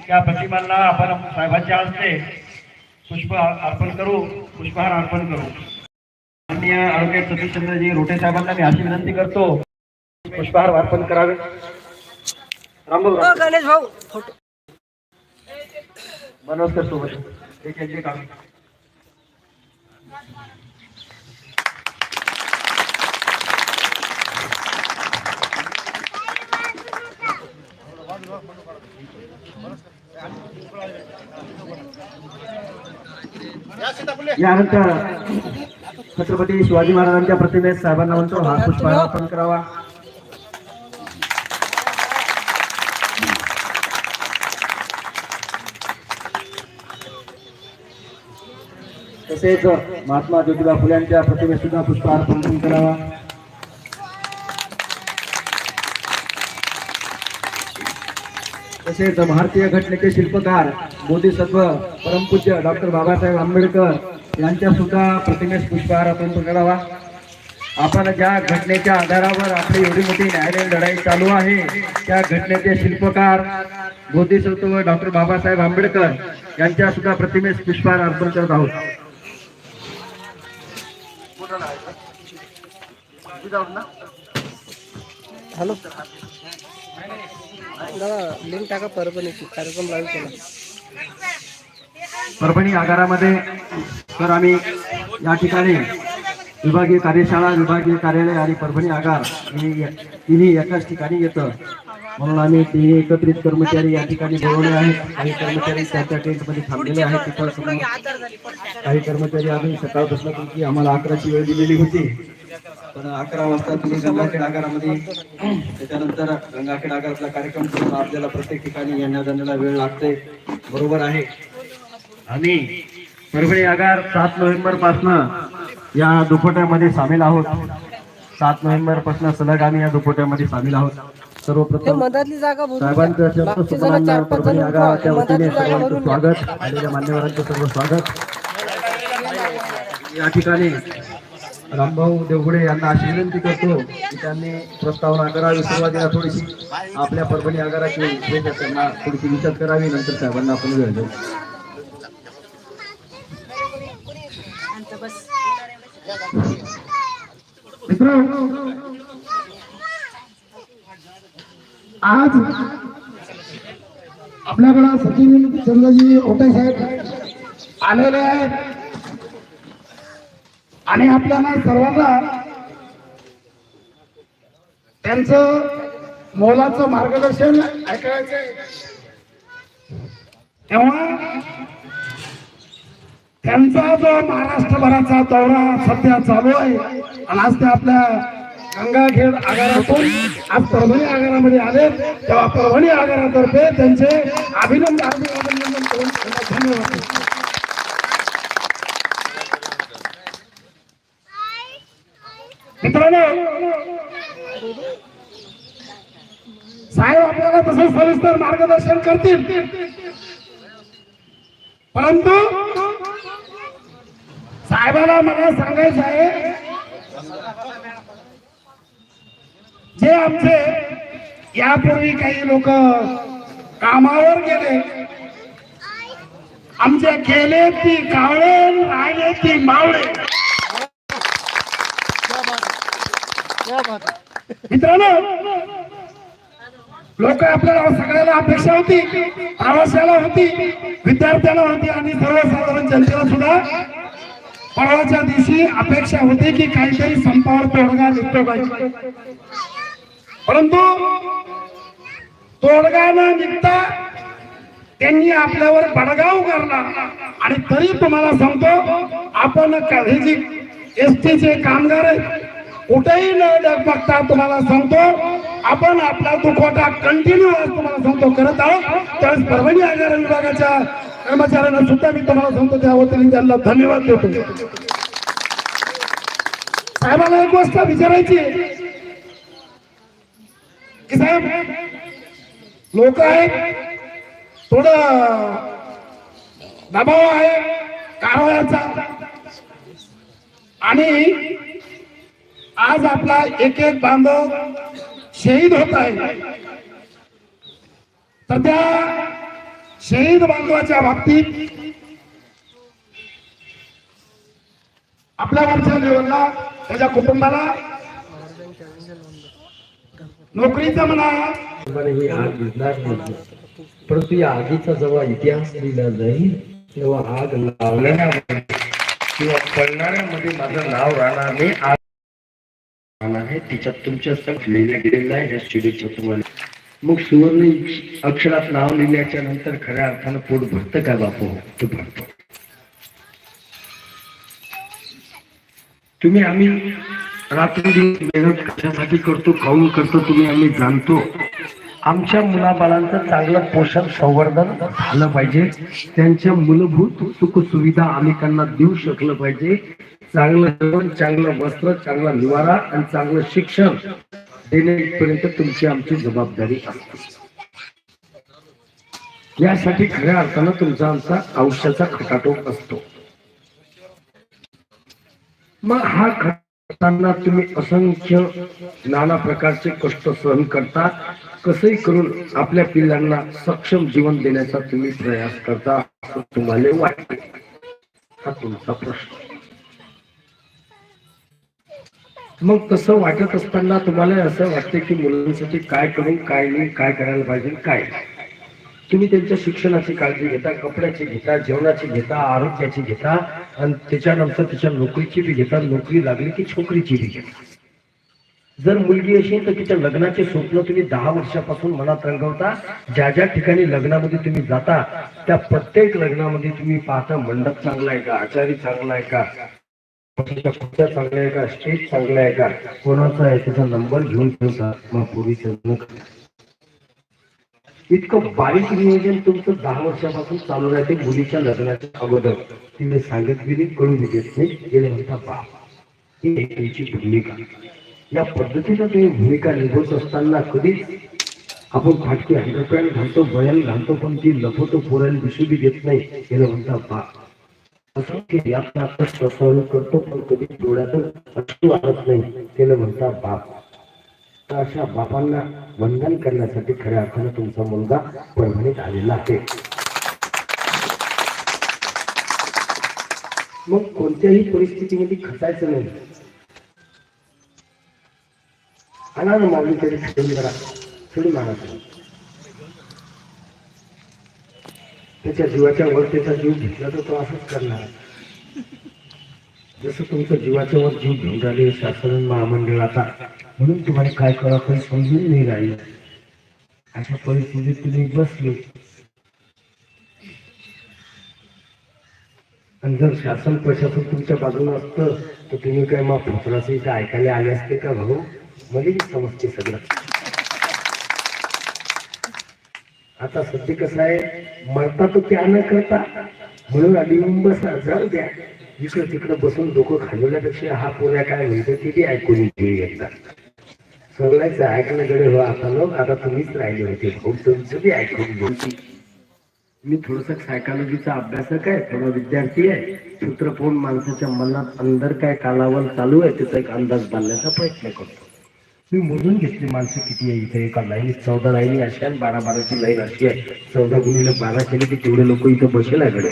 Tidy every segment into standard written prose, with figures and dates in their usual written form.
त्या प्रतिमांना आपण साहेबांच्या हस्ते पुष्पहार अर्पण करू. माननीय आरोग्य सतीशचंद्रजी रोटे साहेबांना मी अशी विनंती करतो पुष्पहार अर्पण करावे. गणेश भाऊ फोटो मनोज सोबत एक काम. यानंतर छत्रपती शिवाजी महाराजांच्या प्रतिमेस साहेबांना म्हणतो हा पुष्पहार अर्पण करावा. तसेच महात्मा ज्योतिबा फुले यांच्या प्रतिमेस सुद्धा पुष्पहार अर्पण करावा. तसेच भारतीय घटनेचे शिल्पकार बोधिसत्व परमपूज्य डॉक्टर बाबासाहेब आंबेडकर यांच्या सुद्धा प्रतिमेस पुष्पहार अर्पण करावा. आपण ज्या घटनेच्या आधारावर आपली एवढी मोठी न्यायालयीन लढाई चालू आहे त्या घटनेचे शिल्पकार बोधिसत्व डॉक्टर बाबासाहेब आंबेडकर यांच्या सुद्धा प्रतिमेस पुष्पहार अर्पण करत आहोत. हॅलो लिंक टाका परभणीची कार्यक्रम लाईव्ह केला. परभणी आगारामध्ये तर आम्ही या ठिकाणी विभागीय कार्यशाळा विभागीय कार्यालय आणि परभणी आगार तिन्ही एकाच ठिकाणी येतं म्हणून आम्ही तिन्ही एकत्रित कर्मचारी या ठिकाणी बोलवले आहेत. काही कर्मचारी त्यांच्या टेंटमध्ये थांबलेले आहेत. तिथं काही कर्मचारी आम्ही सकाळपासून तुमची आम्हाला 11ची वेळ दिलेली होती पण 11 वाजता तुम्ही गंगाखेड आगारामध्ये त्याच्यानंतर गंगाखेड आगारातला कार्यक्रम करून आपल्याला प्रत्येक ठिकाणी येण्या जाण्याला वेळ लागते. बरोबर आहे. आम्ही परभणी आगार 7 नोव्हेंबर पासून या दुपट्यामध्ये सामील आहोत. 7 नोव्हेंबर पासून सलग आम्ही या दुपट्यामध्ये सामील आहोत. सर्वप्रथम साहेबांचं शब्दसुमनांना परभणी आगाराच्या वतीने सर्वांचं स्वागत. आलेल्या मान्यवरांचं सर्व स्वागत. या ठिकाणी रामभाऊ देवगुडे यांना अशी विनंती करतो की त्यांनी प्रस्तावना करावी. सुरुवातीला थोडीशी आपल्या परभणी आगाराची त्यांना थोडीशी विचार करावी नंतर साहेबांना आपण वेळ देऊ. आज आपल्याकडे सतीशचंद्रजी रोटे साहेब आलेले आहेत आणि आपल्याला सर्वांना त्यांचं मोलाचं मार्गदर्शन ऐकायचंय. तेव्हा त्यांचा जो महाराष्ट्रभराचा दौरा सध्या चालू आहे आणि आज ते आपल्या गंगाखेड आगारातून आज परभणी आगारामध्ये आले तेव्हा परभणी आगारातर्फे त्यांचे अभिनंदन करून धन्यवाद. मित्रांनो साहेब आपल्याला तसं सविस्तर मार्गदर्शन करतील परंतु साहेबाला मला सांगायचं आहे जे आमचे यापूर्वी काही लोक कामावर गेले आमचे गेले ती कावळे राहिले ती मावळे. मित्रांनो लोक आपल्याला सगळ्याला अपेक्षा होती प्रवाशाला होती विद्यार्थ्याला होती आणि सर्वसाधारण जनतेला सुद्धा परवाच्या दिवशी अपेक्षा होती की काहीतरी संपावर तोडगा निघतो पाहिजे परंतु तोडगा न निघता त्यांनी आपल्यावर बडगाव करला. आणि तरी तुम्हाला सांगतो आपण हे जी एसटीचे कामगार आहेत कुठेही न बघता तुम्हाला सांगतो आपण आपला दुखवटा कंटिन्यू आज तुम्हाला सांगतो करत आहोत. त्यावेळेस परभणी आगार विभागाच्या कर्मचाऱ्यांना सुद्धा मी तुम्हाला सांगतो त्या वतीने त्यांना धन्यवाद देतो. साहेबांना एक गोष्ट विचारायची की साहेब लोक आहेत थोडं दबाव आहे कारवायाचा आणि आज आपला एक एक बांधव शहीद होत आहे तर त्या शहीद बांधवाच्या बाबतीत आपल्या वरच्या लेवलला त्याच्या कुटुंबाला नोकरीचा म्हणा तुम्हाला ही आग भिजणार नाही, परंतु या आगीचा जेव्हा इतिहास लिहिला जाईल तेव्हा आग लावणाऱ्यामध्ये किंवा पळणाऱ्यामध्ये माझं नाव राहणार नाही. आग राहणार आहे तिच्यात तुमच्या संग लिहिल्या गेलेलं आहे या शिडीच्या तुम्हाला. मग सुवर्ण अक्षरात नाव लिहिल्याच्या नंतर खऱ्या अर्थानं पोट भरतं का बापू? ते भरतो. तुम्ही आम्ही रात्री मेहनत कशासाठी करतो, काऊन करतो तुम्ही आम्ही जाणतो. आमच्या मुलाबाळांचं चांगलं पोषण संवर्धन झालं पाहिजे, त्यांच्या मूलभूत सुख सुविधा आम्ही त्यांना देऊ शकलं पाहिजे. चांगलं जेवण, चांगलं वस्त्र, चांगला निवारा आणि चांगलं शिक्षण देण्यापर्यंत तुमची आमची जबाबदारी असते. यासाठी खऱ्या अर्थानं तुमचा आमचा आयुष्याचा खटाटोप असतो. मग हा करताना तुम्ही असंख्य नाना प्रकारचे कष्ट सहन करता. कसंही करून आपल्या पिल्लांना सक्षम जीवन देण्याचा तुम्ही प्रयास करता असं तुम्हाला वाटते. हा तुमचा प्रश्न. मग तसं वाटत असताना तुम्हाला असं वाटते की मुलांसाठी काय करून काय नाही, काय करायला पाहिजे काय. तुम्ही त्यांच्या शिक्षणाची काळजी घेता, कपड्याची घेता, जेवणाची घेता, आरोग्याची घेता आणि त्याच्यानंतर त्याच्या नोकरीची बी घेता. नोकरी लागली की छोकरीची बी घेता. जर मुलगी असेल तर तिच्या लग्नाचे स्वप्न तुम्ही 10 वर्षापासून मनात रंगवता. ज्या ज्या ठिकाणी लग्नामध्ये तुम्ही जाता त्या प्रत्येक लग्नामध्ये तुम्ही पाहता मंडप चांगला आहे का, आचारी चांगला आहे का, खुर्च्या चांगल्या आहे का, स्टेज चांगला आहे का, कोणाचा आहे त्याचा नंबर घेऊन ठेवता. मग पूर्वीचं इतकं बारीक नियोजन तुमचं 10 वर्षापासून चालू राहते. मुलीच्या लग्नाच्या अगोदर तिने सांगत गेली, कळून देत नाही गेले म्हणता बाप. ही एक तुमची भूमिका. या पद्धतीनं तुम्ही भूमिका निभवत असताना कधीच आपण फाटकी हंड्रेड घालतो, बयाल घालतो, पण ती लपवतो, पोराला दिसू बी देत नाही गेलं म्हणता बाप. असं की आपण आता सहन करतो पण कधी डोळ्यातून अश्रू आणत नाही गेलं म्हणता बाप. तर अशा बापांना वंदन करण्यासाठी खऱ्या अर्थानं तुमचा मुलगा परभणीत आलेला आहे. मग कोणत्याही परिस्थितीमध्ये खचायचं नाही. आणा ना माऊली तरी खेळून करा, खेळून आणा. त्याच्या जीवाच्या वर त्याचा जीव घेतला तर तो असंच करणार. जसं तुमच्या जीवाच्या वर जीव घेऊन राहिले शासन महामंडळ आता, म्हणून तुम्हाला काय करा काही समजून नाही राहिलं. अशा परिस्थितीत तुम्ही बसले आणि जर शासन प्रशासन तुमच्या बाजूला असतं तर तुम्ही काय मग पुत्राचं इथं ऐकायला आले असते का भाऊ? मला समजते सगळं. आता सध्या कसं आहे, मरता तो त्या न करता म्हणून आली बसा जाऊ द्या. इकडं तिकडं बसून डोकं खालवल्यापेक्षा हा पोऱ्या काय म्हणतो ते ऐकून घेतात. सगळ्याच ऐकण्याकडे हो आता लोक, आता तुम्हीच राहिले होते भाऊ, तुमचं बी ऐकून घ्यायची. मी थोडस सायकॉलॉजीचा अभ्यासक आहे, थोडा विद्यार्थी आहे. सूत्र पाहून माणसाच्या मनात अंदर काय कालावल चालू आहे त्याचा एक अंदाज बांधण्याचा प्रयत्न करतो. मी मोजून घेतली माणसं किती आहे इथे. एका लाईनीत 14 लाईनी अशा आणि 12-12ची लाईन अशी आहे. 14 गुणिले 12 केले की तेवढे लोक इथं बसेल आहे कडे.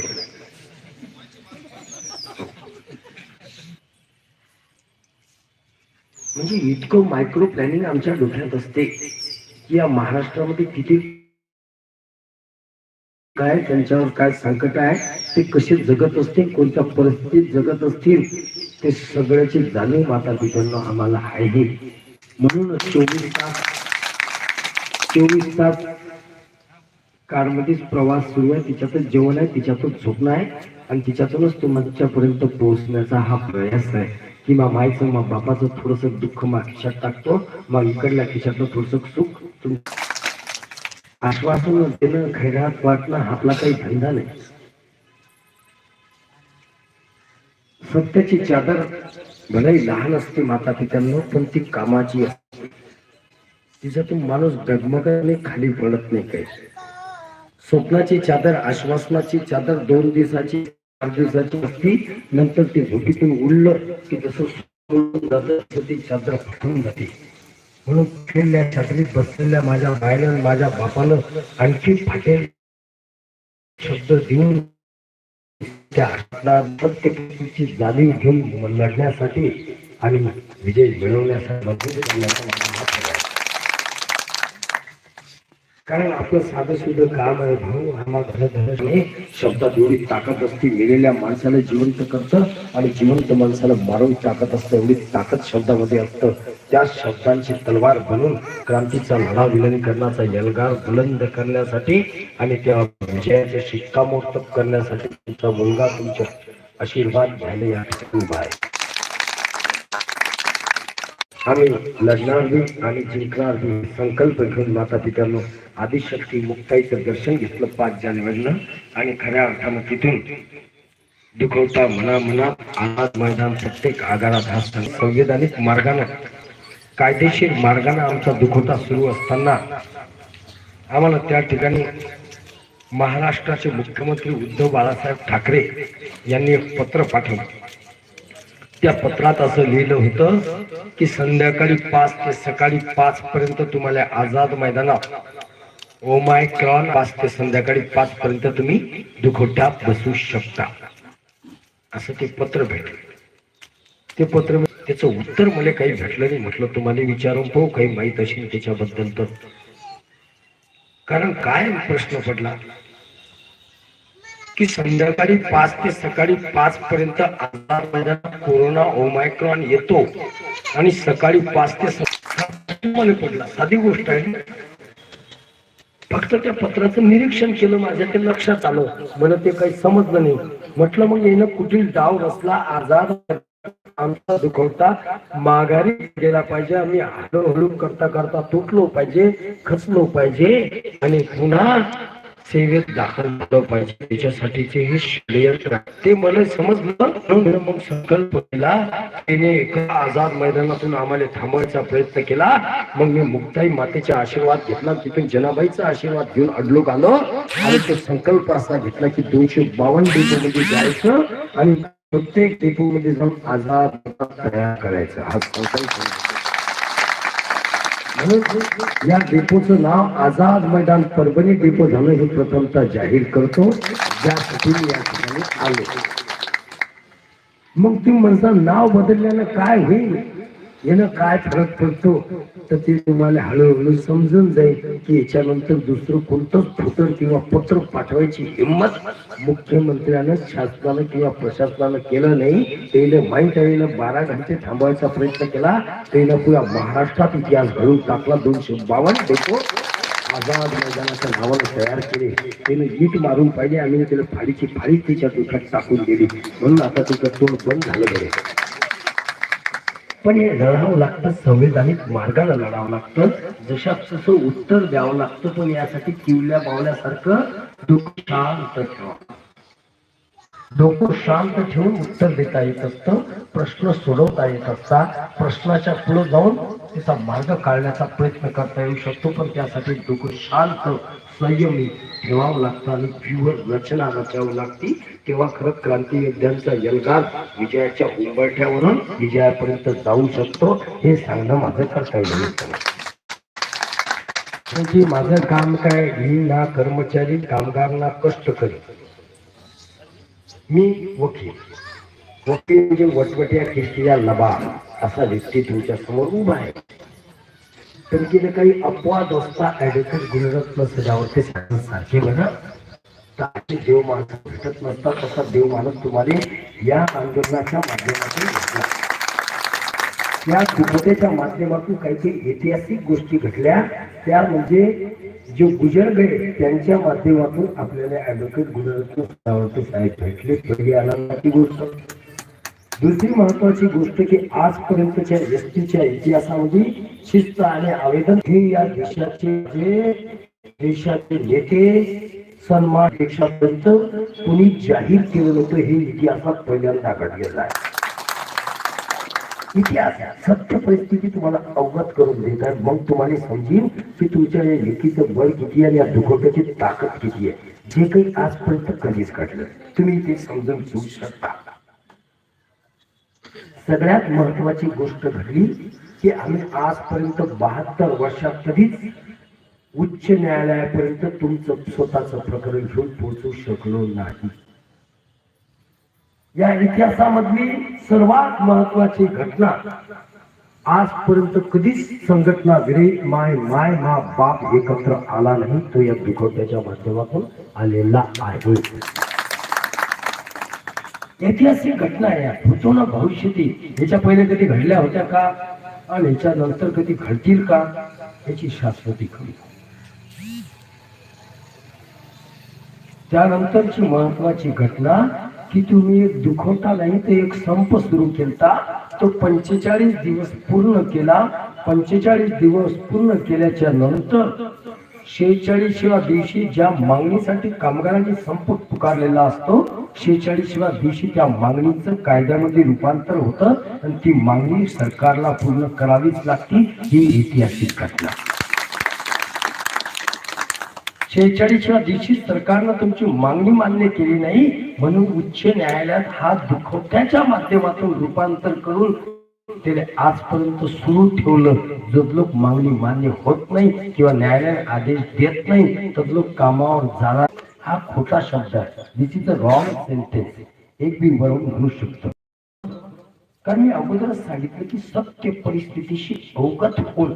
म्हणजे इतकं मायक्रो प्लॅनिंग आमच्या डोक्यात असते की या महाराष्ट्रामध्ये किती काय त्यांच्यावर काय संकट आहे, ते कसे जगत असतील, कोणत्या परिस्थितीत जगत असतील, ते सगळ्याची जाणीव माता पित्यांना आम्हाला आहे. म्हणून 24 तास कारमध्येच प्रवास सुरू आहे. तिच्यातच जेवण आहे, तिच्यातच झोपणं आहे आणि तिच्यातूनच तुमच्यापर्यंत पोहोचण्याचा हा प्रयास आहे. की मग मायचं मग बापाचं थोडस दुःख मग खिशात टाकतो, मग इकडल्या खिशातलं थोडस सुख आश्वासन देणं, खैरात वाटणं आपला काही धंदा नाही. सत्याची चादर भलेही लहान असते माता पित्यांना, पण ती कामाची असते. तिच्यातून माणूस डगमगाने खाली पडत नाही. काही स्वप्नाची चादर, आश्वासनाची चादर 2 दिवसाची 4 दिवसाची असती, नंतर ती झोपीतून उडलं की जसं ती चादर फुटून जाते. म्हणून खेळल्या छत्रीत बसलेल्या माझ्या बायनं माझ्या बापानं आणखी फाटेल शब्द देऊन त्या प्रत्येकाची जाणीव घेऊन लढण्यासाठी आणि विजय मिळवण्यासाठी मजबूत करण्याचा माझा हात आहे. कारण आपलं साधं सुद्धा काम आहे भाऊ. आम्हाला शब्दात एवढी ताकद असते. मेलेल्या माणसाला जिवंत करतं आणि जिवंत माणसाला मारून टाकत असतं. एवढी ताकद शब्दामध्ये असतं. त्या शब्दांची तलवार बनून क्रांतीचा लढा विलीनीकरणाचा यलगार बुलंद करण्यासाठी आणि त्या विजयाचे शिक्कामोर्तब करण्यासाठी तुमचा मुलगा तुमच्या आशीर्वाद घ्यायला या ठिकाणी उभा आहे. आम्ही लढणार बी आणि जिंकणार बी संकल्प घेऊन माता पित्यांनो आदिशक्ती मुक्ताईचं दर्शन घेतलं 5 जानेवारीला आणि खऱ्या अर्थानं तिथून दुखवता मनात आझाद मैदान प्रत्येक आगारात हा संविधानिक मार्गानं कायदेशीर मार्गाने आमचा दुखवटा सुरू असताना आम्हाला त्या ठिकाणी महाराष्ट्राचे मुख्यमंत्री उद्धव बाळासाहेब ठाकरे यांनी एक पत्र पाठवलं. त्या पत्रात असं लिहिलं होतं की संध्याकाळी 5 ते सकाळी 5 पर्यंत तुम्हाला आझाद मैदानात ओमायक्रॉन 5 ते संध्याकाळी 5 पर्यंत तुम्ही दुखवट्यात बसू शकता असं ते पत्र भेटलं. ते पत्र त्याचं उत्तर मला काही भेटलं नाही. म्हटलं तुम्हाला विचारून पाहू काही माहित असेल त्याच्याबद्दल तर. कारण काय प्रश्न पडला की संध्याकाळी 5 ते सकाळी 5 पर्यंत आझाद मैदानात कोरोना ओमायक्रॉन येतो आणि सकाळी 5 ते मला पडला. साधी गोष्ट आहे. फक्त त्या पत्राचं निरीक्षण केलं. माझ्या ते लक्षात आलं. मला ते काही समजलं नाही. म्हटलं मग येणं कुठील डाव रचला. आझाद आमचा दुखवता माघारी गेला पाहिजे. आम्ही हळूहळू करता करता तुटलो पाहिजे, खचलो पाहिजे आणि पुन्हा सेवेत दाखल झालं पाहिजे. त्याच्यासाठीचे हे षडयंत्र ते मला समजलं. मग संकल्प केला. त्याने एका आझाद मैदानातून आम्हाला थांबवायचा प्रयत्न केला. मग मी मुक्ताई मातेचा आशीर्वाद घेतला. तिथून जनाबाईचा आशीर्वाद घेऊन अडलोक आलो आणि तो संकल्प असा घेतला की 252 डेपोमध्ये जायचं आणि प्रत्येक डेपोमध्ये जाऊन आझाद तयार करायचं हा संकल्प. म्हणून या डेपोचं नाव आझाद मैदान परभणी डेपो झालं हे प्रथमतः जाहीर करतो. ज्यासाठी मी या ठिकाणी आलो. मग तुम्ही म्हणता नाव बदलल्यानं काय होईल, यानं काय फरक पडतो, तर ते तुम्हाला हळूहळू समजून जाईल की याच्यानंतर दुसरं कोणतं फुटर किंवा पत्र पाठवायची हिंमत मुख्यमंत्र्यानं शासनानं किंवा प्रशासनानं केलं नाही. त्याला माहीत आहे 12 घंटे थांबवायचा प्रयत्न केला. त्यानं पुऱ्या महाराष्ट्रात इतिहास घडून टाकला. 252 डेपो आझाद मैदानाच्या नावानं तयार केले. त्याने ईट मारून पाहिजे. आम्ही त्याला फाळीची फाळी त्याच्या डोक्यात टाकून दिली. म्हणून आता त्याचं तोंड बंद झालं. बरे पण हे लढावं लागतं. संविधानिक मार्गाला लढावं लागतं. जशा तसं उत्तर द्यावं लागतं. पण यासाठी किवल्या बावल्यासारखं डोकं शांत ठेवा. डोकं शांत ठेवून उत्तर देता येत असतं. प्रश्न सोडवता येत असतात. प्रश्नाच्या पुढे जाऊन त्याचा मार्ग काढण्याचा प्रयत्न करता येऊ शकतो. पण त्यासाठी डोकं शांत संयमी ठेवावं लागतं आणि व्यूवर रचना रचावं लागते. तेव्हा खरं क्रांती योद्ध्यांचा यलगार विजयाच्या उंबरठ्यावरून विजयापर्यंत जाऊ शकतो. हे सांगणं माझं कर्तव्य आहे. म्हणजे माझं काम काय, मी ना कर्मचारी कामगार ना कष्टकरी. मी वकील. वकील म्हणजे वटवट्या खिडकीला लबाड असा व्यक्ती तुमच्या समोर उभा आहे. तर तिथे काही अपवाद असता ऍडव्होकेट गुणरत्न सजावटे सारखे बघा. तर देव माणूस भेटत नसता तसा देव माणूस तुम्हाला या आंदोलनाच्या माध्यमातून भेटला. या दुखवट्याच्या माध्यमातून काही काही ऐतिहासिक गोष्टी घडल्या. त्या म्हणजे जे गुजर गए त्यांच्या माध्यमातून आपल्याला ऍडव्होकेट गुणरत्न सजावटे साहेब भेटले. पहिली आनंदाची गोष्ट. दुसरी महत्वाची गोष्ट की आजपर्यंतच्या एसटीच्या इतिहासामध्ये शिस्त आणि आवेदन हे या देशाचे नेते सन्मान देशापर्यंत कुणी जाहीर केलं नव्हतं. हे इतिहासात पहिल्यांदा घडलेलं आहे. इतिहास सत्य परिस्थिती तुम्हाला अवगत करून देत आहे. मग तुम्हाला समजेल की तुमच्या या लेखीचं बळ किती आहे, या दुखवट्याची ताकद किती आहे. जे काही आजपर्यंत कधीच घडलं तुम्ही ते समजून घेऊ शकता. सगळ्यात महत्वाची गोष्ट घडली की आम्ही आजपर्यंत 72 वर्षात कधीच उच्च न्यायालयापर्यंत तुमचं स्वतःचं प्रकरण घेऊन पोहोचू शकलो नाही. या इतिहासामधली सर्वात महत्वाची घटना आजपर्यंत कधीच संघटना विरहित माय मा बाप एकत्र आला नाही, तो या दुखवट्याच्या माध्यमातून आलेला आहे. ऐतिहासिक घटना आहे, होतो ना भविष्यातील. याच्या पहिले कधी घडल्या होत्या का आणि याच्या नंतर कधी घडतील का याची शाश्वती खरी. त्यानंतरची महत्वाची घटना की तुम्ही एक दुखवटा नाही तर एक संप सुरू केला. तो 45 दिवस पूर्ण केला. 45 दिवस पूर्ण केल्याच्या नंतर 46व्या दिवशी ज्या मागणीसाठी कामगारांनी संप पुकारलेला असतो, 46व्या दिवशी त्या मागणीचं कायद्यामध्ये रूपांतर होतं आणि ती मागणी सरकारला पूर्ण करावीच लागते. ही ऐतिहासिक घटना. 46व्या दिवशी सरकारनं तुमची मागणी मान्य केली नाही म्हणून उच्च न्यायालयात हा दुखवट्याच्या माध्यमातून रूपांतर करून त्याने आजपर्यंत सुरू ठेवलं. जो लोक मागणी मान्य होत नाही किंवा न्यायालय आदेश देत नाही तर लोक कामावर जाणार. हा खोटा शब्द आहे. दिस इज अ रॉंग सेंटेन्स. एक बी बरोबर म्हणू शकतो. कारण मी अगोदरच सांगितलं की सत्य परिस्थितीशी अवगत होऊन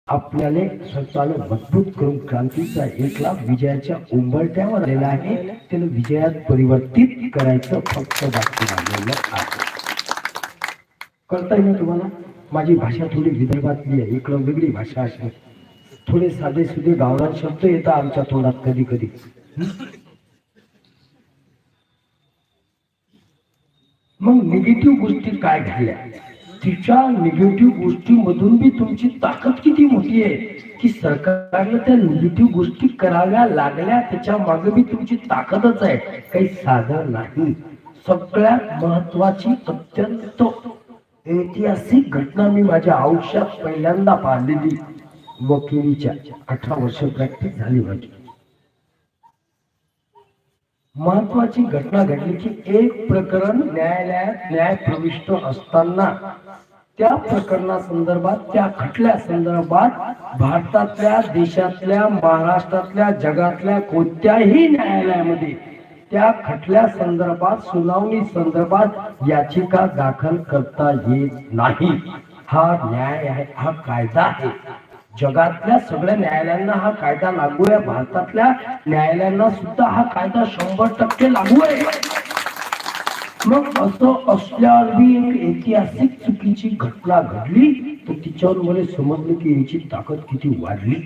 आपल्याला स्वतःला मजबूत करून क्रांतीचा एकला विजयाच्या उंबरठ्यावर आलेला आहे. त्याला विजयात परिवर्तित करायचं फक्त बाकी राहिलेलं आहे. कळता येईल ना तुम्हाला? माझी भाषा थोडी विदर्भातली आहे, इकडं वेगळी भाषा असते. थोडे साधे सुधे गावरान शब्द येतात आमच्या तोंडात कधी कधी. मग निगेटिव्ह गोष्टी काय घडल्या? तिच्या निगेटिव्ह गोष्टीमधून बी तुमची ताकद किती मोठी आहे की सरकारने त्या निगेटिव्ह गोष्टी कराव्या लागल्या. त्याच्या मागे बी तुमची ताकदच आहे, काही साधन नाही. सगळ्यात महत्वाची अत्यंत ऐतिहासिक घटना मी माझ्या आयुष्यात पहिल्यांदा पाहिलेली. वकिलीच्या 18 वर्ष प्रॅक्टिस झाली माझी. महत्वाची घटना घडली की एक प्रकरण न्यायालयात न्याय प्रविष्ट असताना त्या प्रकरणासंदर्भात, त्या खटल्या संदर्भात भारतातल्या, देशातल्या, महाराष्ट्रातल्या, जगातल्या कोणत्याही न्यायालयामध्ये त्या खटल्या संदर्भात, सुनावणी संदर्भात याचिका दाखल करता येत नाही. हा न्याय आहे, हा कायदा आहे. जगातल्या सगळ्या न्यायालयांना हा कायदा लागू आहे. भारतातल्या न्यायालयांना सुद्धा हा कायदा 100% लागू आहे. मग असं असल्यावर बी एक ऐतिहासिक चुकीची घटना घडली तर तिच्यावर मला समजलं की याची ताकद किती वाढली.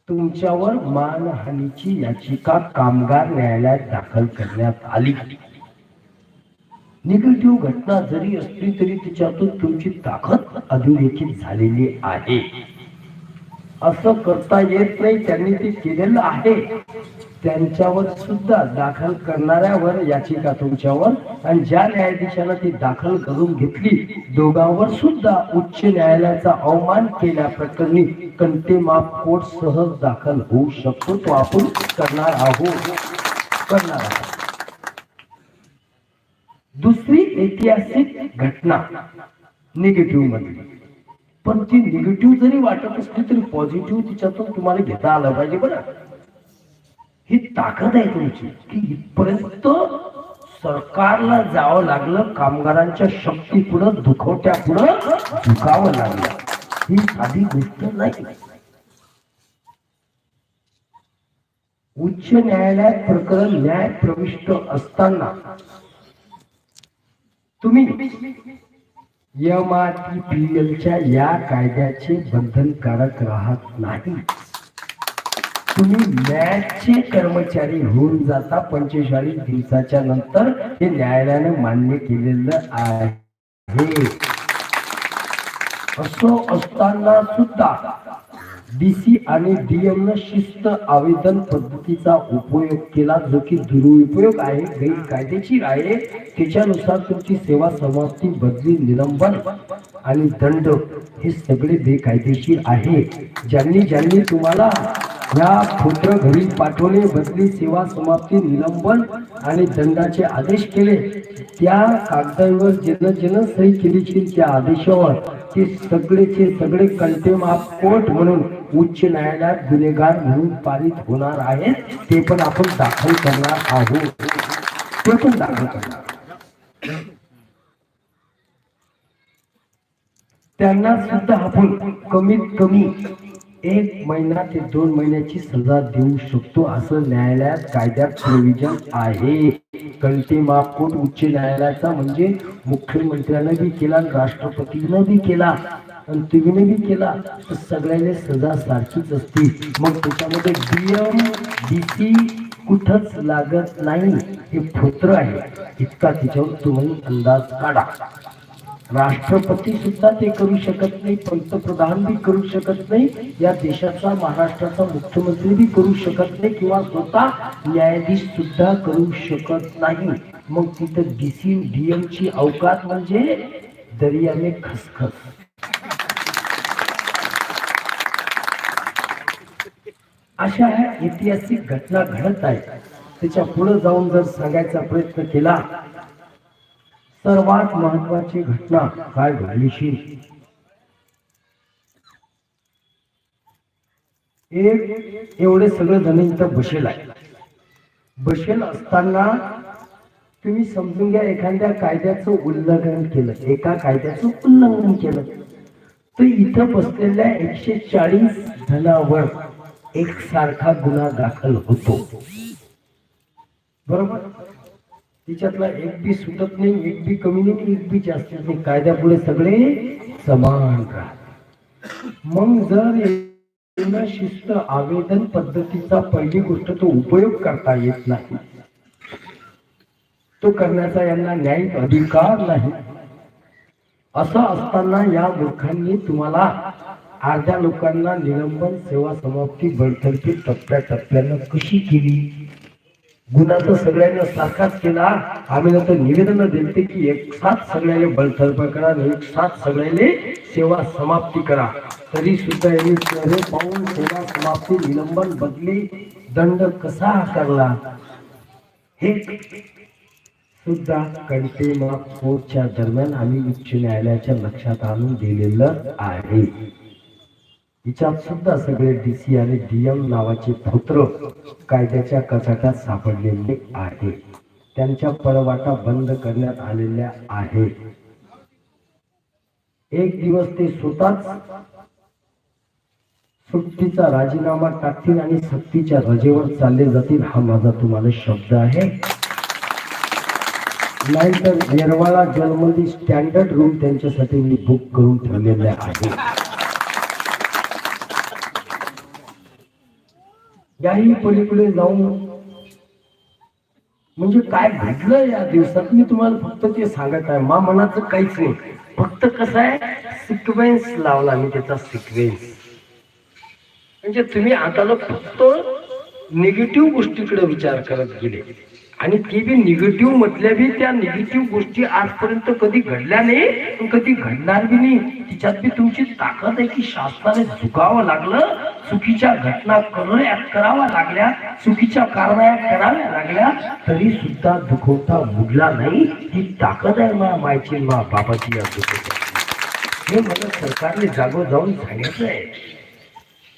तुमच्यावर मानहानीची याचिका कामगार न्यायालयात दाखल करण्यात आली. निगेटिव्ह घटना जरी असली तरी तिच्यातून तुमची ताकद अधोरेखित झालेली आहे. असं करता येत नाही, त्यांनी ते केलेलं आहे. त्यांच्यावर सुद्धा दाखल करणाऱ्यावर याचिका तुमच्यावर, आणि ज्या न्यायाधीशाला ती दाखल करून घेतली दोघांवर सुद्धा उच्च न्यायालयाचा अवमान केल्या प्रकरणी कंटेम्प्ट ऑफ कोर्ट सहज दाखल होऊ शकतो. तो आपण करणार आहोत. दुसरी ऐतिहासिक घटना निगेटिव्ह मधली, पण ती निगेटिव्ह जरी वाटत असली तरी पॉझिटिव्ह तिच्यातून तुम्हाला घेता आलं पाहिजे. बरं, ही ताकद आहे तुमची की इथपर्यंत सरकारला जावं लागलं, कामगारांच्या शक्ती पुढं, दुखवट्या पुढं झुकावं लागलं. ही साधी गोष्ट नाही. उच्च न्यायालयात प्रकरण न्याय प्रविष्ट असताना तुम्ही MRTPL या कायद्याचे बंधनकारक राहत नाही. तुम्ही न्यायाचे कर्मचारी होऊन जाता 45 दिवसाच्या नंतर. हे न्यायालयाने मान्य केलेलं आहे. असं असताना सुद्धा DC आणि DM न शिस्त आवेदन पद्धतीचा उपयोग केला, जो की दुरुपयोग आहे, गैरकायदेशीर आहे. त्याच्यानुसार तुमची सेवा समाप्ती, बदली, निलंबन आणि दंड हे सगळे बेकायदेशीर आहे. ज्यांनी तुम्हाला या पुत्र घरी पाठवले, बदली, सेवा समाप्ती, निलंबन आणि दंडाचे आदेश केले, त्या कागदावर ज्यानं सही केली त्या आदेशावर ते सगळेचे सगळे कंटेम्प्ट ऑफ कोर्ट म्हणून उच्च न्यायालयात गुन्हेगार म्हणून पारित होणार आहेत, ते पण आपण दाखल करणार आहोत, ते पण दाखल करणार. त्यांना सुद्धा आपण कमीत कमी 1 महिना ते 2 महिन्याची सजा देऊ शकतो, असं न्यायालयात कायद्यात प्रोव्हिजन आहे. कंटेमाकोट उच्च न्यायालयाचा म्हणजे मुख्यमंत्र्यानं बी केला, राष्ट्रपतीनं बी केला आणि तुम्ही बी केला, तर सगळ्यांना सजा सारखीच असते. मग त्याच्यामध्ये डीएम डीसी कुठंच लागत नाही, हे फोत्र आहे. इतका त्याच्यावर तुम्ही अंदाज काढा. राष्ट्रपती सुद्धा ते करू शकत नाही, पंतप्रधान बी करू शकत नाही, या देशाचा महाराष्ट्राचा मुख्यमंत्री बी करू शकत नाही, किंवा स्वतः न्यायाधीश सुद्धा करू शकत नाही. मग तिथं डीसी डीएम ची अवकात म्हणजे दर्या में खसखस. अशा ह्या ऐतिहासिक घटना घडत आहेत. त्याच्या पुढे जाऊन जर सांगायचा प्रयत्न केला, सर्वात महत्वाची घटना काय घडलीशी, एक एवढे सगळे जण इथं बसेल आहे. बसेल असताना तुम्ही समजून घ्या, एखाद्या कायद्याचं उल्लंघन केलं, एका कायद्याचं उल्लंघन केलं, तर इथं बसलेल्या 140 जणांवर एक सारखा गुन्हा दाखल होतो. बरोबर, तिच्यातला एक बी सुटत नाही, एक बी कमी नाही, एक बी जास्त नाही, कायद्यापुढे सगळे समान राहतात. मग जर शिस्त आवेदन पद्धतीचा पहिली गोष्ट तो उपयोग करता येत नाही, तो करण्याचा यांना न्यायिक अधिकार नाही. असं असताना या मूर्खांनी तुम्हाला अर्ध्या लोकांना निलंबन, सेवा समाप्ती, बडतर्फी टप्प्याटप्प्यानं कशी केली, गुन्हा तर सगळ्यांना सारखाच केला. आम्ही नंतर निवेदन दिलते की एक साथ सगळ्याला बडतर्फ करा, एक साथ सगळ्याला सेवा समाप्ती करा, तरी सुद्धा यांनी चेहरे पाहून सेवा समाप्ती, निलंबन, बदली, दंड कसा आकारला हे सुद्धा कंटेमाकोटच्या दरम्यान आम्ही उच्च न्यायालयाच्या लक्षात आणून दिलेलं आहे. हिच्यात सुद्धा सगळे डीसी आणि डीएम नावाचे पुत्र कायद्याच्या कचाट्यात सापडलेले आहे. त्यांच्या पळवाटा बंद करण्यात आलेल्या आहेत. एक दिवस ते स्वतःच सुट्टीचा राजीनामा टाकतील आणि सक्तीच्या रजेवर चालले जातील, हा माझा तुम्हाला शब्द आहे. नाहीतर येरवाळा जेलमध्ये स्टँडर्ड रूम त्यांच्यासाठी मी बुक करून ठेवलेले आहे. याही पलीकडे जाऊन म्हणजे काय घडलं या दिवसात मी तुम्हाला फक्त ते सांगत आहे. मा मनाचं काहीच नाही, फक्त कसं आहे सिक्वेन्स लावला मी, त्याचा सिक्वेन्स म्हणजे तुम्ही आता फक्त निगेटिव्ह गोष्टीकडे विचार करत गेले, आणि ती बी निगेटिव्ह म्हटल्या बी त्या निगेटिव्ह गोष्टी आजपर्यंत कधी घडल्या नाही, कधी घडणार बी नाही. तिच्यात बी तुमची ताकद आहे की शासनाने झुकावं लागलं, चुकीच्या घटना कराव्या लागल्या, चुकीच्या कारवाया कराव्या लागल्या, तरी सुद्धा दुखवता बुडला नाही. ही ताकद आहे मा मायची, मा बाबाची या दुखवता. हे मला सरकारने जागो जाऊन सांगितलं आहे.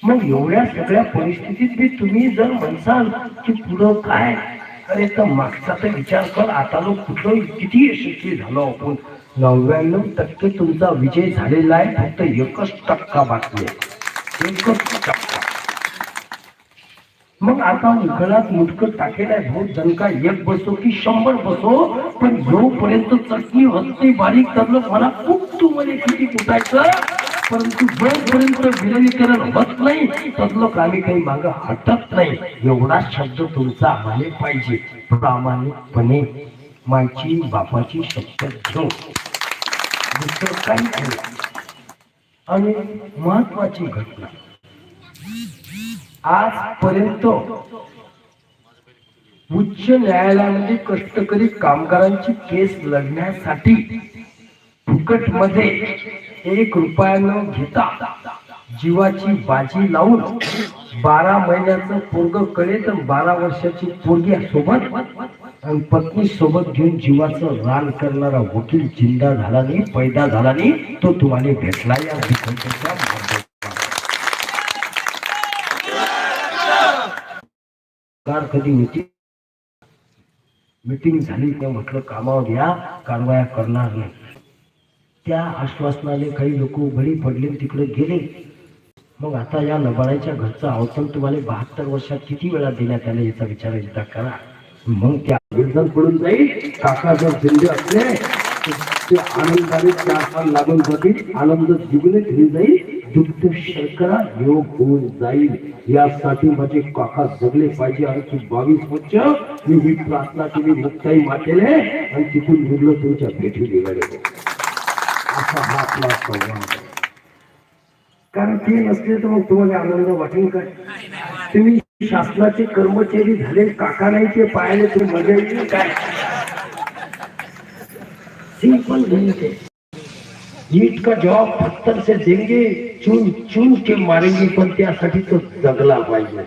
मग एवढ्या सगळ्या परिस्थितीत बी तुम्ही जर म्हणसाल की पुढं काय, अरे तर मागचा तर विचार कर, आता लोक कुठलं किती यशस्वी झालो आपण. 99% तुमचा विजय झालेला आहे, फक्त 1% बाकी आहे, 1%. मग आता उघडात मुटकं टाकेल आहे, बहुत जण का 1 बसो की 100 बसो, पण जोपर्यंत चटणी होती बारीक तर मला कुठू मध्ये किती कुटायचं, परंतु जोपर्यंत विलनीकरण होत नाही तदलोक आम्ही काही माग हटत नाही. एवढा शब्द तुमचा आम्हाला पाहिजे. प्रामाणिकपणे मायची बापाची शपथ घेऊन दुसरं काही नाही. आणि महत्वाची घटना, आजपर्यंत उच्च न्यायालयामध्ये कष्टकरी कामगारांची केस लढण्यासाठी फुकट मध्ये 1 रुपया न घेता जीवाची बाजी लावून 12 महिन्याचं पोरग कळे तर 12 वर्षाची पोरगी सोबत आणि पत्नी सोबत घेऊन जीवाचं रान करणारा वकील जिंदा झाला नाही, पैदा झाला नाही, तो तुम्हाला भेटला या कार कधी मीटिंग झाली तेव्हा म्हटलं कामावर या, कारवाया करणार नाही. त्या आश्वासनाने काही लोक बळी पडले, तिकडे गेले. मग आता या लबाडाच्या घरचं अवतरण तुम्हाला 72 वर्षात किती वेळा देण्यात आले याचा विचार एकदा करा. मग त्या विरजन पडून जाईल. काका जर जिंदे असले ते आनंदाने 4 साल लागून जातील, आनंद द्विगुणित होऊन जाईल, दुग्ध शर्करा योग होऊन जाईल. यासाठी माझे काका जगले पाहिजे. आणखी 22 वर्ष मी ही प्रार्थना केली मुक्ताई मातेने आणि तिथून निघलो तुमच्या भेटी निघाले. असा हा आपला संवाद. कारण ते नसले तर मग तुम्हाला आनंद वाटेल काय? तुम्ही शासनाचे कर्मचारी झाले, काका नाही ते पाहायला तुम्ही मजा येईल काय? सिंपल नहीं थे. ईट का जवाब पत्थर से देंगे, चुन चुन के मारेंगे, पण त्यासाठी तो जगला पाहिजे.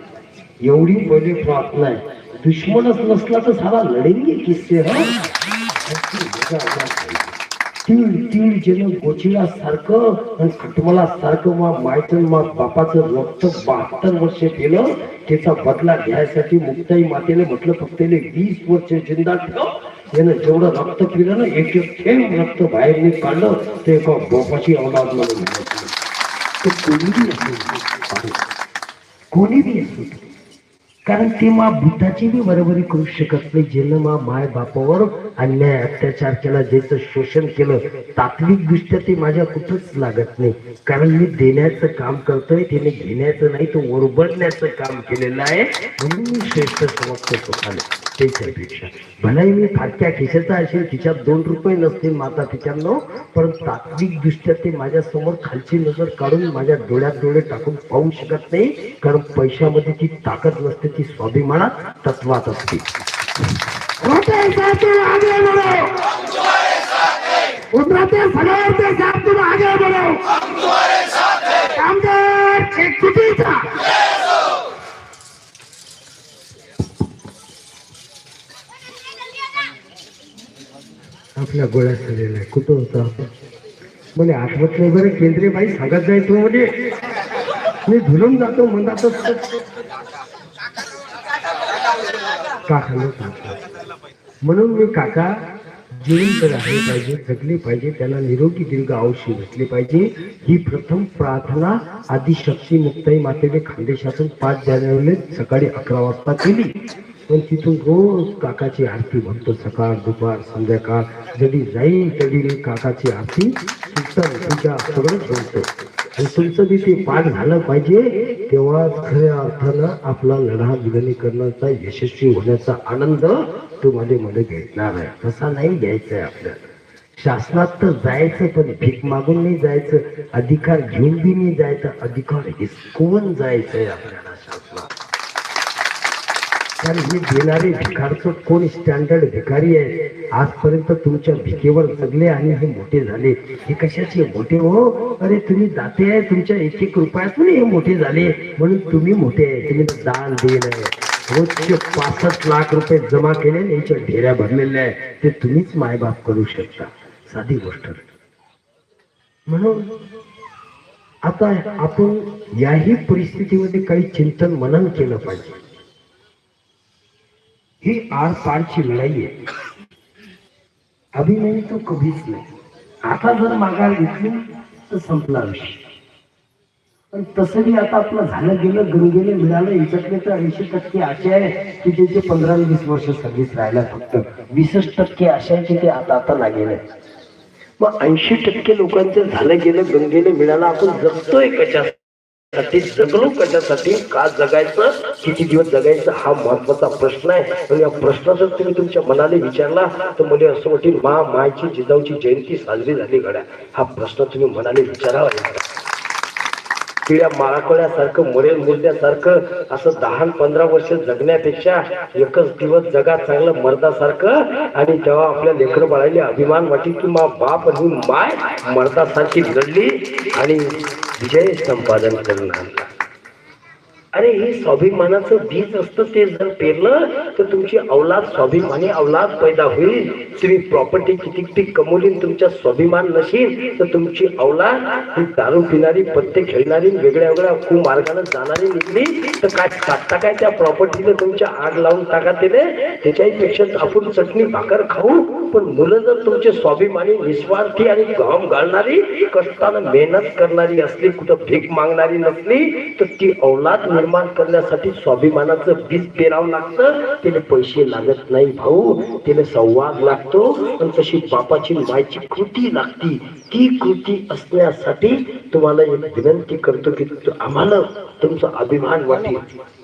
एवढी पहिली प्रार्थना आहे. दुश्मनच नसला तर सारा लढेंगे किससे? तीळ तीळ जण गोचिला सारखं आणि खटमला सारखं मायचं बापाचं रक्त 72 वर्ष केलं. त्याचा बदला घ्यायसाठी मुक्ताई मातेने म्हटलं फक्त 20 वर्ष जिंदा ठेव. यानं जेवढं रक्त पिलं ना, एक एक थेंब रक्त बाहेर काढलं ते एका बापाची औलाद म्हणून ते कोणी बी असो. कारण ते मा बुद्धाची बी बरोबरी करू शकत नाही. ज्यानं माय बापावर अन्याय अत्याचार केला, ज्याचं शोषण केलं, तात्विक दृष्ट्या ते माझ्या कुठंच लागत नाही. कारण मी देण्याचं काम करतोय, त्याने घेण्याचं नाही, तो ओरबडण्याचं काम केलेलं आहे. म्हणून मी श्रेष्ठ समजतो स्वतःला. त्याच्यापेक्षा भलाही मी फाटक्या खिशाचा असेल, खिशात 2 रुपये नसतील माता पित्यांनो, पण तात्विक दृष्ट्या ते माझ्या समोर खालची नजर काढून माझ्या डोळ्यात डोळे टाकून पाहू शकत नाही. कारण पैशामध्ये ती ताकद नसते, ती स्वाभिमानात तत्वात असते. आपल्या गोळ्या झालेला आहे. कुठं होता म्हणे आठवत नाही बरं. केंद्रीय बाई सांगत जाय तू म्हणजे मी झुलून जातो म्हणतातच. काकाला सांगतो म्हणून मी काका जिवंत राहिले पाहिजे, जगले पाहिजे, त्याला निरोगी दीर्घ आयुष्य भेटले पाहिजे. ही प्रथम प्रार्थना आदिशक्ती मुक्ताई मातेने खानदेशातून 5 जानेवारी सकाळी 11 वाजता केली. पण तिथून रोज काकाची आरती म्हणतो. सकाळ दुपार संध्याकाळ जरी जाईल तरी मी काकाची आरती तुझ्या सगळं ठेवतो. आणि तुमचं बी ते पाठ झालं पाहिजे. तेव्हा खऱ्या अर्थानं आपला लढा विलीनीकरणाचा यशस्वी होण्याचा आनंद तुम्हाला मध्ये भेटणार आहे. तसा नाही घ्यायचा आहे आपल्याला. शासनात तर जायचं, पण भीक मागून नाही जायचं, अधिकार घेऊन बी नाही जायचं, अधिकार हिसकवून जायचंय आपल्याला शासनात. कारण हे देणारे भिकारचं कोण स्टँडर्ड भिकारी आहे? आजपर्यंत तुमच्या भिकेवर जगले आणि हे मोठे झाले. हे कशाचे मोठे हो? अरे तुम्ही दाते आहे, तुमच्या 1-1 रुपयातून हे मोठे झाले म्हणून तुम्ही मोठे आहे. तुम्ही दान देण आहे. रोजचे 65 लाख रुपये जमा केले, याच्या ढेऱ्या भरलेल्या आहे. ते तुम्हीच मायबाप करू शकता. साधी गोष्ट. म्हणून आता आपण याही परिस्थितीमध्ये काही चिंतन मनन केलं पाहिजे. ही आर पारची लढाई आहे. अभिनय तो कधीच नाही. आता जर माघार घेतली तर संपला विषय. पण तसंही आता आपलं झालं गेलं, गणगेलं मिळालं. याच्यातले तर 80% असे आहे की त्याचे 15-20 वर्ष सर्व्हिस राहिला. फक्त 20% असे आहे की ते आता लागेल. मग 80% लोकांचं झालं गेलं, गणगेलं मिळालं. आपण जगतोय कशासाठी, जगलो कशासाठी, का जगायचं, किती दिवस जगायचं, हा महत्वाचा प्रश्न आहे. आणि या प्रश्न जर तुम्ही तुमच्या मनाने विचारला तर मला असं वाटेल मायची जिजाऊची जयंती साजरी झाली गड्या. हा प्रश्न तुम्ही मनाने विचारावा. पिढ्या माळाकोळ्यासारखं, मरेल मुर्द्यासारखं असं 10-15 वर्ष जगण्यापेक्षा एकच दिवस जगा चांगलं मर्दासारखं. आणि तेव्हा आपल्या लेकरं बाळाला अभिमान वाटेल की बाप आणि माय मर्दासारखी लढली आणि विजय संपादन करणार. अरे हे स्वाभिमानाचं बीज असतं, ते जर पेरलं तर तुमची अवलाद स्वाभिमानी अवलाद पैदा होईल. तुम्ही प्रॉपर्टी किती कमवली, तुमच्या स्वाभिमान नसेल तर तुमची अवलाद ही दारू पिणारी, पत्ते खेळणारी, वेगळ्या वेगळ्या कुमार्गाने जाणारी निघली तर काय टाकता काय त्या प्रॉपर्टीला तुमच्या आग लावून टाका त्याने. त्याच्याही पेक्षा आपण चटणी भाकर खाऊ, पण मुलं जर तुमचे स्वाभिमानी, निस्वार्थी आणि घाम घालणारी, कष्टानं मेहनत करणारी असली, कुठं भीक मागणारी नसली, तर ती अवलाद निर्माण करण्यासाठी स्वाभिमानाचं बीज पेरावं लागतं. त्याला पैसे लागत नाही भाऊ, त्याला संवाद लागतो. आणि तशी बापाची मायची कृती लागती. ती कृती असण्यासाठी तुम्हाला एक विनंती करतो की आम्हाला तुमचा अभिमान वाटेल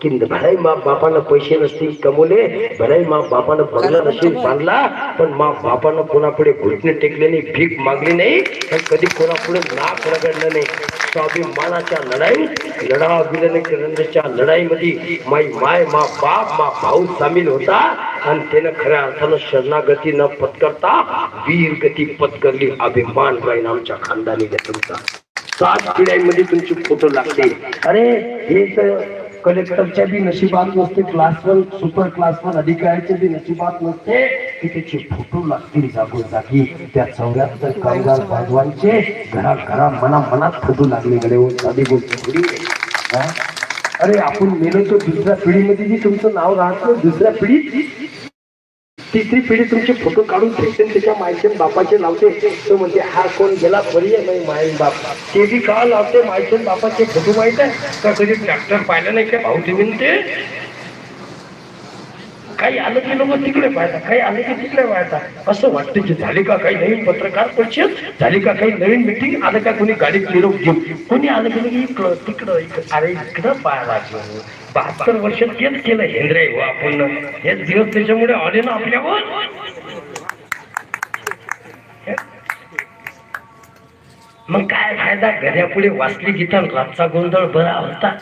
की भराई मा बापानं पैसे नसतील कमवले, भराई मा बापानं बंगला नसेल बांधला, पण मा बापानं कोणापुढे घुटणे टेकले नाही, भीक मागली नाही, पण कधी कोणापुढे नाक रगडलं नाही. स्वाभिमानाच्या लढाईत लढावा विलनीकरणाच्या लढाईमध्ये माय मा बाप मा भाऊ सामील होता आणि त्यानं खऱ्या अर्थानं शरणागती न पत्करता वीर गती पत्करली. अभिमान राहील आमच्या खानदानीने तुमचा. 7 पिढ्यांमध्ये तुमचे फोटो लागते. अरे हे तर कलेक्टरच्या बी नशिबात नसते, क्लास 1 सुपर क्लास 1 अधिकाऱ्याच्या बी नशिबात नसते की त्याचे फोटो लागतील जागोजागी. त्या 74 कामगार बांधवांचे घरा मनात फोटो लागले गडे. साधी गोष्ट थोडी आहे. अरे आपण मेलो तर दुसऱ्या पिढीमध्ये बी तुमचं नाव राहतं, दुसऱ्या पिढीत तिसरी पिढी तुमचे फोटो काढून फेकते, त्याच्या मायचे बापाचे लावते. तो म्हणजे हा कोण गेला बरी आहे नाही माय बाप, ते बी का लावते मायचे बापाचे फोटो. माहित आहे का कधी ट्रॅक्टर पाहिलं नाही का भाऊ तुम्ही? ते काही आलं की लोक तिकडे पाहतात, काही आले की तिकडे पाहतात. असं वाटतं की झाली का काही नवीन पत्रकार परिषद, झाली का काही नवीन मिटिंग, आलं का कोणी गाडीत निरोप घेऊन, कोणी आलं की इकडं तिकडं. अरे इकडं पाहायला 72 वर्षात तेच केलं हेंद्रे हो आपण. हेच दिवस त्याच्यामुळे आले ना आपल्यावर. मग काय फायदा, घरापुढे वाचली गीता, रातचा गोंधळ बरा होता.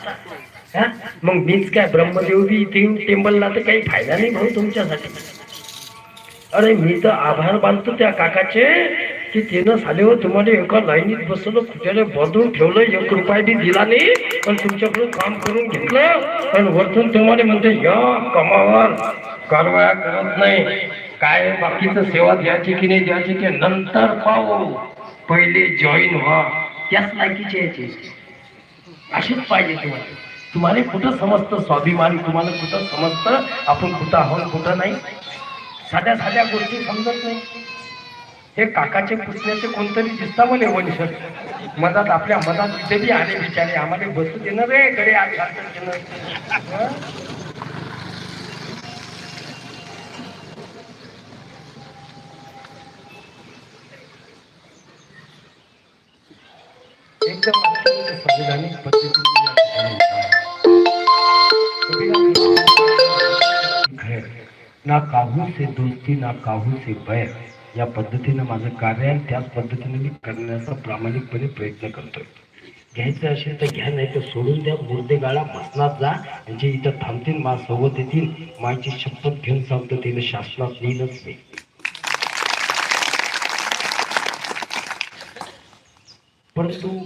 मग मीच काय ब्रह्मदेव बी इथे टेंबलला तर काही फायदा नाही भाऊ तुमच्यासाठी. अरे मी तर आभार मानतो त्या काकाचे की त्यानं सालेवर तुम्हाला एका लाईनीत बसवलं, कुठे बदलून ठेवलं, 1 रुपया बी दिला नाही, पण तुमच्याकडून काम करून घेतलं. पण वरतून तुम्हाला म्हणते या कमावर कारवाया करत नाही. काय बाकीचं सेवा द्यायची की नाही द्यायची ते नंतर पाहू, पहिले जॉईन व्हा. त्याच लायकीचे यायचे. अशीच पाहिजे तुम्हाला कुठं समजतं स्वाभिमान, तुम्हाला कुठं समजतं आपण कुठं आहोत कुठं नाही. साध्या गोष्टी समजत नाही. हे काकाचे पुतण्याचे कोणतरी दिसता मला वंश मधात, आपल्या मधात तिथे बी आले बिचारे, आम्हाला बसू देणार रे कडे आज एकदम संविधानिक पद्धतीने ना काहू से दोस्ती ना काहू से बैर या पद्धतीनं माझं कार्य आहे. त्याच पद्धतीने मी करण्याचा प्रामाणिकपणे प्रयत्न करतोय. घ्यायचं असेल तर घ्या, नाही तर सोडून द्या. मुर्दे गाळा मसनात जा, म्हणजे इथं थांबतील, मा सोबत येतील. मायची शपथ घेऊन सांगतो तिला शासनात नेईनच नाही. परंतु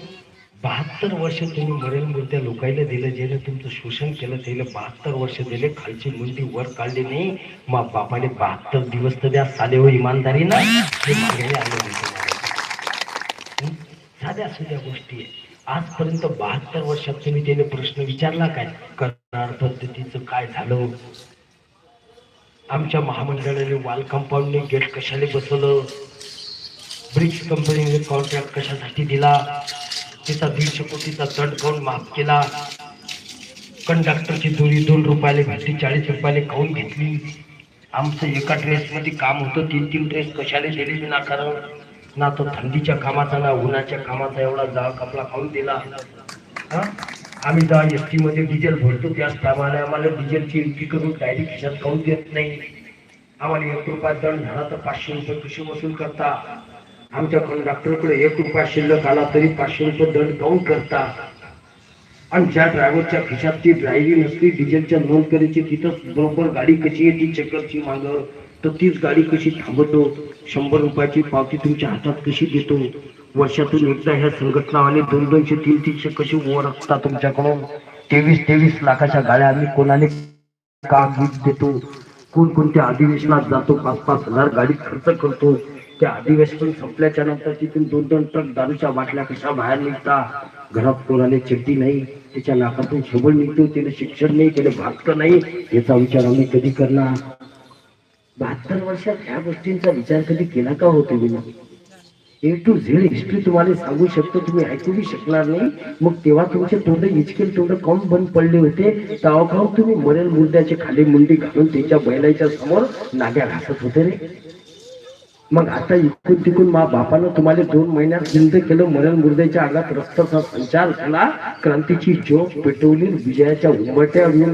72 वर्ष तुम्ही मरेल मुर्द्या लोकायला दिलं, ज्याने तुमचं शोषण केलं त्याला 72 वर्ष दिले, खालची मुंडी वर काढली नाही. मग बापाने 72 दिवस तर द्या सालेवर इमानदारी ना, हे मागायला आलं नाही. साध्या सुध्या गोष्टी आहे. आजपर्यंत 72 वर्षात तुम्ही त्याने प्रश्न विचारला काय, करार पद्धतीचं काय झालं, आमच्या महामंडळाने वॉल कंपाऊंडने गेट कशाला बसवलं, ब्रिक्स कंपनीने कॉन्ट्रॅक्ट कशासाठी दिला, तिचा 150 कोटीचा दंड काऊन माफ केला, कंडक्टरची दोरी 2 रुपयाला भेटली 40 रुपयाला काऊन घेतली, आमचं एका ड्रेसमध्ये काम होतं 3 ड्रेस कशाला दिले विनाकारण, ना तो थंडीच्या कामाचा ना उन्हाच्या कामाचा एवढा जाळ कपडा खाऊन दिला. आम्ही जेव्हा एसटी मध्ये डिझेल भरतो त्याचप्रमाणे आम्हाला डिझेलची एंट्री करून डायरेक्ट खिशात खाऊन देत नाही. आम्हाला 1 रुपया दंड झाला तर 500 रुपये कसे वसूल करता. आमच्या कंडक्टरकडे 1 रुपया शिल्लक आला तरी 500 रुपये दंड काऊन करता. आणि ज्या ड्रायव्हरच्या खिशात ती ड्रायव्हिंग नसली, डिझेलच्या नोंद करायची, तिथंच बरोबर गाडी कशी येते चक्करची माग, तर तीच गाडी कशी थांबवतो, 100 रुपयाची पावती तुमच्या हातात कशी देतो. वर्षातून एकदा ह्या संघटनावाले 200-200-300 कशी ओरखता तुमच्याकडून. 23 लाखाच्या गाड्या आम्ही कोणाला का गिफ्ट देतो, कोणकोणत्या अधिवेशनात जातो, 5-5 हजार गाडी खर्च करतो. त्या अधिवेशन संपल्याच्या नंतर तिथून 2-2 ट्रक दारूच्या बाटल्या कशा बाहेर निघता. घरात कोणाला चिठ्ठी नाही, त्याच्या नाकातून शोभण निघतो, त्याला शिक्षण नाही, त्याला भागतं नाही. याचा विचार आम्ही कधी करणार? 72 वर्षात ह्या गोष्टींचा विचार कधी केला का होतो? A to Z हिस्ट्री तुम्हाला सांगू शकतो, तुम्ही ऐकू बी शकणार नाही. मग तेव्हा तुमचे तोंड इचकेल तेवढं काऊन बंद पडले होते? तेव्हा खाऊन तुम्ही मरेल मुर्द्याचे खाली मुंडी घालून त्याच्या बैलाच्या समोर नाग्या घासत होते रे. मग आता इकडून तिकडून मा बापानं तुम्हाला 2 महिन्यात जिंद केलं, मरण मुर्द्याच्या आगात रक्ताचा संचार झाला, क्रांतीची ज्योत पेटवली, विजयाच्या उंबरट्या येऊन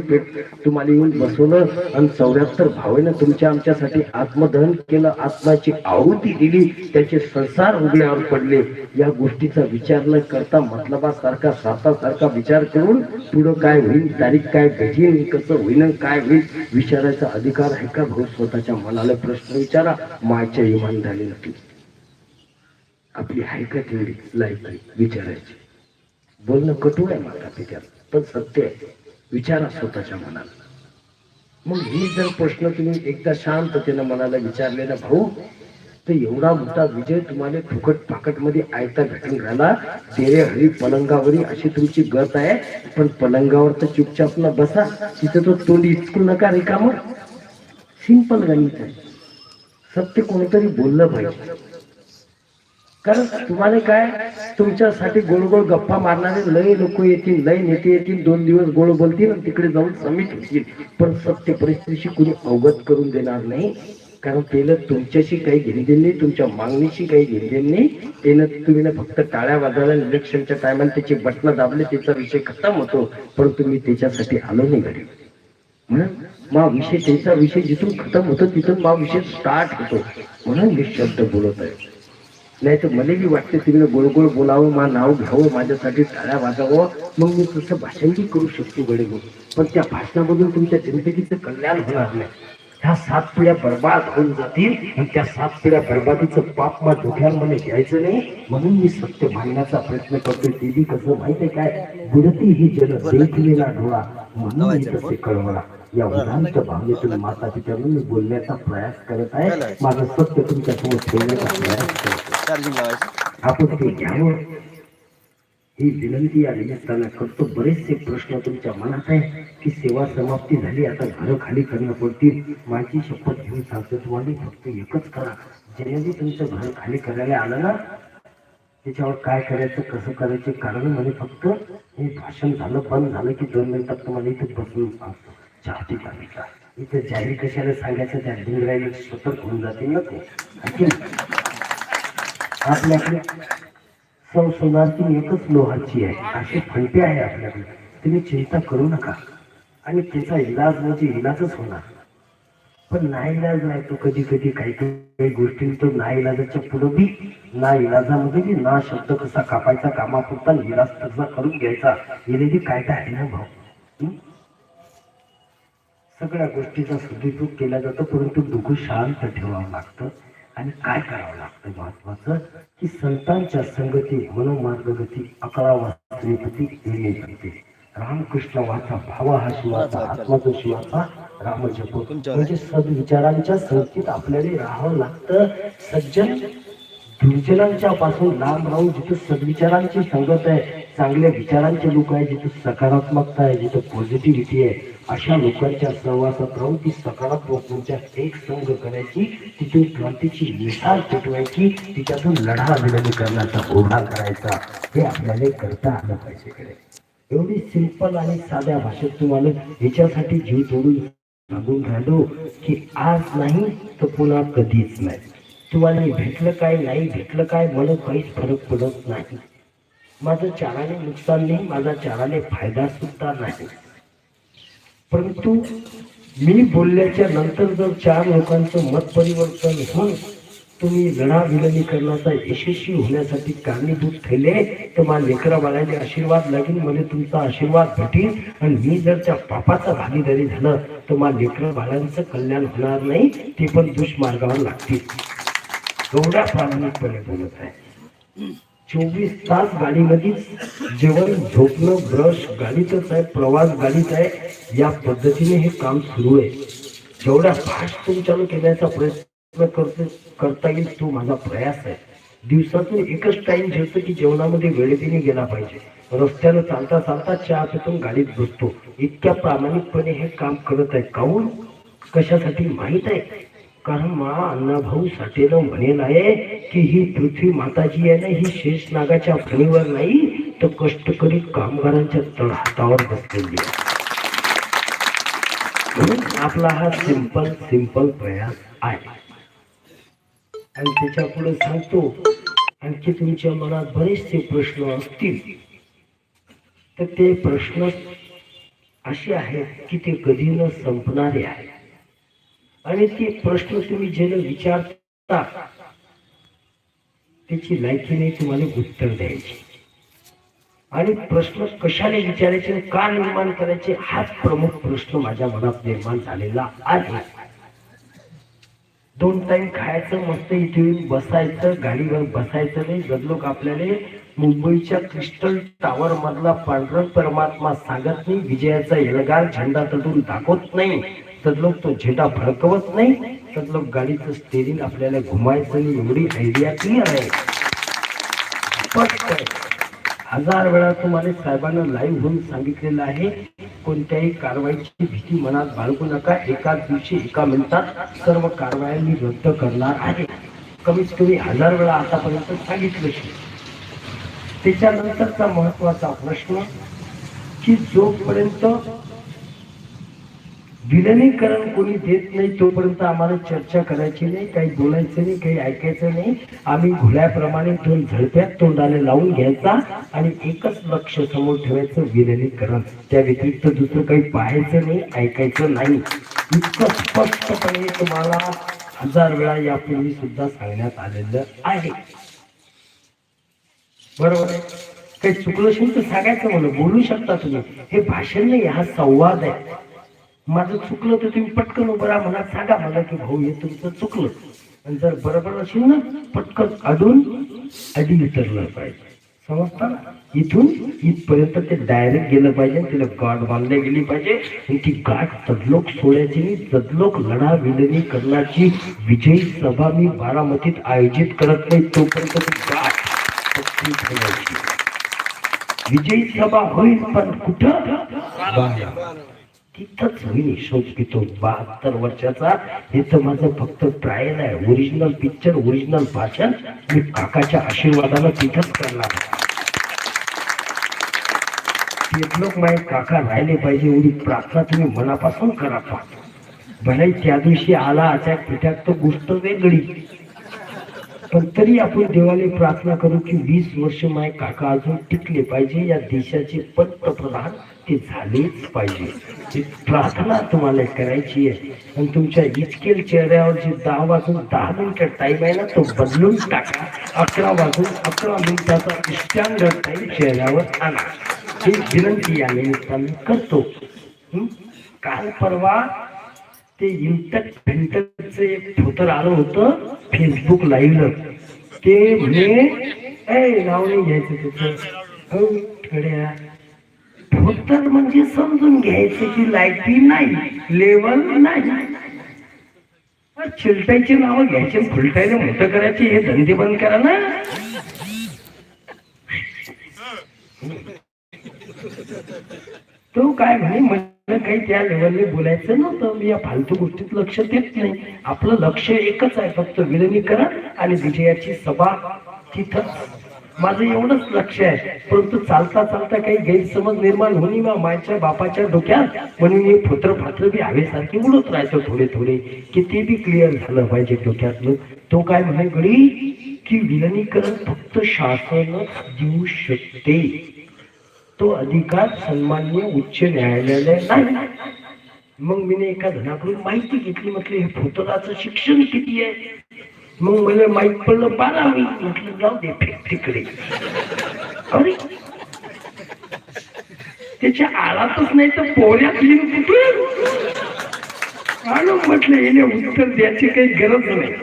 तुम्हाला येऊन बसवलं आणि 74 भावेनं तुमच्या आमच्यासाठी आत्मदहन केलं, आत्माची आहुती दिली, त्याचे संसार उघड्यावर पडले. या गोष्टीचा विचार न करता मतलबासारखा सारखा विचार करून पुढं काय होईल, तारीख काय भेटेल, कसं होईल, काय होईल विचारायचा अधिकार आहे का भाऊ? स्वतःच्या मनाला प्रश्न विचारा. मायच्या इमानदारी नक्की आपली आहे का तेवढी लायकी विचारायची? बोलणं कठोर आहे माता पित्याला, पण सत्य आहे. विचारा स्वतःच्या मनाला. मग हे जर प्रश्न तुम्ही एकदा शांततेनं मनाला विचारले ना भाऊ, तर एवढा मोठा विजय तुम्हाला फुकट पाकट मध्ये आयता भेटून राहिला. तेरे हरी पलंगावरी अशी तुमची गत आहे, पण पलंगावर तर चुपचाप न बसा, तिथं तो तोंड इचकू नका रिकामं. सिंपल गणित आहे. सत्य कोणतरी बोललं पाहिजे. कारण तुम्हाला काय, तुमच्यासाठी गोड गोड गप्पा मारणारे लय लोक येतील, लय नेते येतील, 2 दिवस गोड बोलतील आणि तिकडे जाऊन समिट होतील, पण सत्य परिस्थितीशी कुणी अवगत करून देणार नाही. कारण त्याला तुमच्याशी काही घेणदेण नाही, तुमच्या मागणीशी काही घेणदेण नाही. त्यानं तुम्ही ना फक्त टाळ्या वाजवल्या, इलेक्शनच्या टायमाला त्याची बटणं दाबले, त्याचा विषय खतम होतो, पण तुम्ही त्याच्यासाठी आलो नाही घरी. म्हणून मा विषय, त्यांचा विषय जिथून खतम होतो तिथून मा विषय स्टार्ट होतो. म्हणून मी शब्द बोलत आहे. नाही तर मला बी वाटते तुम्ही गोळगोळ बोलावं, मा नाव घ्यावं, माझ्यासाठी टाळ्या वाजावं, मग मी तसं भाषण बी करू शकतो गडेगो. पण त्या भाषणामधून तुमच्या जिंदगीचं कल्याण होणार नाही. ह्या 7 पिढ्या बर्बाद होऊन जातील आणि त्या 7 पिढ्या बर्बादीचं पाप मा डोक्यावर मला घ्यायचं नाही. म्हणून मी सत्य मांडण्याचा प्रयत्न करतोय. ते बी कसं माहितीये काय, बुडती ही जल देखलेला डोळा, म्हणून मी तसे कळवळा. या उदांत भावनेतून माता पित्यानं मी बोलण्याचा प्रयास करत आहे. माझं सत्य तुमच्या समोर ठेवण्याचा प्रयास करतो. आपण ते घ्यावं ही विनंती या निमित्तानं करतो. बरेचसे प्रश्न तुमच्या मनात आहे की सेवा समाप्ती झाली, आता घरं खाली करणं पडतील. माझी शपथ घेऊन सांगतो तुम्हाला, फक्त एकच करा. ज्याने तुमचं घर खाली करायला आलं ना, त्याच्यावर काय करायचं, कसं करायचं, कारण म्हणजे फक्त हे भाषण झालं बंद झालं की 2 मिनिटात तुम्हाला इथे बसून सांगतो. चाहते का इथे जाहीर कशाला सांगायचं, त्या डिंगरायला सतर्क होऊन जाते ना ते. आपल्याकडे संसोनाची एकच लोहाची आहे, अशी फंटे आहे आपल्याकडे. तुम्ही चिंता करू नका. आणि त्याचा इलाज म्हणजे इलाजच होणार, पण नाईलाज नाही तो. कधी कधी काही काही गोष्टी तो नाईलाजाच्या पुढं बी ना इलाजामध्ये बी ना शब्द कसा कापायचा, कामापुरता इलाज कसा करून घ्यायचा, हे काय काय आहे ना भाऊ. सगळ्या गोष्टीचा सदुपयोग केला जातो, परंतु डोकं शांत ठेवावं लागतं. आणि काय करावं लागतं महत्वाचं, की संतांच्या संगती मनोमार्गगती 11वा श्रीपती येते. रामकृष्ण वाचा, भाव हा शिवाचा, आत्मा तो शिवाचा, राम जप. म्हणजे सद्विचारांच्या संगतीत आपल्याला राहावं लागतं. सज्जन दुर्जनांच्या पासून लांब राहून जिथे सद्विचारांची संगत आहे, चांगल्या विचारांचे लोक आहे, जिथे सकारात्मकता आहे, जिथे पॉझिटिव्हिटी आहे, अशा लोकांच्या सहवासात राहून ती सकारात्मक ऊर्जा एक संघ करायची, तिथून क्रांतीची मिसाल पेटवायची, तिच्यातून लढा विलंब करण्याचा ओढा करायचा. हे आपल्याला करता आलं पाहिजे. एवढी सिंपल आणि साध्या भाषेत तुम्हाला याच्यासाठी जीव तोडून सांगून राहिलो की आज नाही तर पुन्हा कधीच नाही. तुम्हाला भेटलं काय नाही भेटलं काय मला काहीच फरक पडत नाही. माझं चाराने नुकसान नाही, माझा चाराने फायदा सुद्धा नाही. परंतु मी बोलल्याच्या नंतर जर 4 लोकांचं मत परिवर्तन होऊन तुम्ही लढा विलनीकरणाचा यशस्वी होण्यासाठी कारणीभूत ठरले, तर मला लेकरा बाळाचे आशीर्वाद लागेल, मला तुमचा आशीर्वाद भेटेल. आणि मी जर त्या पापाचा भागीदारी झालं तर मला लेकरा बाळांचं कल्याण होणार नाही, ते पण दुष्मार्गावर लागतील. एवढ्या प्रामाणिकपणे बोलत आहे. 24 तास गाडीमध्ये जेवण, झोपणं, ब्रश गाडीतच आहे, प्रवास गाडीत आहे. या पद्धतीने हे काम सुरू आहे. जेवढा फास्ट तुमच्याला केल्याचा प्रयत्न करता येईल तो माझा प्रयास आहे. दिवसातून एकच टाइम जेवतो की जेवणामध्ये वेळेने गेला पाहिजे. रस्त्यानं चालता चालता चहा पितून गाडीत बसतो. इतक्या प्रामाणिकपणे हे काम करत आहे. काहून, कशासाठी माहित आहे? कारण मला अण्णाभाऊ साठेनं म्हणेल आहे की ही पृथ्वी माता जी आहे ना, ही शेष नागाच्या फणीवर नाही तर कष्टकरी कामगारांच्या तळहातावर बसलेली आहे. म्हणून आपला हा सिंपल प्रयास आहे. आणि त्याच्या पुढे सांगतो, आणखी तुमच्या मनात बरेचसे प्रश्न असतील तर ते प्रश्न असे आहेत की ते कधी न संपणारे आहेत. आणि ते प्रश्न तुम्ही ज्याला विचारता त्याची लायकी नाही तुम्हाला उत्तर द्यायचे. आणि प्रश्न कशाने विचारायचे, का निर्माण करायचे, हाच प्रमुख प्रश्न माझ्या मनात निर्माण झालेला आहे. 2 टाइम खायचं, मस्त इथे येऊन बसायचं, गाडीवर बसायचं नाही. गदलोक आपल्याला मुंबईच्या क्रिस्टल टावर मधला पांढरंग परमात्मा सांगत नाही, विजयाचा एल्गार झेंडा तडून दाखवत नाही, तदलोक तो झेंडा फडकवत नाही, तदलोक गाडीचं स्टेरिंग आपल्याला घुमायचं नाही. एवढी आयडिया क्लिअर आहे, स्पष्ट आहे. 1000 वेळा तुम्हाला साहेबांना लाईव्ह होऊन सांगितलेलं आहे, कोणत्याही कारवाईची भीती मनात बाळगू नका. एकाच दिवशी 1 मिनिटात सर्व कारवाया मी रद्द करणार आहे. कमीत कमी 1000 वेळा आतापर्यंत सांगितलं. त्याच्यानंतरचा महत्वाचा प्रश्न की जोपर्यंत विलनीकरण कोणी देत नाही तोपर्यंत आम्हाला चर्चा करायची नाही, काही बोलायचं नाही, काही ऐकायचं नाही. आम्ही घोड्याप्रमाणे 2 झडप्यात तोंडाने लावून घ्यायचा आणि एकच लक्ष समोर ठेवायचं, विलनीकरण. त्या व्यतिरिक्त दुसरं काही पाहायचं नाही, ऐकायचं नाही. इतकं स्पष्टपणे तुम्हाला 1000 वेळा यापूर्वी सुद्धा सांगण्यात आलेलं आहे. बरोबर आहे. काही चुकलं असेल तर सांगायचं, मला बोलू शकता तुम्ही. हे भाषण नाही, हा संवाद आहे. माझं चुकलं तर तुम्ही पटकन उभं राहा, मला सांगा मला की भाऊ हे तुमचं चुकलं. आणि जर बरोबर असेल ना, पटकन अडी उतरलं पाहिजे. समजता ना? इथून इथपर्यंत ते डायरेक्ट गेलं पाहिजे. तिला गाठ बांधली गेली पाहिजे. आणि ती गाठ तदलोक सोडायची नाही. तदलोक लढा विलिनीकरणाची विजयी सभा मी बारामतीत आयोजित करत नाही तोपर्यंत ती गाठ ठेवायची. विजयी सभा होईल पण कुठं? तिथंच होईल. शोधतो 72 वर्षाचा. हे तर माझं फक्त ट्रायल आहे. ओरिजिनल पिक्चर, ओरिजिनल भाषण मी काकाच्या आशीर्वादानं तिथंच करणार. लोक माझे काका राहिले पाहिजे एवढी प्रार्थना तुम्ही मनापासून करा. भले त्या दिवशी आला अचाक पिठाक तर गोष्ट वेगळी, पण तरी आपण देवाला प्रार्थना करू की 20 वर्ष माझे काका अजून टिकले पाहिजे. या देशाचे पंतप्रधान ते झालेच पाहिजे. ही प्रार्थना तुम्हाला करायची आहे. आणि तुमच्या इचकेल चेहऱ्यावर जे 10 वाजून 10 मिनिटं टाइम आहे ना, तो बदलून टाका. 11 वाजून 11 मिनिटाचा स्टँडर्ड टाइम चेहऱ्यावर आणा. ही विनंती या निमित्ताने करतो. काल परवा ते इंटरचं एक फोटो आलं होतं फेसबुक लाईव्हला. ते म्हणे नाव नाही घ्यायचं त्याचं, फोटर म्हणजे समजून घ्यायचं की लाईटी नाही, लेवल नाही. चिलटायचे नाव घ्यायचे, फुलटायला मोठं करायचे, हे धंदे बंद करा ना. तो काय म्हणे, मला काही त्या लेवलने बोलायचं नव्हतं. मी या फालतू गोष्टीत लक्ष देत नाही. आपलं लक्ष एकच आहे, फक्त विलिनीकरण आणि विजयाची सभा. तिथं माझं एवढंच लक्ष आहे. परंतु चालता चालता काही गैरसमज निर्माण होणी मायच्या बापाच्या डोक्यात, म्हणून हे फोत्र फात्र बी हवेसारखी उडत राहायचं थोडे थोडे, की ते बी क्लिअर झालं पाहिजे डोक्यातलं. तो काय म्हणे गडी की विलिनीकरण फक्त शासनच देऊ शकते, तो अधिकार सन्माननीय उच्च न्यायालयाला नाही. मग मी एका जणाकडून माहिती घेतली. म्हटलं हे फोटोराचं शिक्षण किती आहे? मग मला माहित पडलं 12वी. म्हटलं जाऊ दे तिकडे. अरे त्याच्या आळातच नाही तर पोऱ्यात लिहून कुठे आलो. म्हटलं येणे उत्तर द्यायची काही गरज नाही.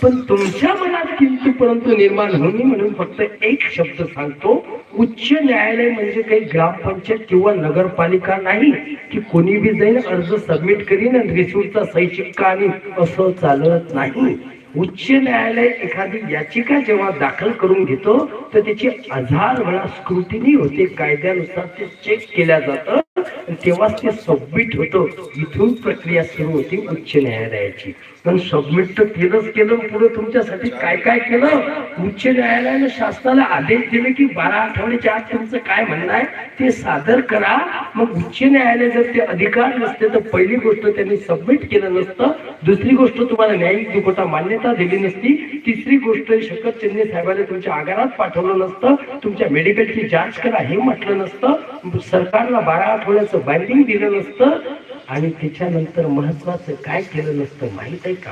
पण तुमच्या मनात किंतूपर्यंत निर्माण होणे म्हणून फक्त एक शब्द सांगतो, उच्च न्यायालय म्हणजे काही ग्रामपंचायत किंवा नगरपालिका नाही की कोणी बी जाईन अर्ज सबमिट करीन आणि रिसिप्टचा सही शिक्का आणि असं चालत नाही. उच्च न्यायालय एखादी याचिका जेव्हा दाखल करून घेतो तर त्याची 1000 वेळा स्क्रुटिनी होते, कायद्यानुसार ते चेक केल्या जातं, तेव्हाच ते सबमिट होतं. इथून प्रक्रिया सुरू होती उच्च न्यायालयाची. पण सबमिट तर केलं पुढे तुमच्यासाठी काय काय केलं. उच्च न्यायालयाने शासनाला आदेश दिले की 12 आठवड्याच्या आत तुमचं काय म्हणणं आहे ते सादर करा. मग उच्च न्यायालय जर ते अधिकार नसते तर पहिली गोष्ट त्यांनी सबमिट केलं नसतं, दुसरी गोष्ट तुम्हाला न्यायिक दुखवटा मान्यता दिली नसती, तिसरी गोष्ट शकत चंदे साहेबांनी तुमच्या आगारात पाठवलं नसतं, तुमच्या मेडिकलची जांच करा हे म्हटलं नसतं, सरकारला 12 आठवड्याचं बाइंडिंग दिलं नसतं, आणि त्याच्यानंतर महत्वाचं काय केलं नसतं माहित आहे का?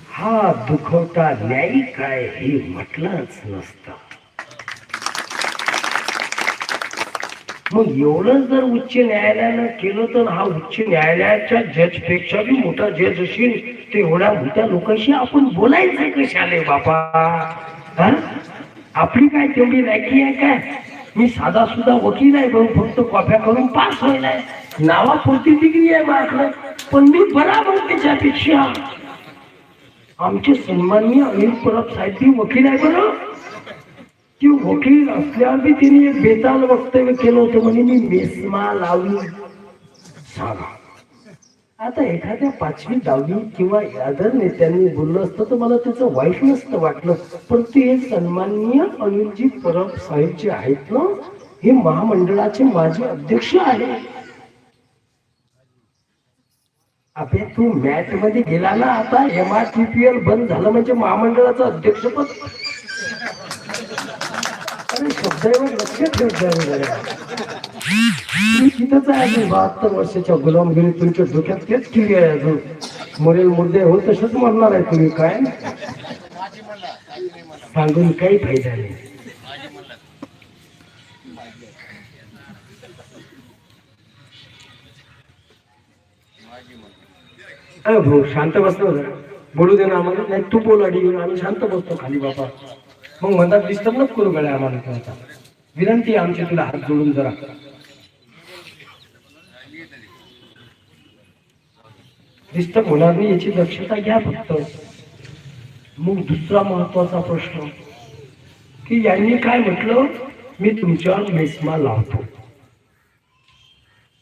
हा दुखवटा न्यायिक आहे हे म्हटलंच नसतं. मग एवढं जर उच्च न्यायालयानं केलं तर हा उच्च न्यायालयाच्या जज पेक्षा बी मोठा जज असेल, ते एवढ्या मोठ्या लोकांशी आपण बोलायचं कशाले बाबा? आपली काय तेवढी लायकी आहे काय? मी साधा सुद्धा वकील आहे, भाऊ फक्त कॉप्या करून पास व्हायलाय, नावापुरती डिग्री आहे माझ्याकडे, पण मी बराबर त्याच्यापेक्षा. आमचे सन्माननीय अनिल परब साहेब बी वकील आहे बरं. ती वकील असल्यावर बी तिने एक बेताल वक्तव्य केलं होतं, म्हणे मी मेस्मा लावली. सांगा आता एखाद्या 5वी 10वी किंवा अदर नेत्यांनी बोललं असतं तर मला त्याचं वाईट नसतं वाटलं, पण ते सन्माननीय अनिलजी परब साहेब जे आहेत ना, हे महामंडळाचे माजी अध्यक्ष आहे. अबे तू मॅच मध्ये गेला ना, आता MRTPL बंद झालं म्हणजे महामंडळाचं अध्यक्षपद. अरे शब्दावर लक्ष ठेवत तिथंच आहे. अजून 72 वर्षाच्या गुलामगिरी तुमच्या डोक्यात तेच केली आहे. अजून मोरेल मुद्दे हो तसंच म्हणणार आहे तुम्ही. काय सांगून काही फायदा नाही. भाऊ शांत बसतो, बोलू दे ना आम्हाला. नाही तू बोल अडी, आम्ही शांत बसतो खाली बाबा. मग म्हणतात डिस्टर्ब नको करू गड्या आम्हाला. आता विनंती आहे आमची तुला हात जोडून जरा डिस्टर्ब होणार नाही याची दक्षता घ्या फक्त. मग दुसरा महत्वाचा प्रश्न की यांनी काय म्हटलं, मी तुमच्यावर मेस्मा लावतो.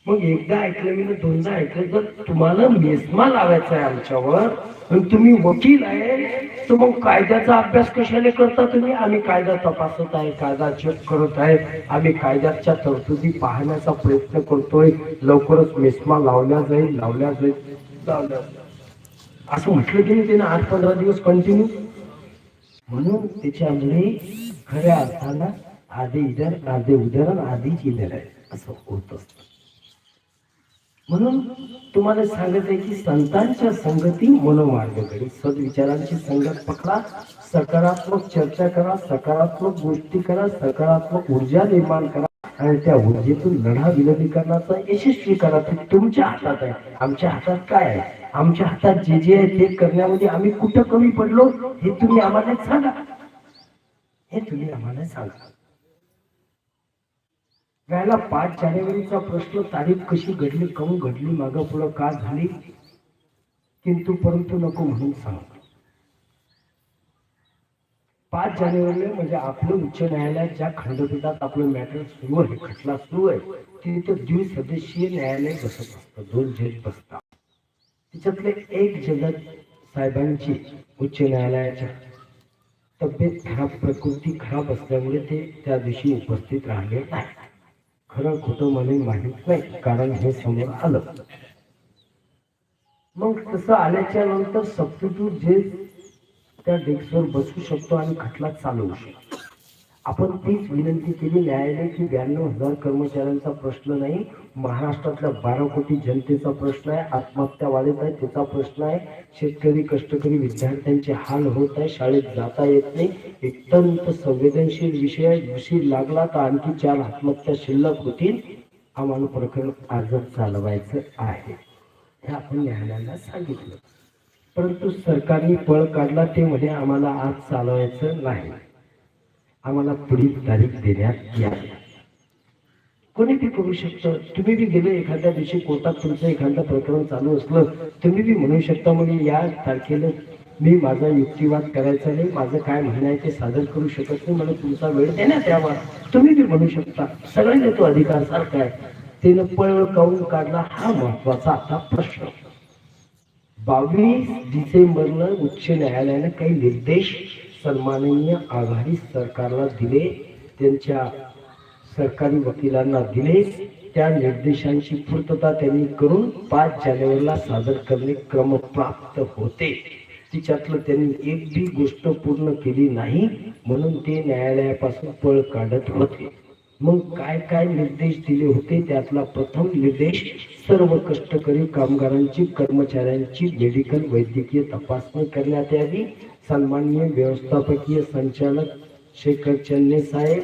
मग एकदा ऐकलं मी, दोनदा ऐकलं. जर तुम्हाला मेस्मा लावायचा आहे आमच्यावर आणि तुम्ही वकील आहे तर मग कायद्याचा अभ्यास कशाला करता तुम्ही? आम्ही कायदा तपासत आहे, कायदा चेक करत आहे, आम्ही कायद्याच्या तरतुदी पाहण्याचा प्रयत्न करतोय, लवकरच मेस्मा लावल्या जाईल असं म्हटलं की नाही त्याने 8-15 दिवस कंटिन्यू. म्हणून त्याच्यामुळे खऱ्या अर्थानं आधी इधर आधी उधर आधीच इधर आहे असं होत असतं. म्हणून तुम्हाला सांगत आहे की संतांच्या संगती मनोमार्गकडे, सद्विचारांची संगत पकडा, सकारात्मक चर्चा करा, सकारात्मक गोष्टी करा, सकारात्मक ऊर्जा निर्माण करा आणि त्या ऊर्जेतून लढा विलगीकरणाचा यशस्वी करा. ते तुमच्या हातात आहे. आमच्या हातात काय आहे? आमच्या हातात जे जे आहे ते करण्यामध्ये आम्ही कुठं कमी पडलो हे तुम्ही आम्हाला सांगा. याला 5 जानेवारीचा प्रश्न, तारीख कशी घडली, काऊन घडली, मागं पुढं का झाली, किंतु परंतु नको म्हणून सांग. 5 जानेवारीला म्हणजे आपलं उच्च न्यायालयात ज्या खंडपीठात आपलं मॅटर सुरू आहे, खटला सुरू आहे, तिथे 2 सदस्यीय न्यायालय बसत असतं, 2 जज बसतात. त्याच्यातले एक जज साहेबांची उच्च न्यायालयाच्या तब्येत खराब, प्रकृती खराब असल्यामुळे ते त्या दिवशी उपस्थित राहिले नाही. खरं खोटं मला माहित नाही, कारण हे समोर आलं. मग तसं आल्याच्या नंतर सबस्टिट्यूट जे त्या डेस्कवर बसू शकतो आणि खटला चालवू शकतो. आपण तीच विनंती केली न्यायालय की 92,000 कर्मचाऱ्यांचा प्रश्न नाही, महाराष्ट्रातल्या 12 कोटी जनतेचा प्रश्न आहे, आत्महत्या वाढत आहे त्याचा प्रश्न आहे, शेतकरी कष्टकरी विद्यार्थ्यांचे हाल होत आहे, शाळेत जाता येत नाही, अत्यंत संवेदनशील विषय. उशीर लागला तर आणखी 4 आत्महत्या शिल्लक होतील. आम्हाला प्रकरण आजच चालवायचं आहे. हे आपण न्यायालयाला सांगितलं. परंतु सरकारने पळ काढला. ते म्हणे आम्हाला आज चालवायचं नाही, आम्हाला पुढील तारीख देण्यात यावी. कोणी बी करू शकतं. तुम्ही बी गेले एखाद्या दिवशी कोर्टात, तुमचं एखादं प्रकरण चालू असलं, तुम्ही बी म्हणू शकता म्हणजे या तारखेला मी माझा युक्तिवाद करायचा नाही, माझं काय म्हणणं आहे ते सादर करू शकत नाही, मला तुमचा वेळ देण्यात यावा. तुम्ही बी म्हणू शकता. सगळ्यांना तो अधिकार सारखा आहे. त्यानं पळ काढून काढला हा महत्वाचा आता प्रश्न. 22 डिसेंबरला उच्च न्यायालयाने काही निर्देश सन्माननीय आघाडी सरकारला दिले, त्यांच्या सरकारी वकिलांना दिले. त्या निर्देशांची पूर्तता त्यांनी करून 5 जानेवारीला सादर करणे क्रमप्राप्त होते. तिच्यातलं त्यांनी एक बी गोष्ट पूर्ण केली नाही, म्हणून ते न्यायालयापासून पळ काढत होते. मग काय काय निर्देश दिले होते? त्यातला प्रथम निर्देश, सर्व कष्टकरी कामगारांची, कर्मचाऱ्यांची मेडिकल वैद्यकीय तपासणी करण्यात यावी. सन्माननीय व्यवस्थापकीय संचालक शेखर चन्ने साहेब,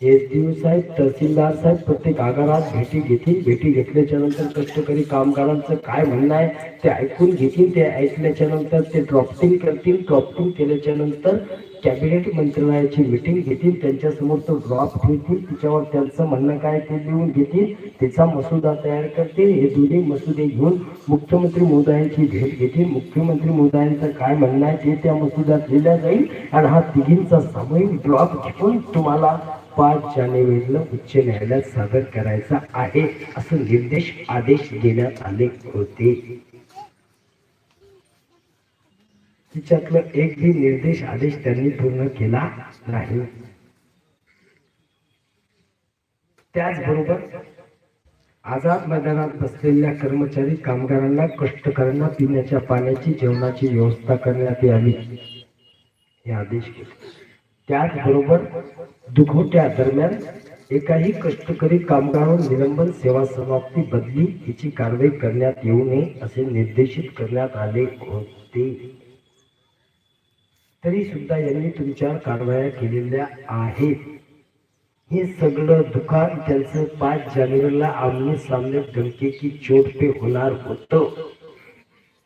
एसडीओ साहेब, तहसीलदार साहेब प्रत्येक आगारात भेटी घेतील. भेटी घेतल्याच्या नंतर कष्टकरी कामगारांचं काय म्हणणं आहे ते ऐकून घेतील. ते ऐकल्याच्या नंतर ते ड्राफ्टिंग करतील. ड्राफ्टिंग केल्याच्या नंतर कॅबिनेट मंत्रालयाची मीटिंग घेतील. त्यांच्यासमोर तो ड्राफ्ट ठेवतील. तिच्यावर त्यांचं म्हणणं काय ते लिहून घेतील. त्याचा मसुदा तयार करतील. हे दोन्ही मसुदे घेऊन मुख्यमंत्री महोदयांची भेट घेतील. मुख्यमंत्री महोदयांचं काय म्हणणं आहे ते त्या मसुद्यात लिहिल्या जाईल आणि हा तिघींचा सामूहिक ड्राफ्ट घेऊन तुम्हाला 5 जानेवारीला उच्च न्यायालयात सादर करायचा आहे, असं निर्देश आदेश देण्यात आले होते. तिच्यातलं एक बी निर्देश आदेश त्यांनी पूर्ण केला नाही. त्याचबरोबर आझाद मैदानात बसलेल्या कर्मचारी कामगारांना, कष्टकऱ्यांना पिण्याच्या पाण्याची, जेवणाची व्यवस्था करण्यात यावी, हे आदेश केले. त्याचबरोबर दुखवट्या दरम्यान एकाही कष्टकरी कामगारांवर निलंबन, सेवा समाप्ती, बदली याची कारवाई करण्यात येऊ नये असे निर्देशित करण्यात आले होते. तरी सुद्धा यांनी तुमच्यावर कारवाया केलेल्या आहेत. हे सगळं दुकान त्यांचं 5 जानेवारीला आमने सामने धमकी की चोट पे होणार होतं,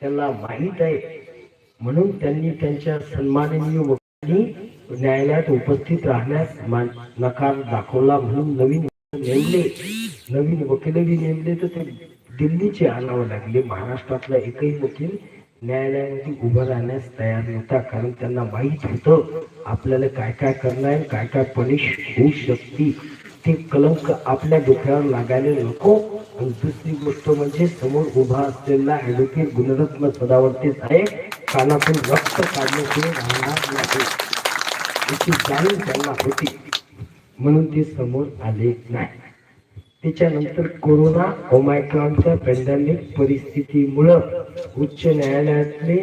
त्यांना माहीत आहे. म्हणून त्यांनी त्यांच्या सन्माननीय वकिलांनी न्यायालयात उपस्थित राहण्यास नकार दाखवला. म्हणून नवीन वकील बी नेमले, तर ते दिल्लीचे आणावं लागले. महाराष्ट्रातला एकही वकील न्यायालयामध्ये उभं राहण्यास तयार नव्हता, कारण त्यांना माहीत होतं आपल्याला काय काय करणार, काय काय पनिश होऊ शकते. ते कलंक आपल्या डोक्यावर लागायला नको. आणि दुसरी गोष्ट म्हणजे समोर उभा असलेला ॲडव्होकेट गुणरत्न सदावर्ते साहेब कानातून रक्त काढण्याशिवाय राहणार नाही याची जाणीव त्यांना होती, म्हणून ते समोर आले नाही. त्याच्यानंतर कोरोना ओमायक्रॉनच्या पॅन्डेमिक परिस्थितीमुळं उच्च न्यायालयातले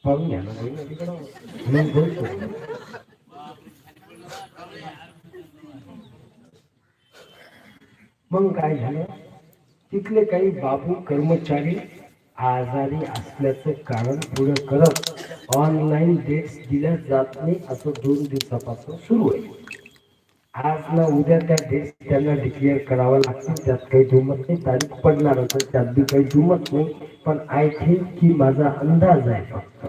पाहून घ्या ना, मग काय झालं, तिथले काही बाबू कर्मचारी आजारी असल्याचं कारण पुढे करत ऑनलाईन डेट्स दिल्या जात नाही असं 2 दिवसापासून सुरू आहे. आज ना उद्या त्या डेट्स त्यांना डिक्लेअर करावं लागतील. त्यात काही दुमत नाही. तारीख पडणार होतं त्यात बी काही दुमत नाही. पण आय थिंक की माझा अंदाज आहे फक्त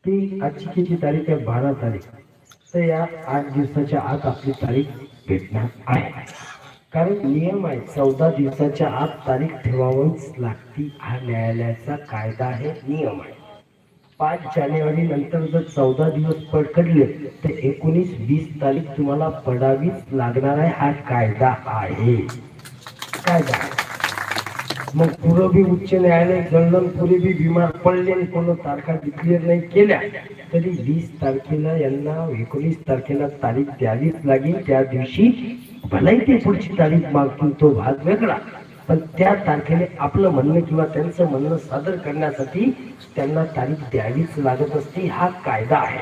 की आजची किती तारीख आहे, 12 तारीख, तर या 8 दिवसाच्या आत आपली तारीख भेटणार आहे. कारण नियम आहे 14 दिवसाच्या आत तारीख ठेवावीच लागती. हा न्यायालयाचा कायदा आहे, नियम आहे. 5 जानेवारी नंतर जर 14 दिवस पकडले तर 19-20 तारीख तुम्हाला पडावीच लागणार आहे. हा कायदा आहे, कायदा आहे. मग पुरं बी उच्च न्यायालय गणन पुरे बी बिमार पडले आणि कोण तारखा डिक्लेअर नाही केल्या तरी 20 तारखेला यांना 19 तारखेला तारीख द्यावीच लागेल. त्या दिवशी भलाही ते पुढची तारीख मागतील, तो भाग वेगळा, पण त्या तारखेला आपलं म्हणणं किंवा त्यांचं म्हणणं सादर करण्यासाठी त्यांना तारीख द्यावीच लागत असते. हा कायदा आहे.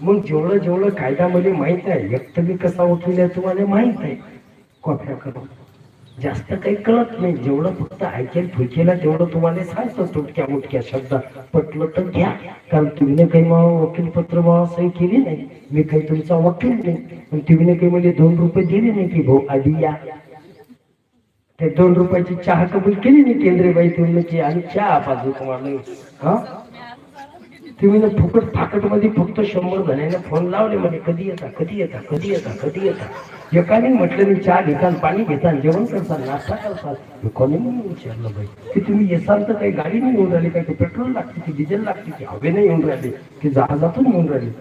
मग जेवढं कायद्यामध्ये माहित आहे, व्यक्ती कसा वकील आहे तुम्हाला माहित आहे. कॉप्या करून जास्त काही कळत नाही, जेवढं फक्त ऐकेल फुकेला तेवढं तुम्हाला सांगतो तुटक्या मुटक्या शब्दात. पटलं तर घ्या, कारण तुम्ही काही वकीलपत्र सही केली नाही, मी काही तुमचा वकील नाही, पण तुम्ही काही म्हणजे 2 रुपये दिले नाही की भाऊ आधी या. ते 2 रुपयाची चहा कबूल केली नाही केंद्रीबाई तुम्ही की आणि चहा पाजू तुम्हाला. हा तुम्ही ना फुकट फाकट मध्ये फक्त 100 जणांना फोन लावले, म्हणजे कधी येता कधी येता कधी येता कधी येता. एकाने म्हटलं मी चहा घेताल, पाणी घेताल, जेवण करताल, नाश्ता करताल. कोणी नाही विचारलं बाई की तुम्ही येसाल तर काही गाडी नाही येऊन राहिली, काही पेट्रोल लागते की डिझेल लागते की हवे नाही येऊन राहिले की जहाजातून येऊन राहिली.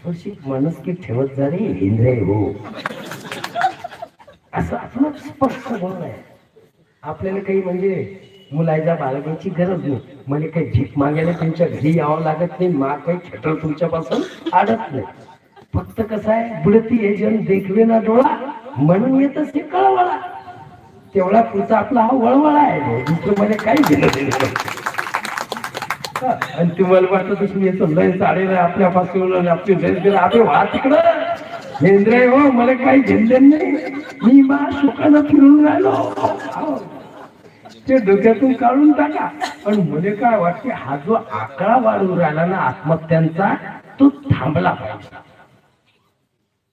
थोडीशी मनस्की ठेवत जा रे इंद्रे हो. असं आपलं स्पष्ट बोलणं आहे. आपल्याला काही म्हणजे मुलायला बाळगायची गरज नाही. मला काही भीक मागायला तुमच्या घरी यावं लागत नाही, मा काही खेटर तुमच्यापासून आडत नाही. फक्त कसं आहे, बुडती हे जण देखवे ना डोळा म्हणून येत असे कळवळा. तेवढा पुढचा आपला हा वळवळा आहे, दुसरं मला काही घेणं देणं नाही. आणि तुम्हाला वाटत असून येतो लय चालेल आपल्यापासून आपली लय आपले वा तिकडं इंद्रिय हो, मला काही घेणं नाही, मी मा सुखानं फिरून राहिलो. ते डोक्यातून काढून टाका. पण मला काय वाटते, हा जो आकडा वाढून राहिला ना आत्महत्यांचा, तो थांबला पाहिजे.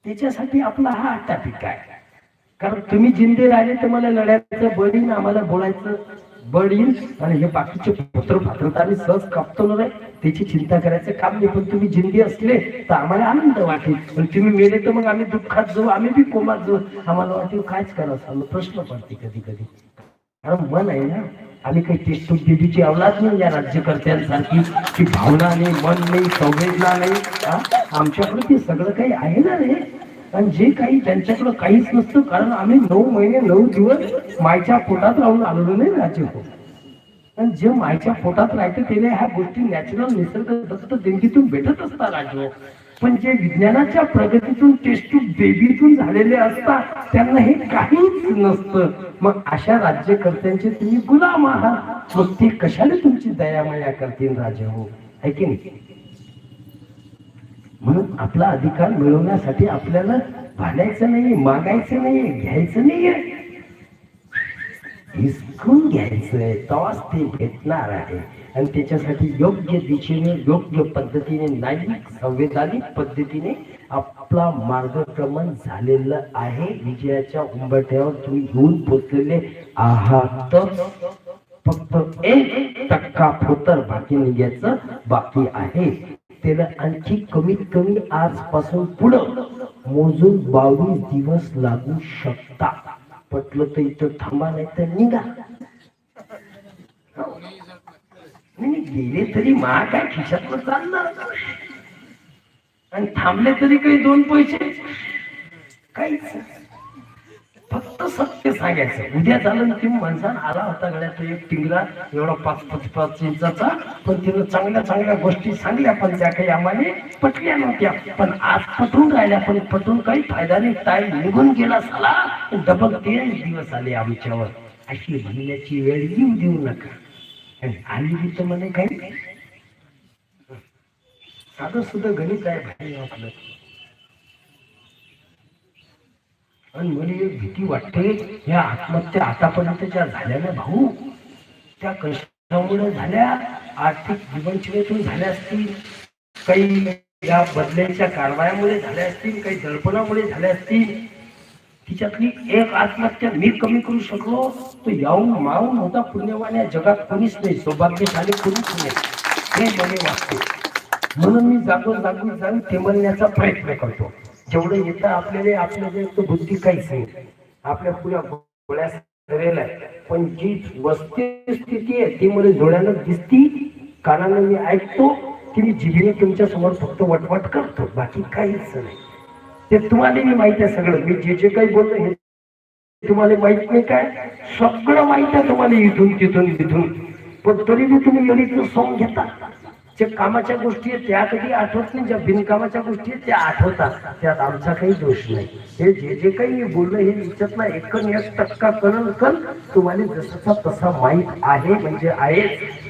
त्याच्यासाठी आपला हा टॉपिक आहे. कारण तुम्ही जिंदे राहिले तर मला लढायचं बळीन, आम्हाला बोलायचं बळीन, आणि हे बाकीचे पत्र फात्रता आम्ही सहज कापतो ना, त्याची चिंता करायचं काम नाही. पण तुम्ही जिंदे असले तर आम्हाला आनंद वाटेल, पण तुम्ही मेले तर मग आम्ही दुःखात जाऊ, आम्ही बी कोमात जाऊ. आम्हाला वाटेल कायच करावं, प्रश्न पडते कधी कधी. कारण मन आहे ना, आम्ही काही टेस्टूक देवीची अवलाद नाही या राज्यकर्त्यांसारखी, की भावना नाही, मन नाही, संवेदना नाही. आमच्याकडे ते सगळं काही आहे ना रे. आणि जे काही त्यांच्याकडं काहीच नसतं, कारण आम्ही 9 महिने 9 दिवस मायच्या पोटात राहून आलेलो नाही राज्य हो. आणि जे मायच्या पोटात राहते त्याला ह्या गोष्टी नॅचरल निसर्ग दत्त देणगीतून भेटत असतात राज्य. पण जे विज्ञानाच्या प्रगतीतून टेस्टूक बेबीतून झालेले असतात त्यांना हे काहीच नसतं. मग अशा राज्यकर्त्यांचे तुम्ही गुलाम आहात, मग ते कशाला तुमची दयामाया करतील राजे हो, है की नाही. म्हणून आपला अधिकार मिळवण्यासाठी आपल्याला भांडायचं नाही, मागायचं नाही, घ्यायचं नाहीये, हिसकून घ्यायचंय, तेव्हाच ते भेटणार आहे. आणि त्याच्यासाठी योग्य दिशेने, योग्य पद्धतीने, नैतिक संवैधानिक पद्धतीने आपला मार्गक्रमण झालेलं आहे. विजयाच्या उंबरठ्यावर तुम्ही येऊन पोचलेले आहात. फक्त 1% फोतर बाकी निघायचं बाकी आहे. त्याला आणखी कमीत कमी आजपासून पुढं मोजून 22 दिवस लागू शकता. पटलं तर इथं थांबा, नाही तर निघा. नाही गेले तरी मा काय खिशातलं चाललं, आणि थांबले तरी काही 2 पैसे काहीच. फक्त सत्य सांगायचं. उद्या झालं की माणसानं आला होता गळ्यात एक टिंगरा एवढा 5 इंचाचा, पण तिनं चांगल्या चांगल्या गोष्टी सांगल्या, पण त्या काही आम्हाला पटल्या नव्हत्या. पण आज पटून राहिल्या, पण पटून काही फायदा नाही. टाईम निघून गेला साला, डबल 3 दिवस आले आमच्यावर. अशी म्हणण्याची वेळ येऊ देऊ नका. आणि आली बी तर म्हणे काही साधं सुद्धा गणित आहे भाई आपलं. आणि मला एक भीती वाटते, या आत्महत्या आतापर्यंत ज्या झाल्या ना भाऊ, त्या कशामुळे झाल्या, आर्थिक जीवनशैलीतून झाल्या असतील, काही या बदल्याच्या कारवायामुळे झाल्या असतील, काही दडपणामुळे झाल्या असतील. तिच्यातली एक आत्महत्या मी कमी करू शकलो तर याहून मावून होता पुण्यवान या जगात कोणीच नाही, सौभाग्यशाली कोणीच नाही, हे मला वाटते. म्हणून मी जागून जाऊन ते म्हणण्याचा प्रयत्न करतो. जेवढं येतं आपल्याला, आपल्या जे बुद्धी काहीच नाही, आपल्या पुऱ्या गोळ्या करेल आहे. पण जी वस्तुस्थिती आहे ती मला डोळ्यानं दिसती, कानानं मी ऐकतो, की मी जिभेने तुमच्या समोर फक्त वटवट करतो, बाकी काहीच नाही. ते तुम्हाला मी माहित आहे सगळं. मी जे काही बोललो हे तुम्हाला माहित नाही काय, सगळं माहित आहे तुम्हाला इथून तिथून. पण तरी मी तुम्ही एवढीच सॉंग घेता. ज्या कामाच्या गोष्टी आहेत त्या कधी आठवत नाही, ज्या बिनकामाच्या गोष्टी आहेत त्या आठवतात. त्यात आमचा काही दोष नाही. हे जे काही मी बोललो हे विचारत नाही, 1% कल तुम्हाला जसाचा तसा माहीत आहे, म्हणजे आहे,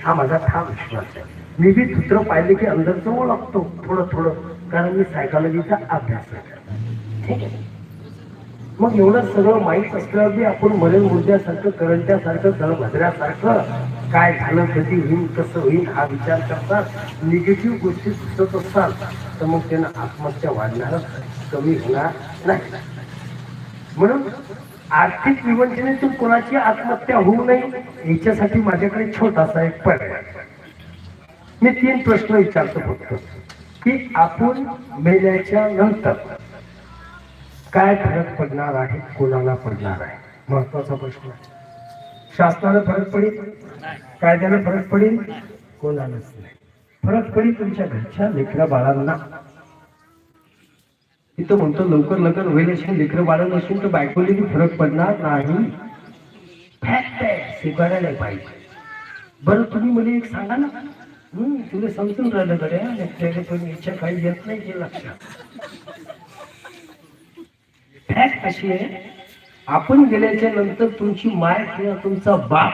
हा माझा ठाम विश्वास आहे. मी बी सूत्र पाहिले की अंदरचं ओळखतो थोडं, कारण मी सायकॉलॉजीचा अभ्यास करतो. ठीक आहे. मग एवढं सगळं माहीत असल्यावर बी आपण मरण मुद्द्यासारखं करंट्यासारखं दळभद्र्यासारखं काय झालं कधी होईल कसं होईल हा विचार करतात निगेटिव्ह गोष्टी सुचत असतात तर मग त्यांना आत्महत्या वाढणार कमी होणार नाही. म्हणून आर्थिक विवंचनेतून कोणाची आत्महत्या होऊ नये याच्यासाठी माझ्याकडे छोटासा एक पर्याय. मी 3 प्रश्न विचारतो फक्त की आपण मेल्याच्या नंतर काय फरक पडणार आहे कोणाला पडणार आहे. महत्वाचा प्रश्न. शासनाला फरक पडेल कायद्याला फरक पडेल कोणालाच नाही. फरक पडेल तुमच्या घरच्या लेकरा बाळांना. इथं म्हणतो लवकर लग्न होईल असेल लेकरं बाळ नसेल तर बायकोली फरक पडणार नाही. फॅक्ट आहे स्वीकारायला पाहिजे. बरं तुम्ही मला एक सांगा ना तुला समजून राहिलं गड्या पण इच्छा काही येत नाही हे लक्षात. फॅक्ट अशी आहे आपण गेल्याच्या नंतर तुमची माय किंवा तुमचा बाप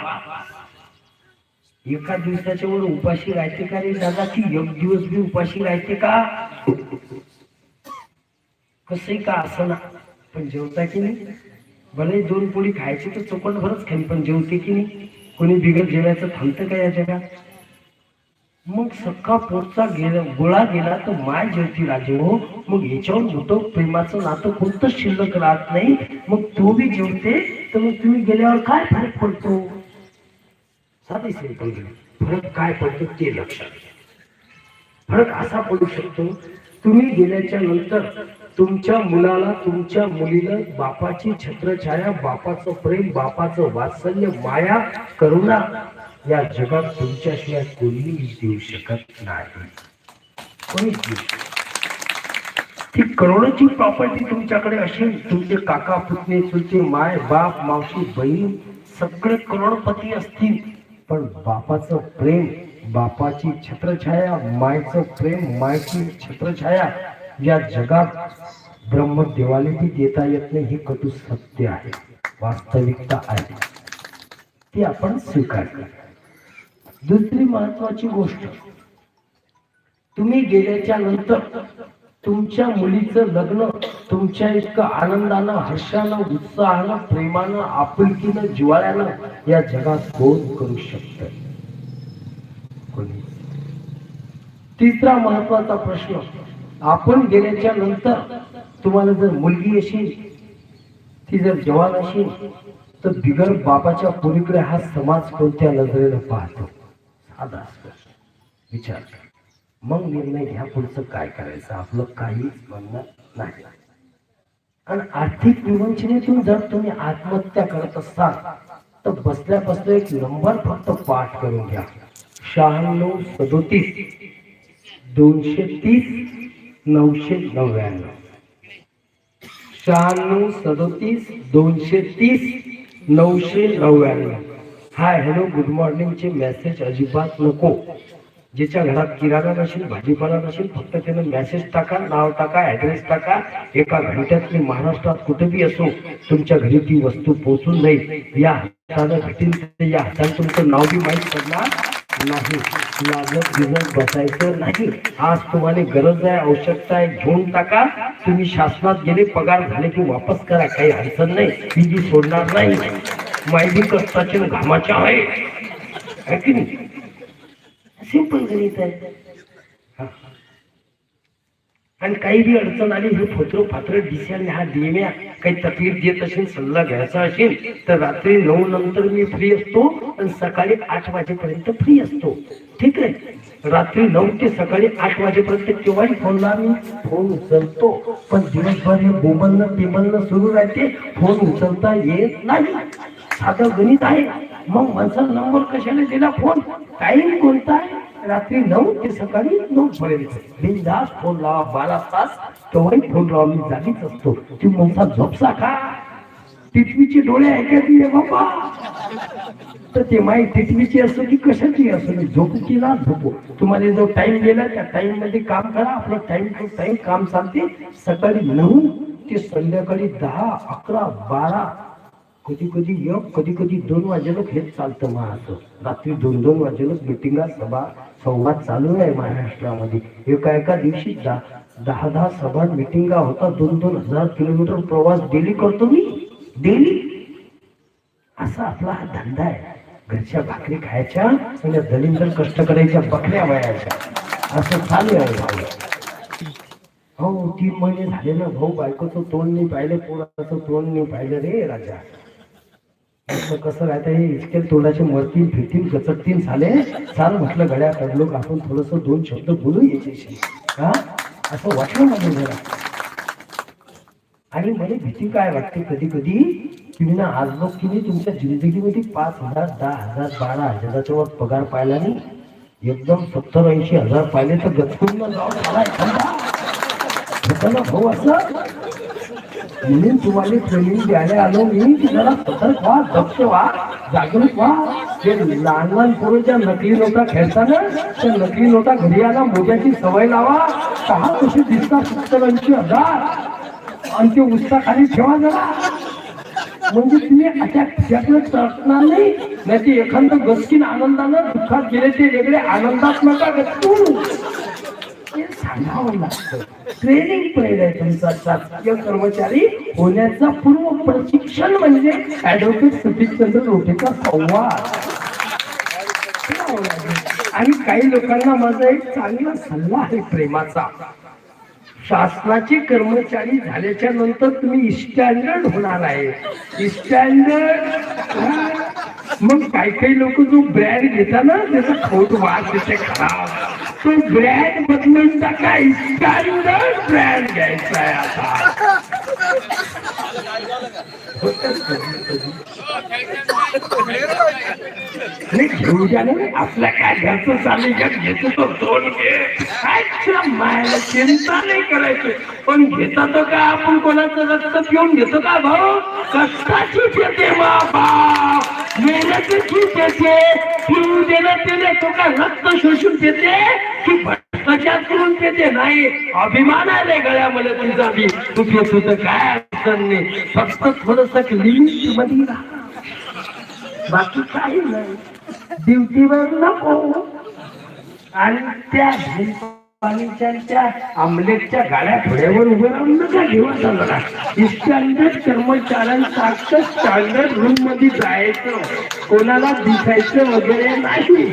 एका दिवसाच्या वर उपाशी राहते का रे दादा की एक दिवस बी उपाशी राहते का. कसंही का असं ना पण जेवता की नाही. भले 2 पोळी खायची तर चोपट भरच खाईल पण जेवते की नाही. कोणी बिगर जेवायचं थांबतं का या जगात. मग सख्खा पोटचा गोळा गेला तर माय जेवती राजे हो. मग याच्यावर मोठं प्रेमाचं नातं कोणतंच शिल्लक राहत नाही. मग तो बी जेवते तर मग तुम्ही गेल्यावर काय फरक पडतो. साधी सिंपल फरक काय पडतो ते लक्षात. फरक असा पडू शकतो तुम्ही गेल्याच्या नंतर तुमच्या मुलाला तुमच्या मुलीला बापाची छत्रछाया बापाचं प्रेम बापाचं वात्सल्य माया करुणा या जगात तुमच्याशिवाय कोणीही देऊ शकत नाही. कोणीच देऊ शकत. ती करोडोची प्रॉपर्टी तुमच्याकडे असेल तुमचे काका पुतणे चुलते माय बाप मावशी बहीण सगळे करोडपती असतील पण बापाचं प्रेम बापाची छत्रछाया मायचं प्रेम मायची छत्रछाया या जगात ब्रह्मदेवाला बी देता येत नाही. ही कटू सत्य आहे वास्तविकता आहे ती आपण स्वीकार करा. दुसरी महत्वाची गोष्ट तुम्ही गेल्याच्या नंतर तुमच्या मुलीचं लग्न तुमच्या इतकं आनंदानं हर्षानं उत्साहानं प्रेमानं आपुलकीनं जिव्हाळ्यानं या जगात कोण करू शकत. कोणी. तिसरा महत्वाचा प्रश्न आपण गेल्याच्या नंतर तुम्हाला जर मुलगी असेल ती जर जवान असेल तर बिगर बापाच्या पोरीकडे हा समाज कोणत्या नजरेनं पाहतो. साधा विचार मग निर्णय घ्या पुढचं काय करायचं. आपलं काहीच म्हणणं नाही. आणि आर्थिक विवंचनेतून जर तुम्ही आत्महत्या करत असाल तर बसल्या बसल्या एक नंबर फक्त पाठ करून घ्या. 96 37 230 999. 96 37 230 999. हाय हॅलो गुड मॉर्निंगचे मेसेज अजिबात नको. ज्याच्या घरात किराणा नसेल भाजीपाला नसेल फक्त त्यानं मेसेज टाका नाव टाका ऍड्रेस टाका. एका घंट्यात मी महाराष्ट्रात कुठेही असो तुमच्या घरी ती वस्तू पोहोचून जाईल. या हाताने भेटेल या हाताने तुमचं नाव बी माहीत पडणार नाही. लागत गिजत बसायचं नाही. आज तुम्हाला गरज आहे आवश्यकता आहे घेऊन टाका. तुम्ही शासनात गेले पगार झाले की वापस करा काही अडचण नाही. ही जी सोडणार नाही. माहिती कष्टाचे घामाच्या आहे की नाही. सिंपल गणित आहे. आणि काही बी अडचण आली हे फोत्र फात्र दिसेल हा डेम्या काही तकलीफ देत असेल सल्ला घ्यायचा असेल तर रात्री 9 नंतर मी फ्री असतो आणि सकाळी 8 वाजेपर्यंत फ्री असतो. ठीक आहे. रात्री 9 ते सकाळी 8 वाजेपर्यंत केव्हाही फोनला मी फोन उचलतो. पण दिवसभर हे बोबलनं टेबलनं सुरू राहते फोन उचलता येत नाही. साधं गणित आहे. मग माणसाला नंबर कशाला दिला फोन. टाइम कोणता आहे. रात्री 9 ते सकाळी 9 पर्यंत बिनधास्त फोन लावा. 12 तास तेव्हाही फोन लावा. मी जागीच असतो. ती माणसा झोपसा का टिटवीचे डोळे ऐकायची रे बाबा. तर ते माई टिटवीची असो की कशाची असो मी झोपू की ना झोपू. तुम्हाला जो टाइम गेला त्या टाइम मध्ये काम करा. आपलं टाइम टू टाइम काम चालते. सकाळी 9 ते संध्याकाळी 10 11 12 कधी कधी 1 कधी कधी 2 वाजेलोक हेच चालतं माझं. रात्री 2-2 वाजेलोक मिटिंगा सभा संवाद चालू आहे महाराष्ट्रामध्ये. एका दिवशी 10 सभा मिटिंगा होता, 2,000 किलोमीटर प्रवास डेली करतो मी, डेली. असा आपला हा धंदा आहे. घरच्या भाकरी खायच्या आणि दलिंदर कष्ट करायच्या, बकऱ्या वयाच्या, असं चालू आहे भाऊ. हो 3 महिने झाले ना भाऊ, बायकोचं तोंड नाही पाहिलं, पोराचं तोंड नाही पाहिलं रे राजा. असं कसं राहतं हे, इतके तोंडाचे मरतील फिरतील गचकतील झाले. चाल म्हटलं गड्या कडलो आपण थोडस 2 शब्द बोलू याच्याशी, हा असं वाटलं माझं जरा. आणि मला भीती काय वाटते कधी कधी, तुम्ही ना आज लोक की तुमच्या जिंदगीमध्ये 5,000 10,000 12,000च्या वर पगार पाहिला नाही, एकदम 70-80 हजार पाहिले तर गचकून जाऊन होतं ना भाऊ. असं म्हणून तुम्हाला ट्रेनिंग द्यायला आलो मी की जरा सतर्क व्हा, दक्ष व्हा, जागरूक व्हा. ते लहान लहान पोरं ज्या नकली नोटा खेळताना, त्या नकली नोटा घरी आला मोजाची सवय लावा. 6 कशी दिसतात 70-80 हजार, आणि ते उत्साहाखाली ठेवा जरा, म्हणजे तुम्ही अशा त्यातलं चढणार नाही. नाही ते एखादं गचकीन आनंदानं दुःखात गेले ते वेगळे, आनंदात नका गचकू. हे सांगावं लागतं. ट्रेनिंग पिरियड आहे तुमचा. शासकीय कर्मचारी होण्याचा पूर्व प्रशिक्षण म्हणजे ऍडव्होकेट सतीशचंद्र रोटेचा संवाद. आणि काही लोकांना माझा एक चांगला सल्ला आहे प्रेमाचा. शासनाचे कर्मचारी झाल्याच्या नंतर तुम्ही स्टँडर्ड होणार आहे. स्टँडर्ड मग काही लोक जो ब्रँड घेता ना त्याचा खोट वास त्याचे खराब, तो ब्रँड बदलून टाका, स्टँडर्ड ब्रँड घ्यायचा आहे आता. घेऊ द्या ना, आपल्या काय घरचं चालू घेतो तो 2 घे, मायाला चिंता नाही करायचं. पण घेता तो का आपण कोणाचं रक्त पिऊन घेतो का भाऊ? कष्टाची देते बाबा, मेहनतीची देते, पिऊ देणं ते देतो का रक्त शोषून देते की भ्रष्टाचार करून देते? नाही, अभिमान आहे गळ्यामध्ये तुमचा बी. तू घेतो तर काय अडचण नाही, फक्त थोडस लिमिट मध्ये राहा, बाकी काही नाही. ड्युटीवर नको. आणि त्या पाणीच्या आमलेटच्या गाड्या थोड्यावर उभे राहून नका घेऊन जरा. स्टँडर्ड कर्मचाऱ्यांसारखं स्टँडर्ड रूम मध्ये जायचं, कोणाला दिसायचं वगैरे नाही.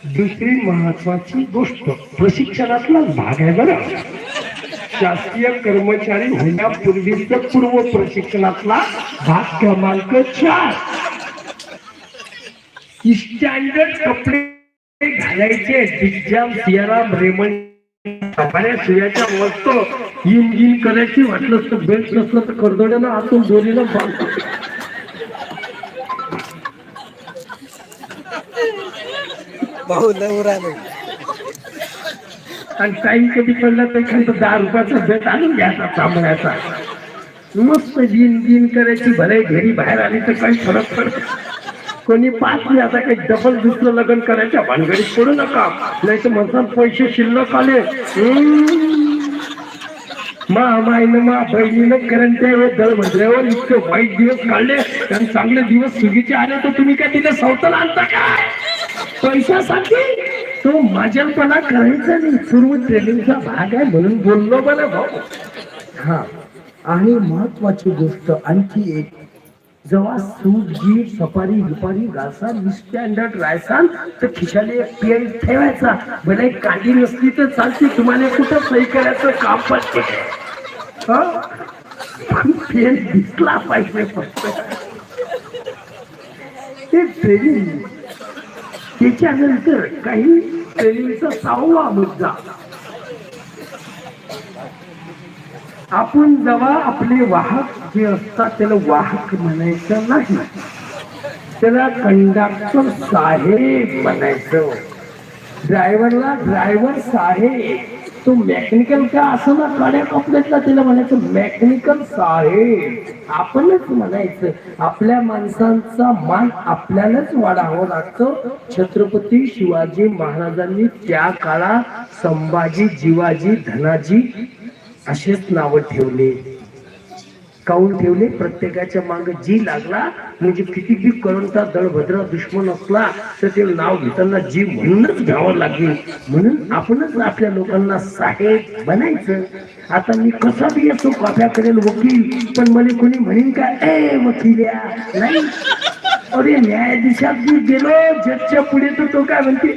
दुसरी महत्वाची गोष्ट प्रशिक्षणातला भाग आहे बरं. शासकीय कर्मचारी होण्यापूर्वीचा पूर्व प्रशिक्षणातला भाग क्रमांक 4. स्टँडर्ड कपडे घालायचे. डिग्जाम सियाराम रेमंड सगळ्या सुयाच्या मस्त इंजिन करायची, वाटलं तर बेल्ट नसलं तर करदोड्यानं आतून दोरीनं बांधतो. भाऊ नवरा नाही. आणि टाइम कधी पडला तर एखादं 10 रुपयाचा बेट आणून घ्यायचा चांबड्याचा, मस्त जीन करायची. भले घरी बाहेर आली तर काही फरक पडत. कोणी 5 नाही, आता काही डबल दुसरं लग्न करायच्या भानगडीत पडू नका, नाही तर म्हणतात पैसे शिल्लक आले. माईनं बहिणीनं करण त्यावेळेस दळ म्हणल्यावर इतके वाईट दिवस काढले, आणि चांगले दिवस सुगीचे आले तर तुम्ही काय तिथे सवतन आणता काय पैशासाठी? तो माझ्यापणा करायचा नाही, पूर्व ट्रेनिंगचा भाग आहे म्हणून बोललो बरं भाऊ. हा, आणि महत्वाची गोष्ट आणखी एक, जेव्हा सूट गीट सफारी दुपारी घालसान स्टँडर्ड राहायसान तर खिशाले एक पेन ठेवायचा. भले कांडी नसली तर चालते, तुम्हाला कुठं सही करायचं काम पडते, पेन दिसला पाहिजे फक्त. ते ट्रेनिंग. त्याच्यानंतर काही ट्रेनिंगचा 6वा मुद्दा, आपण जेव्हा आपले वाहक जे असतात त्याला वाहक म्हणायचं नाही, त्याला कंडक्टर साहेब म्हणायचं. ड्रायव्हरला ड्रायव्हर साहेब. तो मेकॅनिकल का असं ना काड्या कपड्यातला, त्याला म्हणायचं मेकॅनिकल साहेब. आपणच म्हणायचं. आपल्या माणसांचा मान आपल्यालाच वाढावं लागतं. छत्रपती शिवाजी महाराजांनी त्या काळात संभाजी, जिवाजी, धनाजी असेच नाव ठेवले. काऊन ठेवले? प्रत्येकाच्या मागे जी लागला, म्हणजे किती बी कळंता दळभद्र दुश्मन असला तर ते नाव घेताना जी म्हणूनच घ्यावं लागेल. म्हणून आपणच आपल्या लोकांना साहेब बनायचं. आता मी कसा बी असो कॉप्या करेल वकील, पण मला कोणी म्हणेन का ए वकिल्या? नाही. अरे न्यायाधीशात मी गेलो जजच्या पुढे तर तो काय म्हणते,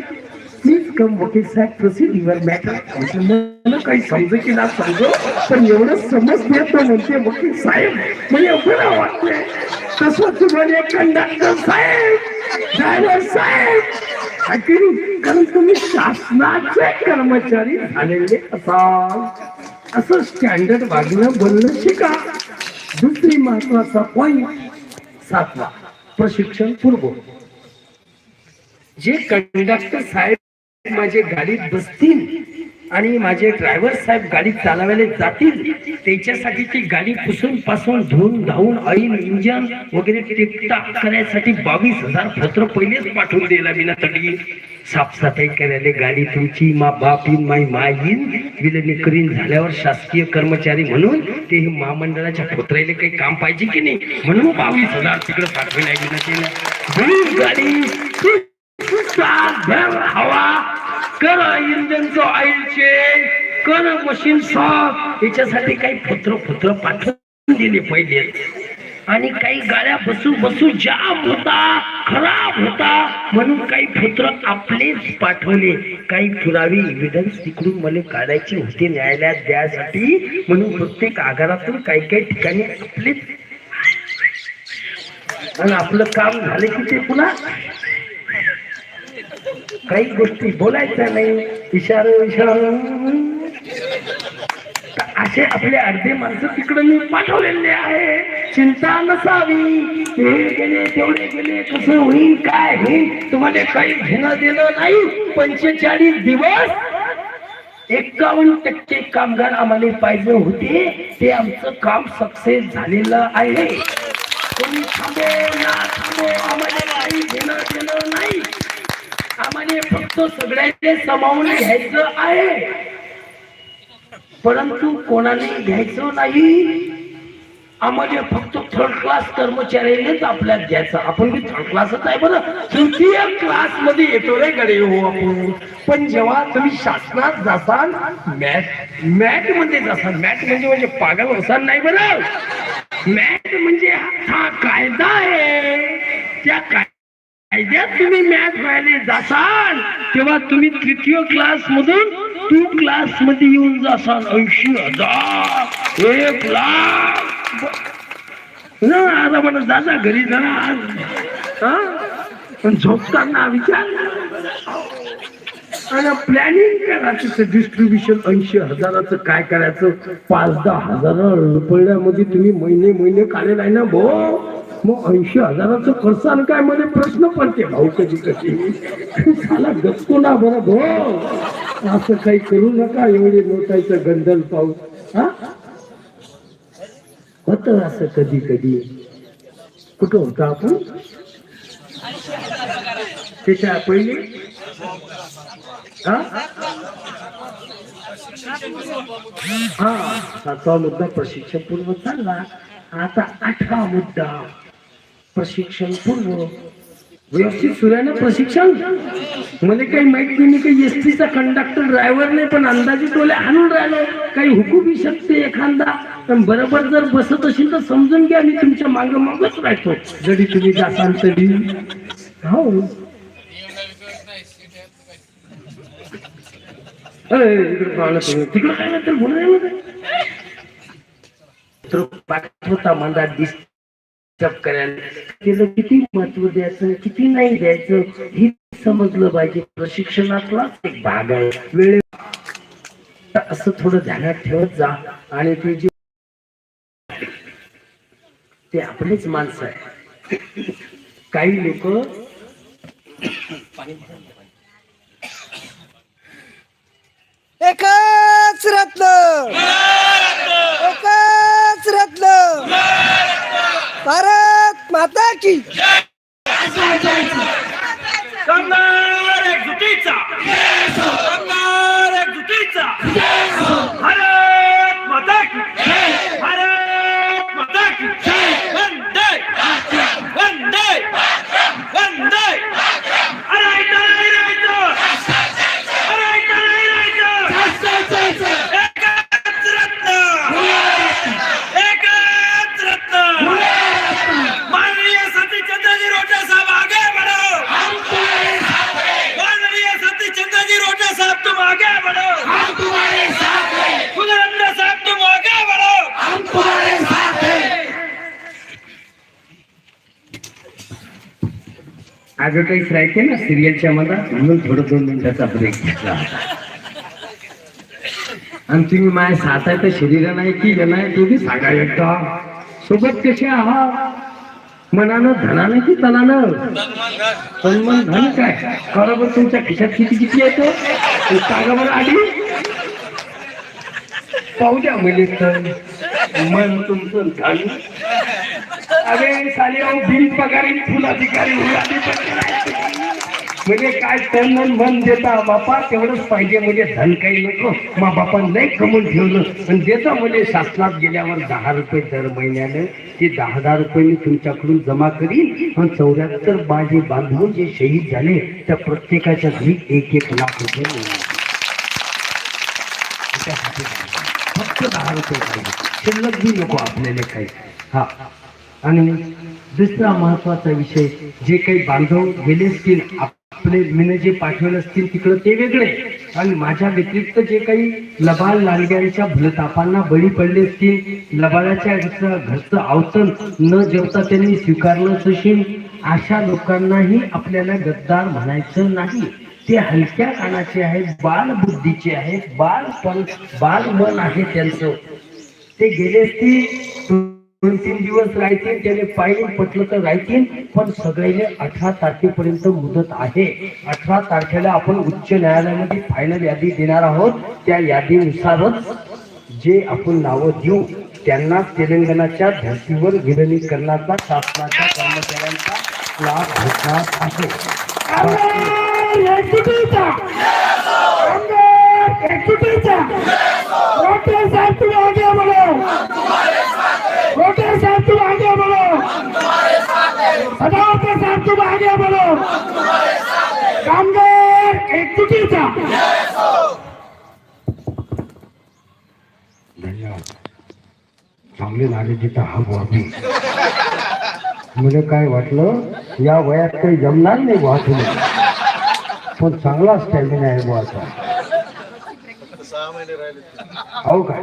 प्लीज कम वकील साहेब प्रोसीड युअर मॅटर. मला काही समज की ना समजो, पण एवढं समजते तो म्हणते वकील साहेब. म्हणजे एवढं वाटतंय तसं तुम्हाला कंडक्टर साहेब, ड्रायव्हर साहेब, कारण तुम्ही शासनाचे कर्मचारी झालेले असाल. असं स्टँडर्ड वागणं बोलणं शिका. दुसरी महत्वाचा पॉइंट 7वा, प्रशिक्षण पूर्व. जे कंडक्टर साहेब माझे गाडीत बसतील आणि माझे ड्रायव्हर साहेब गाडी चालवायला जातील, त्याच्यासाठी ती गाडी पुसून पासून धुवून धावून ऑइल इंजन वगैरे टिकटाक करायसाठी 22,000 पत्र पहिलेच पाठवून द्यायला मी ना तडी. साफसफाई करायला गाडी तुमची मा बाप येईन माई मा येईन विलनीकरण झाल्यावर शासकीय कर्मचारी म्हणून ते महामंडळाच्या पत्रायला काही काम पाहिजे की नाही, म्हणून 22,000 तिकडे पाठवायला गेलं. गाडी हवा कर, इंजनचं ऑइल चेंज कर, मशीन साफ, याच्यासाठी काही पत्र पाठवून दिले पहिले. आणि काही गाड्या बसू जाम होता, खराब होता, म्हणून काही पत्र आपलेच पाठवले. काही पुरावे एव्हिडन्स तिकडून मला काढायचे होते न्यायालयात द्यासाठी, म्हणून प्रत्येक आगारातून काही ठिकाणी आपलेच. आणि आपलं काम झालं की ते पुन्हा काही गोष्टी बोलायच्या नाही, इशारा असे आपले अर्धे माणसं तिकडे मी पाठवलेले आहे. चिंता नसावी, हे गेले तेवढे गेले, कसं होईल काय होईल तुम्हाला काही घेणं देणं नाही. 45 दिवस 51% कामगार आम्हाला पाहिजे होते, ते आमचं काम सक्सेस झालेलं आहे. कोणी थांबो ना थांबो, आम्हाला काही घेणं देणं नाही. आम्हाला फक्त सगळ्यांचे सामावून घ्यायचं आहे, परंतु कोणाने घ्यायचं नाही. आम्हाला फक्त 3rd क्लास कर्मचाऱ्यांनीच आपल्याला द्यायचं. आपण बी 3rd क्लासच आहे बरं, 3य क्लास मध्ये येतो रे गडे हो आपण. पण जेव्हा तुम्ही शासनात जासाल, मॅट मध्ये जासाल, मॅट म्हणजे पागल होसाल नाही बरं. मॅट म्हणजे हा कायदा आहे, त्या कायद्यात तुम्ही मॅच व्हायला जासाल तेव्हा तुम्ही 3य क्लास मधून 2 क्लास मध्ये येऊन जासाल. 80,000 1 लाख ना. आता मला दादा घरी जा, पण झोपताना विचार आणि प्लॅनिंग करायचं. डिस्ट्रीब्युशन 80,000चं काय करायचं, 5-10 हजार रुपयामध्ये तुम्ही महिने काढलेला आहे ना भाऊ. मग 80,000चं खर्चान काय मध्ये प्रश्न पडते भाऊ कधी साला गचको ना बरं भाऊ. असं काही करू नका, एवढे नोटायचं गंधल पाऊस. हा होत असं कधी. कुठं होतं आपण त्याच्या पहिले? हा 7वा मुद्दा प्रशिक्षण पूर्व चालला. आता 8वा मुद्दा प्रशिक्षण पूर्व. व्यवस्थित सुरू प्रशिक्षण. मला काही माहित नाही, काही एसटीचा कंडक्टर ड्रायव्हर नाही, पण अंदाजे टोले आणून राहिलो. काही हुकूबी शकते एखादा, पण बरोबर जर बसत असेल तर समजून घ्या, मी तुमच्या मागच राहतो जरी तुम्ही जासाल तरी. हो तिकडं काय ना तर बोलायला पाठवता मंदात डिस्टर्ब करायला. त्याला किती महत्व द्यायचं किती नाही द्यायचं हे समजलं पाहिजे. प्रशिक्षणातलाच एक भाग आहे. वेळ असं थोडं ध्यानात ठेवत जा. आणि ते जे ते आपलेच माणसं आहे. काही लोक एकच रत्न, एकच रत्न, भारत माता की. कामगार एकजुटीचा, कामगार एकजुटीचा. भारत माता की, भारत माता ऍडव्हर्टाईज राहते ना सिरियलच्या मधात, म्हणून थोडं 2 मिनिटाचा ब्रेक घेतला. आणि तुम्ही माझ्या साताचं शरीर नाही की नाही तुम्ही सांगा एकदा. सोबत कसे आहात? मनानं धनानं की तनानं? पण मन धन काय बरोबर तुमच्या खिशात किती किती येतो सांगा बरं आधी. पाहू द्या म्हणजे तर मन तुमचं धन. अरे साली बिन पगारी फुल अधिकारी म्हणजे काय तन मन देता बापा तेवढंच पाहिजे, म्हणजे धन काही नको. मा बापान नाही कमवून ठेवलं पण देता म्हणजे शासनात गेल्यावर 10 रुपये दर महिन्यानं. ते 10,000 रुपये मी तुमच्याकडून जमा करीन. पण 74 माझे बांधव जे शहीद झाले त्या प्रत्येकाच्या घरी 1-1 लाख रुपये मिळाले. फक्त 10 रुपये पाहिजे, शिल्लक बी नको आपल्याला काही. हा, आणि दुसरा महत्वाचा विषय, जे काही बांधव गेले असतील आपले मीनं जे पाठवले असतील तिकडं ते वेगळे, आणि माझ्या व्यतिरिक्त जे काही लबाड लांडग्यांच्या भूलतापांना बळी पडले असतील, लबाडाच्या घरचं आवतन न जेवता त्यांनी स्वीकारलं असेल, अशा लोकांनाही आपल्याला गद्दार म्हणायचं नाही. ते हलक्या कानाचे आहेत, बालबुद्धीचे आहेत, बाल मन आहे त्यांचं. ते गेले असतील 2-3 दिवस राहतील, त्याने पाहिजे पटलं तर राहतील, पण सगळ्याने 18 तारखेपर्यंत मुदत आहे. 18 तारखेला आपण उच्च न्यायालयामध्ये फायनल यादी देणार आहोत. त्या यादीनुसारच जे आपण नावं देऊ त्यांना तेलंगणाच्या धर्तीवर विलिनीकरणाचा शासनाच्या कर्मचाऱ्यांचा लाभ भेटणार आहे. कामगार एकजुटीचा. धन्यवाद. चांगले नारे जिथं हा बुवा. मला काय वाटलं या वयात काही जमणार नाही बुवा तुम्ही, पण चांगला स्टॅमिना आहे बुवाचा. हो काय?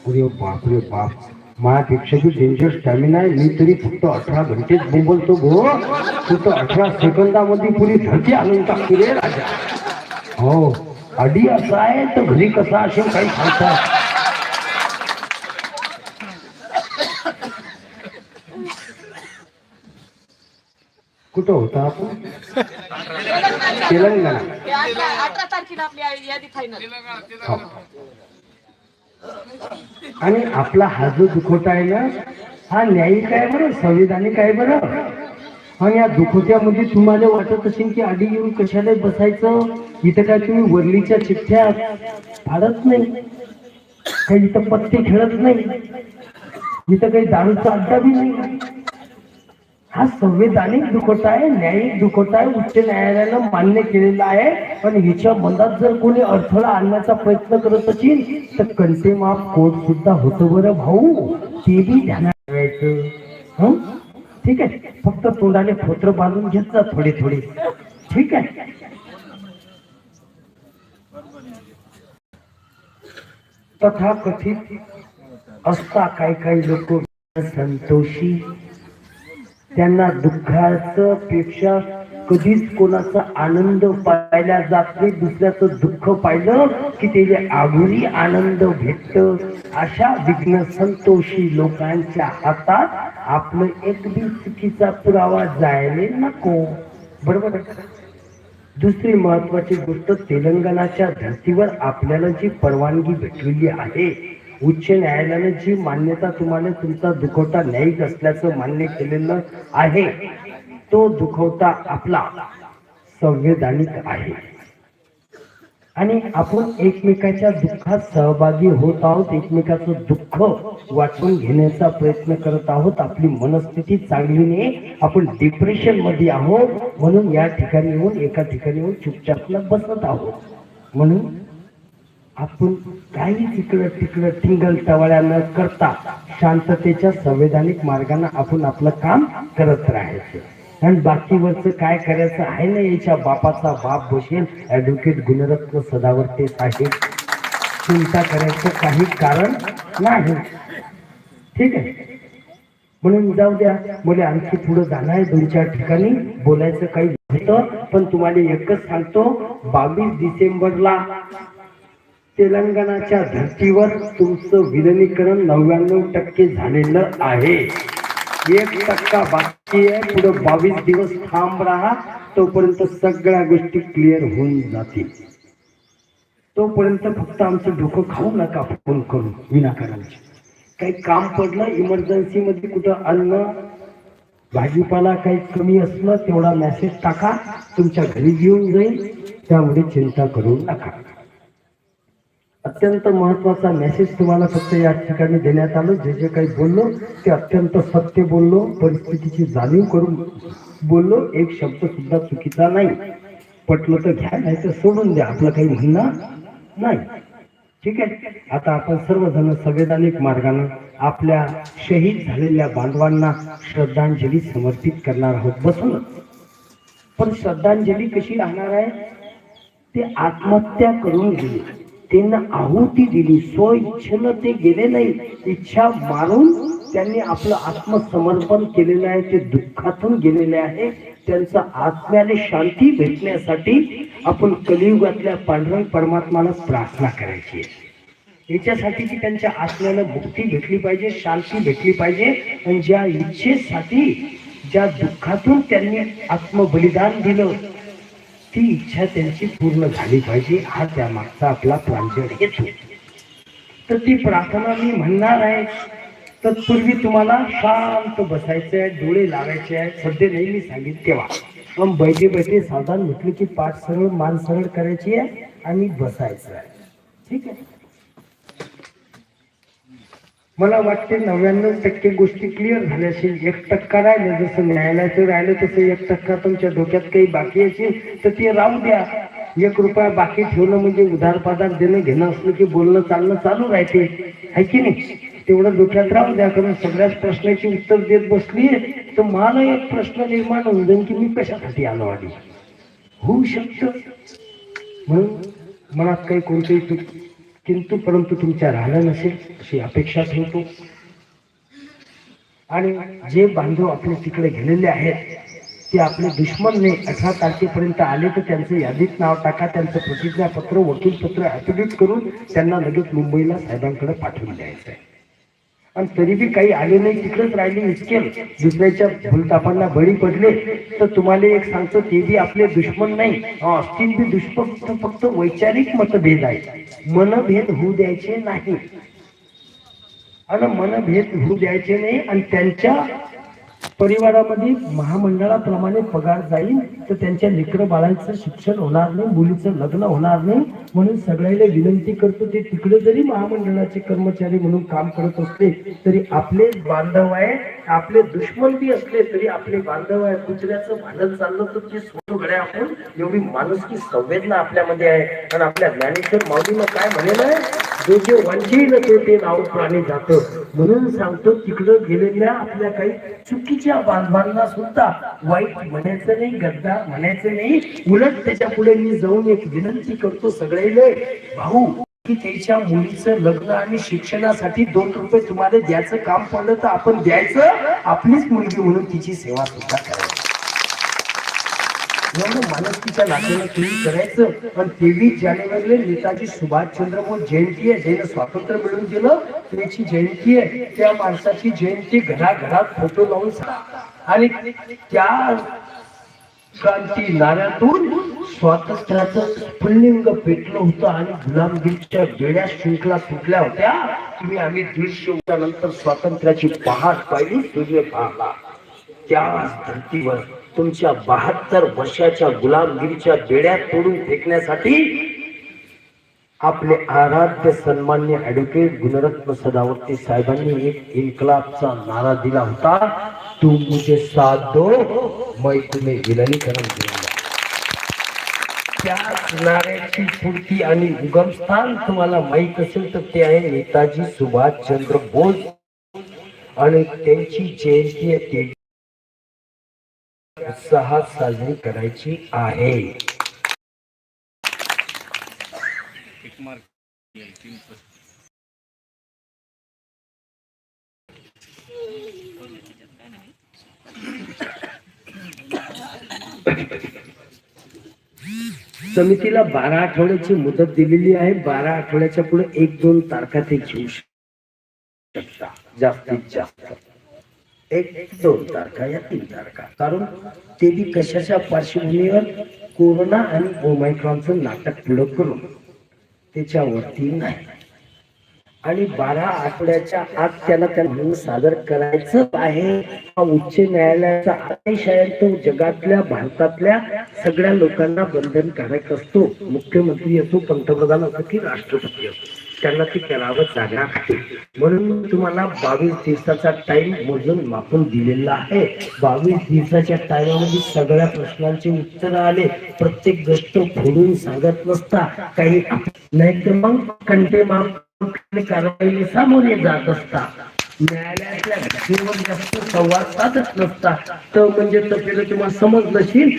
अरे बाप रे बाप, माझ्यापेक्षा बी डेंजर स्टॅमिना आहे. मी तरी फक्त 18 घंटेच बोलतो भो, तू तर 18 सेकंदामध्ये पुरी धरती आणून टाकतो रे राजा. हो, आधी असा आहे तर घरी कसा असेल काही सांगता. कुठं होता आपण? तेलंगणा. 18 तारखेला आपली यादी फायनल. आणि आपला हा जो दुखवटा आहे ना, हा न्यायिक आहे बरं, संविधानिक आहे बरं. आणि या दुखवट्यामध्ये तुम्हाला वाटत असेल की आधी येऊन कशाला बसायचं, इथं काय तुम्ही वरलीच्या चिठ्ठ्या फाडत नाही, काही इथं पत्ते खेळत नाही, इथं काही दारूचा अड्डा बी नाही. हा संविधानिक दुखवटा आहे, न्यायिक दुखवटा आहे, उच्च न्यायालयानं मान्य केलेला आहे. आणि हिच्या मनात जर कोणी अडथळा आणण्याचा प्रयत्न करत असेल तर कंटेम ऑफ कोर्ट सुद्धा होतं बरं भाऊ, ते बी ध्यानात ठेवायचं. ठीक आहे, फक्त तोंडाने फोत्र बांधून घेत जा थोडे थोडे. ठीक आहे. तथाकथित असता काही लोक संतोषी, त्यांना दुःखाचं पेक्षा कधीच कोणाचा आनंद पाहिला जात नाही. दुसऱ्याचं दुःख पाहिलं की त्याला आगुरी आनंद भेटत. अशा विघ्न संतोषी लोकांच्या हातात आपलं एक बी चुकीचा पुरावा जायला नको. बरोबर. दुसरी महत्वाची गोष्ट, तेलंगणाच्या धर्तीवर आपल्याला जी परवानगी भेटलेली आहे, उच्च न्यायालयाने जी मान्यता तुम्हाला तुमचा दुखवटा न्यायिक असल्याचं मान्य केलेलं आहे, तो दुखवटा आपला संवैधानिक आहे. आणि आपण एकमेकाच्या दुःखात सहभागी होत आहोत, एकमेकाचं दुःख वाटून घेण्याचा प्रयत्न करत आहोत. आपली मनस्थिती चांगली नाही, आपण डिप्रेशन मध्ये आहोत, म्हणून या ठिकाणी येऊन एका ठिकाणी येऊन चुपचापला बसत आहोत. म्हणून आपण काही तिकडं तिकडं टिंगल टवाळ्या न करता शांततेच्या संवैधानिक मार्गाने आपण आपलं काम करत राहायचं. आणि बाकीवरचं काय करायचं आहे ना, याच्या बापाचा बाप बसेल ऍडव्होकेट गुणरत्न सदावर्ते साहेब, चिंता करायचं काही कारण नाही. ठीक आहे. म्हणून जाऊ द्या, मला आणखी पुढे जाणं आहे, 2-4 ठिकाणी बोलायचं काही होतं. पण तुम्हाला एकच सांगतो, 22 डिसेंबरला तेलंगणाच्या धर्तीवर तुमचं विलिनीकरण 99% झालेलं आहे. 1% बाकी आहे. पुढे 22 दिवस ठाम राहा, तोपर्यंत सगळ्या गोष्टी क्लिअर होऊन जातील. तोपर्यंत फक्त आमचं डोकं खाऊ नका फोन करून विनाकारणचे. काही काम पडलं इमर्जन्सी मध्ये, कुठं अन्न भाजीपाला काही कमी असलं तेवढा मेसेज टाका, तुमच्या घरी घेऊन जाईल. त्यामुळे चिंता करू नका. अत्यंत महत्वाचा मेसेज तुम्हाला फक्त या ठिकाणी देण्यात आलं. जे जे काही बोललो ते अत्यंत सत्य बोललो, परिस्थितीची जाणीव करून बोललो. एक शब्द सुद्धा चुकीचा नाही. पटलं तर घ्या, नाही तर सोडून द्या, आपलं काही म्हणणं नाही. ठीक आहे. आता आपण सर्वजण संवैधानिक मार्गाने आपल्या शहीद झालेल्या बांधवांना श्रद्धांजली समर्पित करणार आहोत बसून. पण श्रद्धांजली कशी राहणार आहे? ते आत्महत्या करून गेले, त्यांना आहुती दिली, स्व इच्छेनं ते गेले नाही. इच्छा मारून त्यांनी आपलं आत्मसमर्पण केलेलं आहे. ते दुःखातून गेलेले आहे. त्यांचा आत्म्याने शांती भेटण्यासाठी आपण कलियुगातल्या पांडुरंग परमात्माला प्रार्थना करायची आहे. याच्यासाठी की त्यांच्या आत्म्याला मुक्ती भेटली पाहिजे, शांती भेटली पाहिजे. आणि ज्या इच्छेसाठी, ज्या दुःखातून त्यांनी आत्मबलिदान दिलं, ती इच्छा त्यांची पूर्ण झाली पाहिजे. हा त्यामागचा आपला प्रांजळ हेतू. तर ती प्रार्थना मी म्हणणार आहे. तत्पूर्वी तुम्हाला शांत बसायचं आहे, डोळे लावायचे आहेत. सध्या नाही मी सांगितलं तेव्हा. पण बैठे बैठे सावधान म्हटलं की पाठ सरळ, मान सरळ करायची आहे आणि बसायचं आहे. ठीक आहे. मला वाटते 99% गोष्टी क्लिअर झाल्या असेल. 1% राहिलं, जसं न्यायालयाचं राहिलं तसं 1% तुमच्या डोक्यात काही बाकी असेल तर ते राहू द्या. 1 रुपया बाकी ठेवणं म्हणजे उधार पाधार देणं घेणं असलं की बोलणं चालणं चालू राहते, आहे की नाही? तेवढं डोक्यात राहू द्या. कारण सगळ्याच प्रश्नाची उत्तर देत बसली तर मला एक प्रश्न निर्माण होऊन जाईल की मी कशासाठी आलो आधी. होऊ शकतं. म्हणून मनात काही कोणतेही किंतु परंतु तुमच्या राहिलं नसेल अशी अपेक्षा ठेवतो. आणि जे बांधव आपले तिकडे गेलेले आहेत ते आपले दुश्मन नाही. 18 तारखेपर्यंत आले तर त्यांचं यादीत नाव टाका. त्यांचं प्रतिज्ञापत्र, वकीलपत्र ॲफिडेव्हिट करून त्यांना लगेच मुंबईला साहेबांकडे पाठवून द्यायचं आहे. आणि तरी बी काही आले नाही, तिकडेच राहिले, इचकेल दुसऱ्याच्या भूलतापांना बळी पडले तर तुम्हाला एक सांगतो, ते बी आपले दुश्मन नाही. असतील बी दुश्मन, फक्त वैचारिक मतभेद आहे. मनभेद होऊ द्यायचे नाही. आणि मनभेद होऊ द्यायचे नाही. आणि त्यांच्या परिवारामध्ये महामंडळाप्रमाणे पगार जाईल तर त्यांच्या लेकरं बाळांचं शिक्षण होणार नाही, मुलीचं लग्न होणार नाही. म्हणून सगळ्याला विनंती करतो, ते तिकडे जरी महामंडळाचे कर्मचारी म्हणून काम करत असले तरी आपले बांधव आहे. आपले दुश्मन बी असले तरी आपले बांधव आहे. कुत्र्याचं भांडण चाललं तर ते सोडू गड्या. आपण एवढी माणुसकी संवेदना आपल्यामध्ये आहे. आणि आपल्या ज्ञानेश्वर माऊलीनं काय म्हणेल आहे, जो जे वंचील ते नाव प्राणी जातं. म्हणून सांगतो, तिकडं गेलेल्या आपल्या काही चुकीच्या बांधवांना सुद्धा वाईट म्हणायचं नाही, गद्दार म्हणायचं नाही. उलट त्याच्या पुढे मी जाऊन एक विनंती करतो सगळ्याले, भाऊ, की त्याच्या मुलीचं लग्न आणि शिक्षणासाठी 2 रुपये तुम्हाला द्यायचं काम पडलं तर आपण द्यायचं. आपलीच मुलगी म्हणून तिची सेवा सुद्धा करायची. मानसिकच्या नात्यानं तुम्ही करायचं. पण 23 जानेवारीला नेताजी सुभाषचंद्र बोस जयंती आहे. ज्यानं स्वातंत्र्य मिळवून दिलं त्याची जयंती आहे. त्या माणसाची जयंती घराघरात फोटो लावून आणि त्या क्रांती नाऱ्यातून स्वातंत्र्याचं स्फुल्लिंग पेटलं होतं आणि गुलामगिरीच्या बेड्या शृंखला तुटल्या होत्या. तुम्ही आम्ही 150 वर्षानंतर स्वातंत्र्याची पहाट पाहिली, सूर्य पाहला. त्या धर्तीवर तुमच्या 72 वर्षाच्या गुलामगिरीच्या बेड्या तोडून फेकण्यासाठी आपले आराध्य सन्मान्य ऍडव्होकेट गुणरत्न सदावर्ती साहेबांनी एक इन्कलाबचा नारा दिला होता, तू मुझे साथ दो मैं तुम्हें विलीनीकरण दूंगा. त्या नाऱ्याची स्फूर्ती आणि उगमस्थान तुम्हाला माहित असेल तर ते आहे नेताजी सुभाषचंद्र बोस. आणि त्यांची जयंती आहे, उत्साहात साजरी करायची आहे. समितीला 12 आठवड्याची मुदत दिलेली आहे. 12 आठवड्याच्या पुढे 1-2 तारखा ते घेऊ शकता, जास्तीत जास्त 1-2 तारखा या 3 तारखा. कारण ते बी कशाच्या पार्श्वभूमीवर, कोरोना आणि ओमायक्रॉनचं नाटक पुढं करून, त्याच्यावरती नाही. आणि 12 आठवड्याच्या आत त्याला म्हणून सादर करायचं आहे. हा उच्च न्यायालयाचा आदेश आहे. तो जगातल्या, भारतातल्या सगळ्या लोकांना बंधनकारक असतो. मुख्यमंत्री असो, पंतप्रधान असो की राष्ट्रपती असो, त्यांना ते करावंच लागणार आहे. म्हणून तुम्हाला 22 दिवसाचा टाइम मोजून मापून दिलेला आहे. 22 दिवसाच्या टाइमामध्ये सगळ्या प्रश्नांची उत्तर आले. प्रत्येक गोष्ट फोडून सांगत नसता काही, नाही तर मग कंटे कारवाईने सामोरे जात असता. न्यायालयातल्या घटनेवर जास्त संवाद साधत नसता. तर म्हणजे तपेला तुम्हाला समज नशील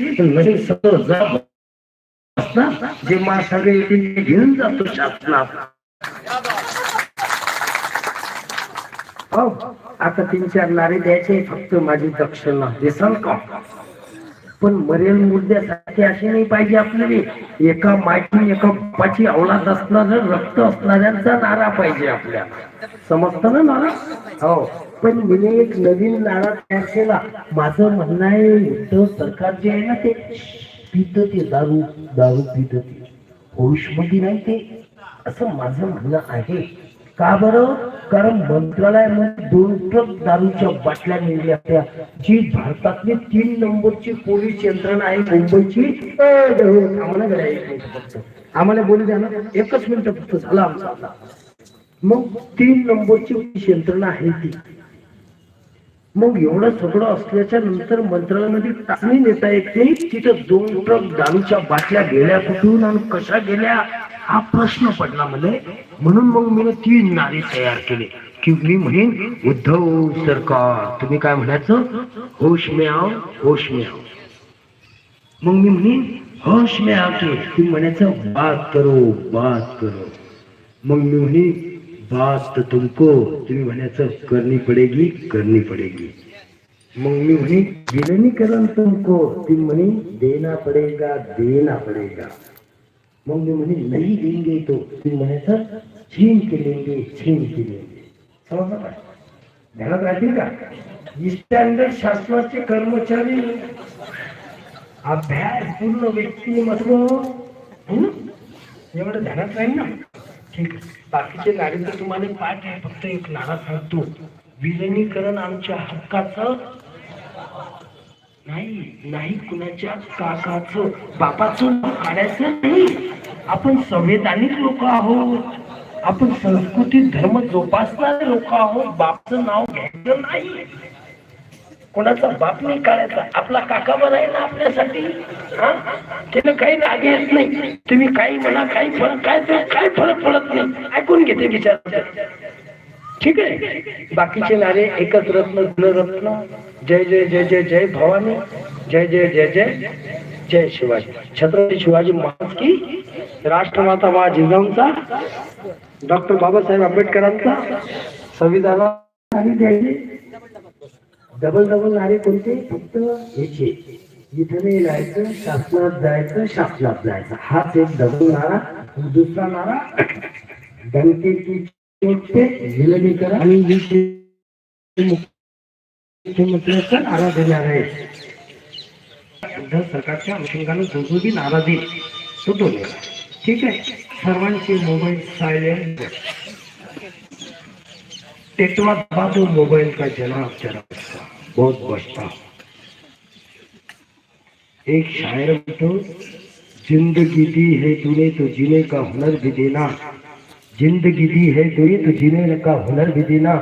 जे सगळे येतील घेऊन जातो शासनात. हो, आता 3-4 नारे द्यायचे फक्त माझी दक्षिणा दिसाल का? पण मरेल मुद्द्यासाठी असे नाही पाहिजे आपल्याला. एका मायची, एका बापाची औलाद असणार, रक्त असणाऱ्यांचा नारा पाहिजे आपल्याला. समजतं ना नारा? हो. पण मी एक नवीन नारा तयार केला. माझं म्हणणं आहे, उद्धव सरकार जे आहे ना, ते पित ते दारू पित ते होश मध्ये नाही ते, असं माझं म्हणणं आहे. का बरं? कारण मंत्रालयामध्ये 2 ट्रक दारूच्या बाटल्या मिळल्या होत्या. जी भारतातली 3 नंबरची पोलीस यंत्रणा आहे मुंबईची. आम्हाला बोलू द्या ना, 1 मिनिट फक्त झाला आमचा. मग 3 नंबरची पोलीस यंत्रणा आहे ती. मग एवढं सगळं असल्याच्या नंतर मंत्रालयामध्ये टाचणी नेता येत नाही. तिथं 2 ट्रक दारूच्या बाटल्या गेल्या कुठून आणि कशा गेल्या, हा प्रश्न पडला मला. म्हणून मग मी 3 नारे तयार केले की मी म्हणेन, उद्धव सरकार तुम्ही काय म्हणायचं, होश में आओ, होश में आओ. मग मी म्हणेन, होश में आके तुम्ही म्हणायचं, बात करो बात करो. मग मी म्हणेन, बात तो तुमको, तुम्ही म्हणायचं, करनी पडेगी करनी पडेगी. मग मी म्हणे, विलीनीकरण तुमको, तुम्ही म्हणे, देना पडेगा देना पडेगा. मग मी म्हणे, नाही देंगे तो, तुम्ही म्हणायचं, छीन के लेंगे छीन के लेंगे. समजलं का? ध्यानात राहतील का? स्टँडर्ड शासनाचे कर्मचारी, अभ्यास पूर्ण व्यक्तिमत्व, एवढं ध्यानात राहील ना? ठीक आहे. बाकीचे नारे तर तुम्हाला पाठ आहे. फक्त एक नारा सांगतो, विलीनीकरण आमच्या हक्काचं नाही, कुणाच्या काकाचं बापाचं काढायचं नाही. आपण संवैधानिक लोक आहोत. आपण संस्कृती धर्म जोपासणारे लोक आहोत. बापचं नाव घ्यायचं नाही. कोणाचा बाप नाही काढायचा. आपला काका बरा आहे ना आपल्यासाठी. त्याला काही राग येत नाही. तुम्ही काही म्हणा, काही काय फरक पडत नाही. ऐकून घेते विचार. ठीक आहे. बाकीचे नारे एकच रत्न रत्न, जय जय जय जय जय भवानी, जय जय जय जय जय शिवाजी. छत्रपती शिवाजी महाराज की, राष्ट्रमाता मा जिजाऊंचा, डॉक्टर बाबासाहेब आंबेडकरांचा, संविधानाला द्यायचे. डबल नारे कोणते? फक्त ह्याचे. इथं नाही जायचं, शासनात जायचं, शासनात जायचं. हाच एक डबल नारा. दुसरा नारा, बँकेची विलीनीकरण आणि मुख्यमंत्र्यांचा नारा देणार आहे. उद्धव सरकारच्या अनुषंगाने जो बी नारा देईल तो दोन. ठीक आहे. सर्वांचे मोबाईल सायलेंट. टेटवा दबा दो मोबाइल का जनाब जरा बहुत बचता. एक शायर तो, जिंदगी दी है तूने तो जीने का हुनर भी देना. जिंदगी दी है तूने तो जीने का हुनर भी देना.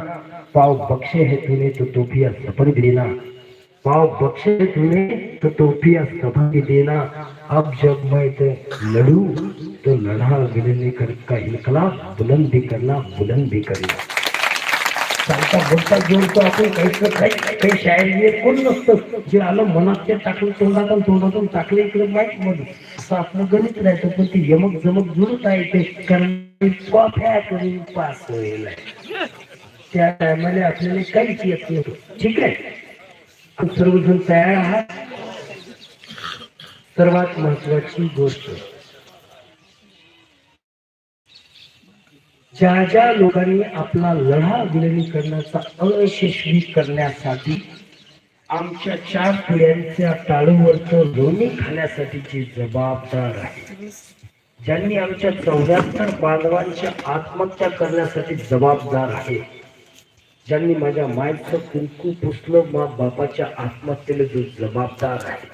पाव बख्शे है तूने तो तोहफिया सफर भी देना. पाव बख्शे तूने तो तोहफिया सफर भी देना. अब जब मैं तो लड़ू तो लड़ा विलीनीकरण का इनकलाब बुलंद भी करना, बुलंद भी करना. चालता बोलता जोडतो आपण. काही शायर कोण नसतं. जे आलं मनात ते टाकलं तोंडातून टाकलं इकडे माहीत म्हणून. असं आपलं गणित राहायचं. पण ते यमक जमक जुळत आहे ते. कारण कॉफ्या करून पास होईल. त्या टायमाला आपल्याला काहीच येत नव्हतं. ठीक आहे. सर्वजण तयार आहात. सर्वात महत्वाची गोष्ट, ज्या ज्या लोकांनी आपला लढा विलिनीकरणाचा अयशस्वी करण्यासाठी आमच्या 4 पिढ्यांच्या टाळूवरचं लोणी खाण्यासाठीची जबाबदार आहे, ज्यांनी आमच्या 74 बांधवांच्या आत्महत्या करण्यासाठी जबाबदार आहे, ज्यांनी माझ्या मायचं कुंकू पुसलं, मा बापाच्या आत्महत्येला जो जबाबदार आहे,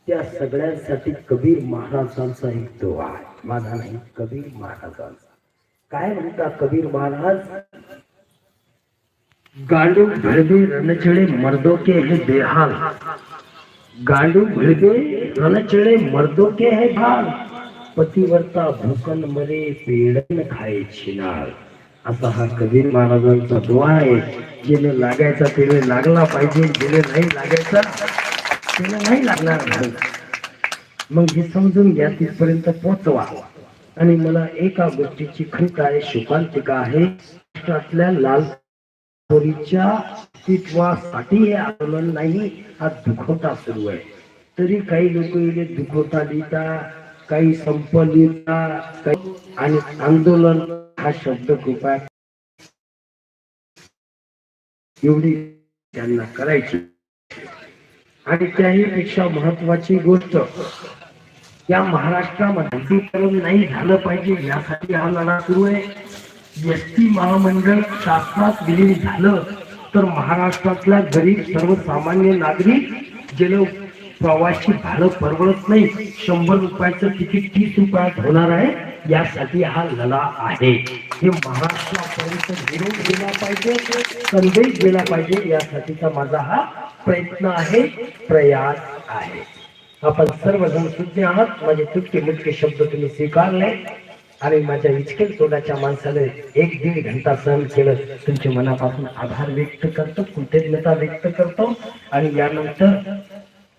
त्या सगळ्यांसाठी कबीर महाराजांचा एक दुआ आहे. माझा नाही, कबीर महाराजांचा. काय म्हणता कबीर महाराज? गांडू भिड़बे रणचड़े मर्दों के है बेहाल, गांडू भिड़बे रणचड़े मर्दों के है बेहाल, पतिवर्ता भूकन मरे पेड़न खाए छिनाल. असा हा कबीर महाराजांचा दुआ आहे. ज्याने लागायचा त्याने लागला पाहिजे, ज्याने नाही लागायचा त्याने नाही लागणार नाही. मग हे समजून घ्या, तिथपर्यंत पोहोचवा. आणि मला एका गोष्टीची खंत आहे, शोकांतिका आहे. महाराष्ट्रातल्या लालपोरीच्या अस्तित्वासाठी हे आंदोलन नाही, हा दुखवटा सुरू आहे. तरी काही लोक इथे दुखवटा लिहिता, काही संप लिहिता, काही आणि आंदोलन हा शब्द कृपया एवढी त्यांना करायची. आणि त्याही पेक्षा महत्वाची गोष्ट, या महाराष्ट्रामध्ये खासगीकरण नाही झालं पाहिजे यासाठी हा लढा सुरू आहे. एसटी महामंडळ शासनात विलीन झालं तर महाराष्ट्रातल्या गरीब सर्वसामान्य नागरिक ज्याला प्रवासी भाडं परवडत नाही, 100 रुपयाचं तिकीट 30 रुपयात होणार आहे, यासाठी हा लढा आहे. हे महाराष्ट्रापर्यंत विरोध गेला पाहिजे, संदेश गेला पाहिजे, यासाठीचा माझा हा प्रयत्न आहे, प्रयास आहे. आपण सर्वजण सुज्ञ आहात. माझे तुटके मुटके शब्द तुम्ही स्वीकारले आणि माझ्या विचकेल तोंडाच्या माणसाने 1-1.5 घंटा सहन केलं. तुमच्या मनापासून आभार व्यक्त करतो, कृतज्ञता व्यक्त करतो. आणि यानंतर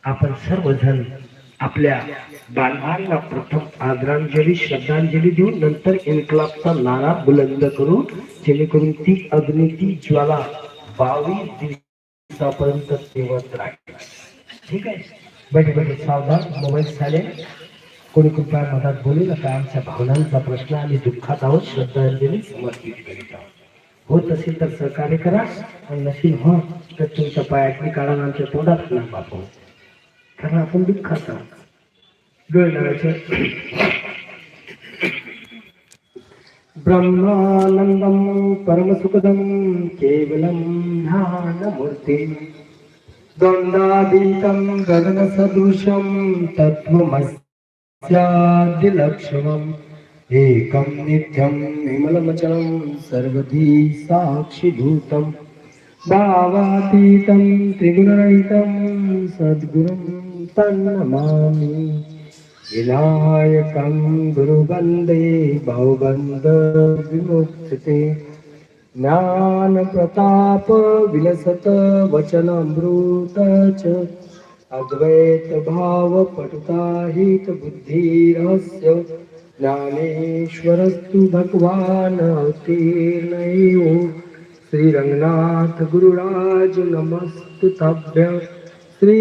आपण सर्वजण आपल्या बांधवांना प्रथम आदरांजली श्रद्धांजली देऊन नंतर इन्कलाबचा नारा बुलंद करू, जेणेकरून ती अग्नी, ती ज्वाला 22 दिवसापर्यंत तेवत राहील. ठीक आहे? बैठे बैठे सावधान, मोबाईल सायलेंट. कोणी कृपया मधात बोलू नका. आमच्या भावनांचा प्रश्न आणि दुःखात आहोत, श्रद्धांजली समर्पित करीत आहोत. होत असेल तर सहकार्य करा, आणि नशील हो तर तुमच्या पायातली काढा, आमच्या तोंडात ना बापू, कारण आपण दुःखात आहोत. गळ लावायचं. ब्रह्मानंदम परमसुखदम केवलम ध्यानमूर्ति द्वंद्वातीतं गगनसदृशं तत्त्वमस्यादिलक्ष्मम् एकं नित्यं विमलमचलं सर्वधी साक्षिभूतं भावातीतं त्रिगुणरहितं सद्गुरुं तन्नमामि. विनायकं गुरुवन्दे भवबन्ध विमुक्ते ज्ञान प्रताप विलसत वचनामृत च अद्वैत भाव पटुता हित बुद्धि रहस्य ज्ञानेश्वरस्तु भगवान अवतीर्णयो. श्री रंगनाथ गुरुराज नमस्तु तभ्य. श्री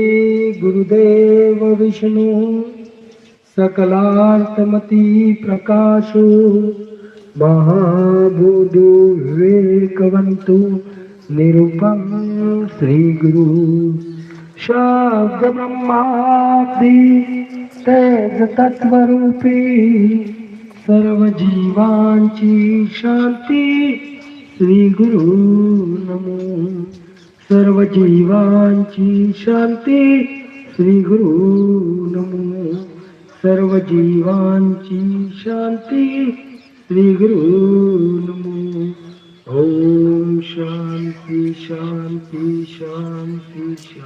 गुरुदेव विष्णु सकलार्थमति प्रकाशो महाबोधो विवेकवंतु निरूपम श्री गुरु शब्द ब्रह्मादि तेज तत्वरूपी सर्व जीवांची शांती श्री गुरु नमो. सर्व जीवांची शांती श्री गुरु नमो. सर्व जीवांची शांती श्री गुरु नमो. ओम शांती शांती शांती शांती.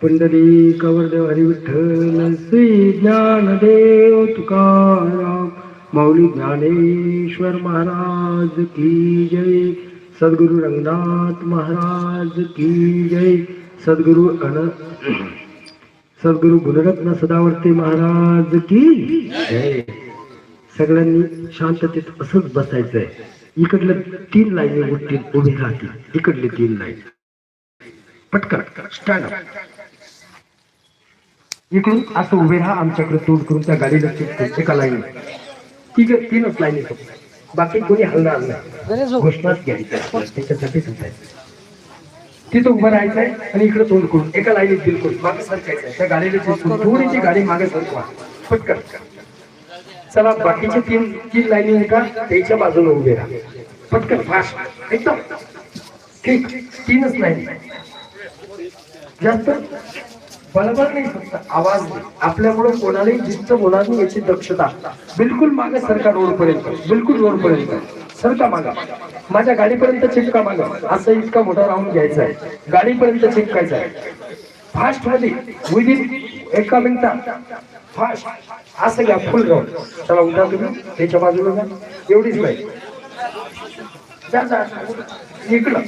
पुंडलिक वरदेव हरी विठ्ठल श्री ज्ञानदेव तुकाराम माऊली ज्ञानेश्वर महाराज की जय. सद्गुरु रंगनाथ महाराज की जय. सद्गुरु गुणरत्न सदावर्ते महाराज की जय. सगळ्यांनी शांततेत असंच बसायचंय. इकडल्या 3 लाईनी उभी राहतील, इकडले 3 लाईन पटकन स्टँड अप. इकडून असं उभे राहा, आमच्याकडे तोंड करून त्या गाडीला चिटकून एका लाईनी. 3च लाईनी बाकी कोणी हलणार नाही. घोषणाच घ्यायचं त्याच्यासाठीच होत आहे. तिथं उभं राहायचंय आणि इकडे तोंड करून एका लाईनीत बिलकुल मागे सरकायचंय. त्या गाडीला चिटकून थोडीशी गाडी मागे सरकवा पटकन. चला बाकीचे तीन लाईनी आहे का त्याच्या बाजूला उभे राहा पटकन फास्ट एकदम ठीक. 3च लाईन जास्त बळबळ नाही फक्त आवाज नाही. आपल्यामुळे कोणालाही जिस्त होणार नाही याची दक्षता. बिलकुल मागे सरका रोडपर्यंत बिलकुल रोडपर्यंत सरका मागा. माझ्या गाडीपर्यंत चिटका मागा. असं इतका मोठा राऊंड घ्यायचा आहे. गाडीपर्यंत चिटकायचा आहे फास्ट मध्ये विदिन 1 मिनिटात फास्ट असं घ्या फुल राऊंड. चला उठा तुम्ही त्याच्या बाजूला जा. एवढीच नाही जा इकडं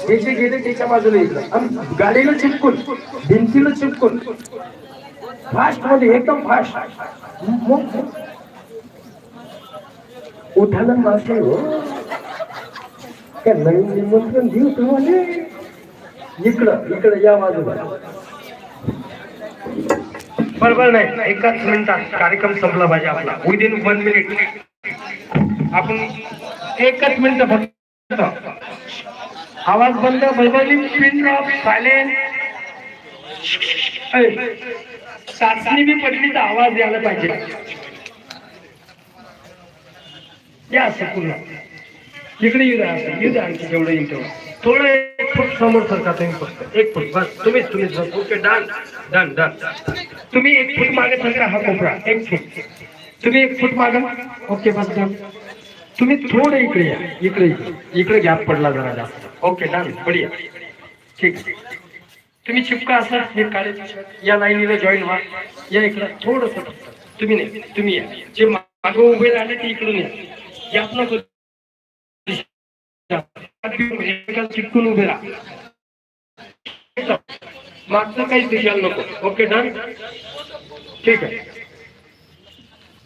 हे जे गेले त्याच्या बाजूला इकडं गाडीला चिटकून भिंतीला चिटकून फास्ट मध्ये एकदम फास्ट. उठायला मासे हो काय नवीन निमंत्रण देऊ तुम्हाला. इकडं या बाजूला बरोबर नाही. 1 मिनिटात कार्यक्रम संपला पाहिजे आपला. विदिन 1 मिनिट आपण 1 मिनिट फक्त. आवाज बंद. बलबली पिन ड्रॉप सायलेंट. चाचणी बी पडली तर आवाज यायला पाहिजे. या असं पूर्ण इकडे येऊ द्या आणखी जेवढं येईल तेवढं. थोडं 1 फूट समोर सरका तुम्ही फक्त 1 फूट बस. तुम्हीच ओके डन डन डन. तुम्ही 1 फूट मागे सरका. हा कोपरा 1 फूट. तुम्ही 1 फूट मागे ओके बस डन. तुम्ही थोडं इकडे या. इकडे गॅप पडला जरा जास्त. ओके डन बढिया ठीक. तुम्ही चिपका असं हे काळे या लाईनीला जॉईन व्हा. या इकडं थोडस तुम्ही नाही तुम्ही या. जे मागे उभे राहिले ते इकडून या आपलं चिटकून उभे राहा. मागचं काहीच दिसायला नको. ओके डन ठीक आहे.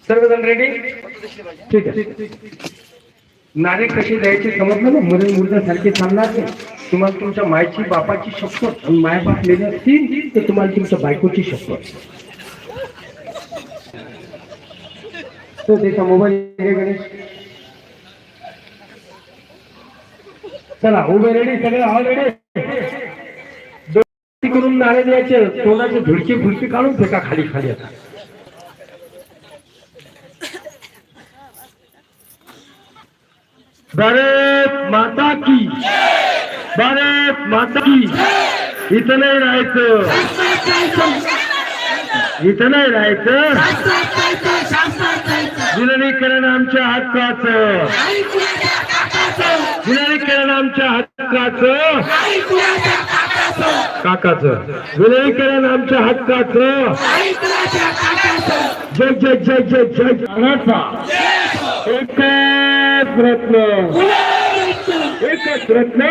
सर्वजण रेडी ठीक आहे. नारे कशी द्यायची समजलं ना. मुलासारखे चालणार नाही. तुम्हाला तुमच्या मायची बापाची शपथ आणि मायबाप लिहिले असतील तर तुम्हाला तुमच्या बायकोची शपथ. तर त्याचा मोबाईल गणेश. चला उभे रेडी सगळे ऑलरेडी. करून नारे द्यायचे. तोंडाचे झुडकी फुलकी काढून फेका खाली आता. भारत माता की भारत माता की. इथं नाही राहायचं. विलिनीकरण आमच्या हक्काचं. विलिनीकरण आमच्या हक्काचं काकाचं. विलिनीकरण आमच्या हक्काचं. जय जय जय जय जय महाराष्ट्र. एकच रत्न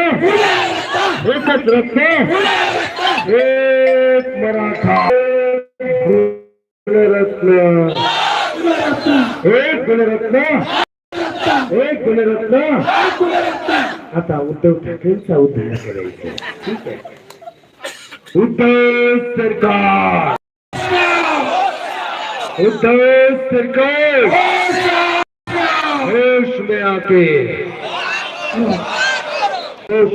एकच रत्न एक मराठा गुणरत्न. एक गुणरत्न एक गुणरत्न. आता उद्धव ठाकरेंचा उद्धार करायचं. ठीक आहे. उद्धव सरकार होश में आके होश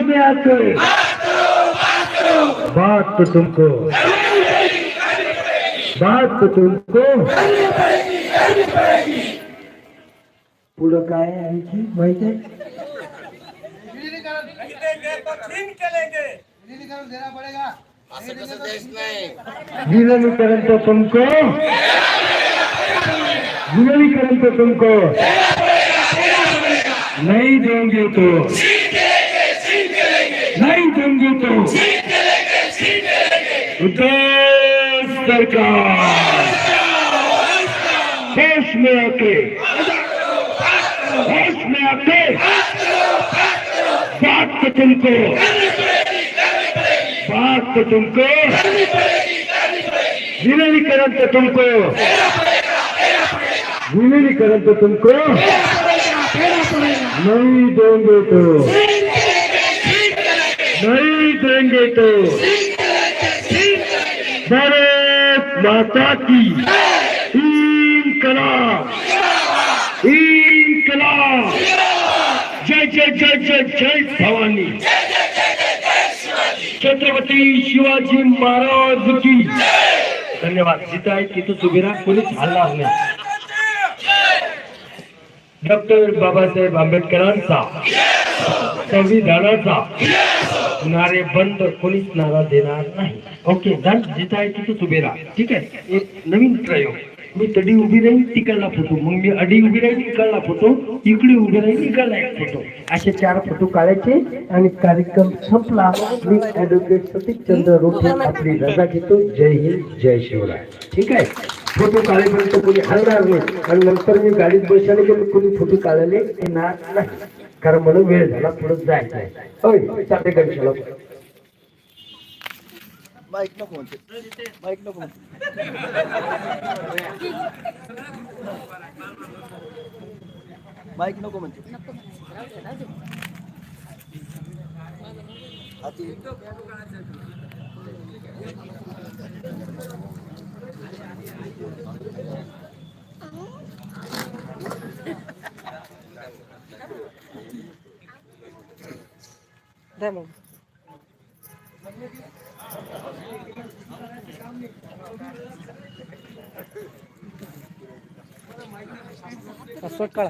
में आके बात तो तुमको पुढं काय आणखी माहिती आहे. विलिनीकरण तो तुमको नहीं देंगे तो उद्धव सरकार होश में आके बात तो तुमको विलिनीकरण तो तुमको नहीं देंगे तो भारत माता की. इन्कलाब जय जय जय जय जय भवानी छत्रपती शिवाजी महाराज की धन्यवाद. जिथं आहे तिथं उभे राहा, कोणीच हलणार नाही. डॉक्टर बाबासाहेब आंबेडकरांचा संविधानाचा नारे बंद कोणीच नारा देणार नाही. Okay done. जिथं आहे तिथंच उभे राहा. ठीक आहे. एक नवीन प्रयोग. मी तडी उभी राहीन तिकडला फोटो, मग मी अडी उभी राहीन इकडला फोटो, इकडे उभी राहीन इकडला एक फोटो, असे 4 फोटो काढायचे आणि कार्यक्रम संपला. मी ऍडव्होकेट सतीशचंद्र रोठे आपली रजा घेतो. जय हिंद, जय शिवराय. ठीक आहे. फोटो काढेपर्यंत कोणी हलणार नाही आणि नंतर मी गाडीत बसल्याने की कोणी फोटो काढले येणार नाही, कारण मला वेळ झाला, पुढे जायचं आहे. होय चालते गणेशाला. माईक नको म्हणते, माईक नको म्हणते. माईक नको म्हणते. हाती द्या मग. पासवर्ड काढा.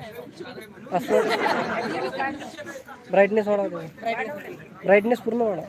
पासवर्ड ब्राईटनेस वाढवा. ब्राईटनेस पूर्ण वाढवा.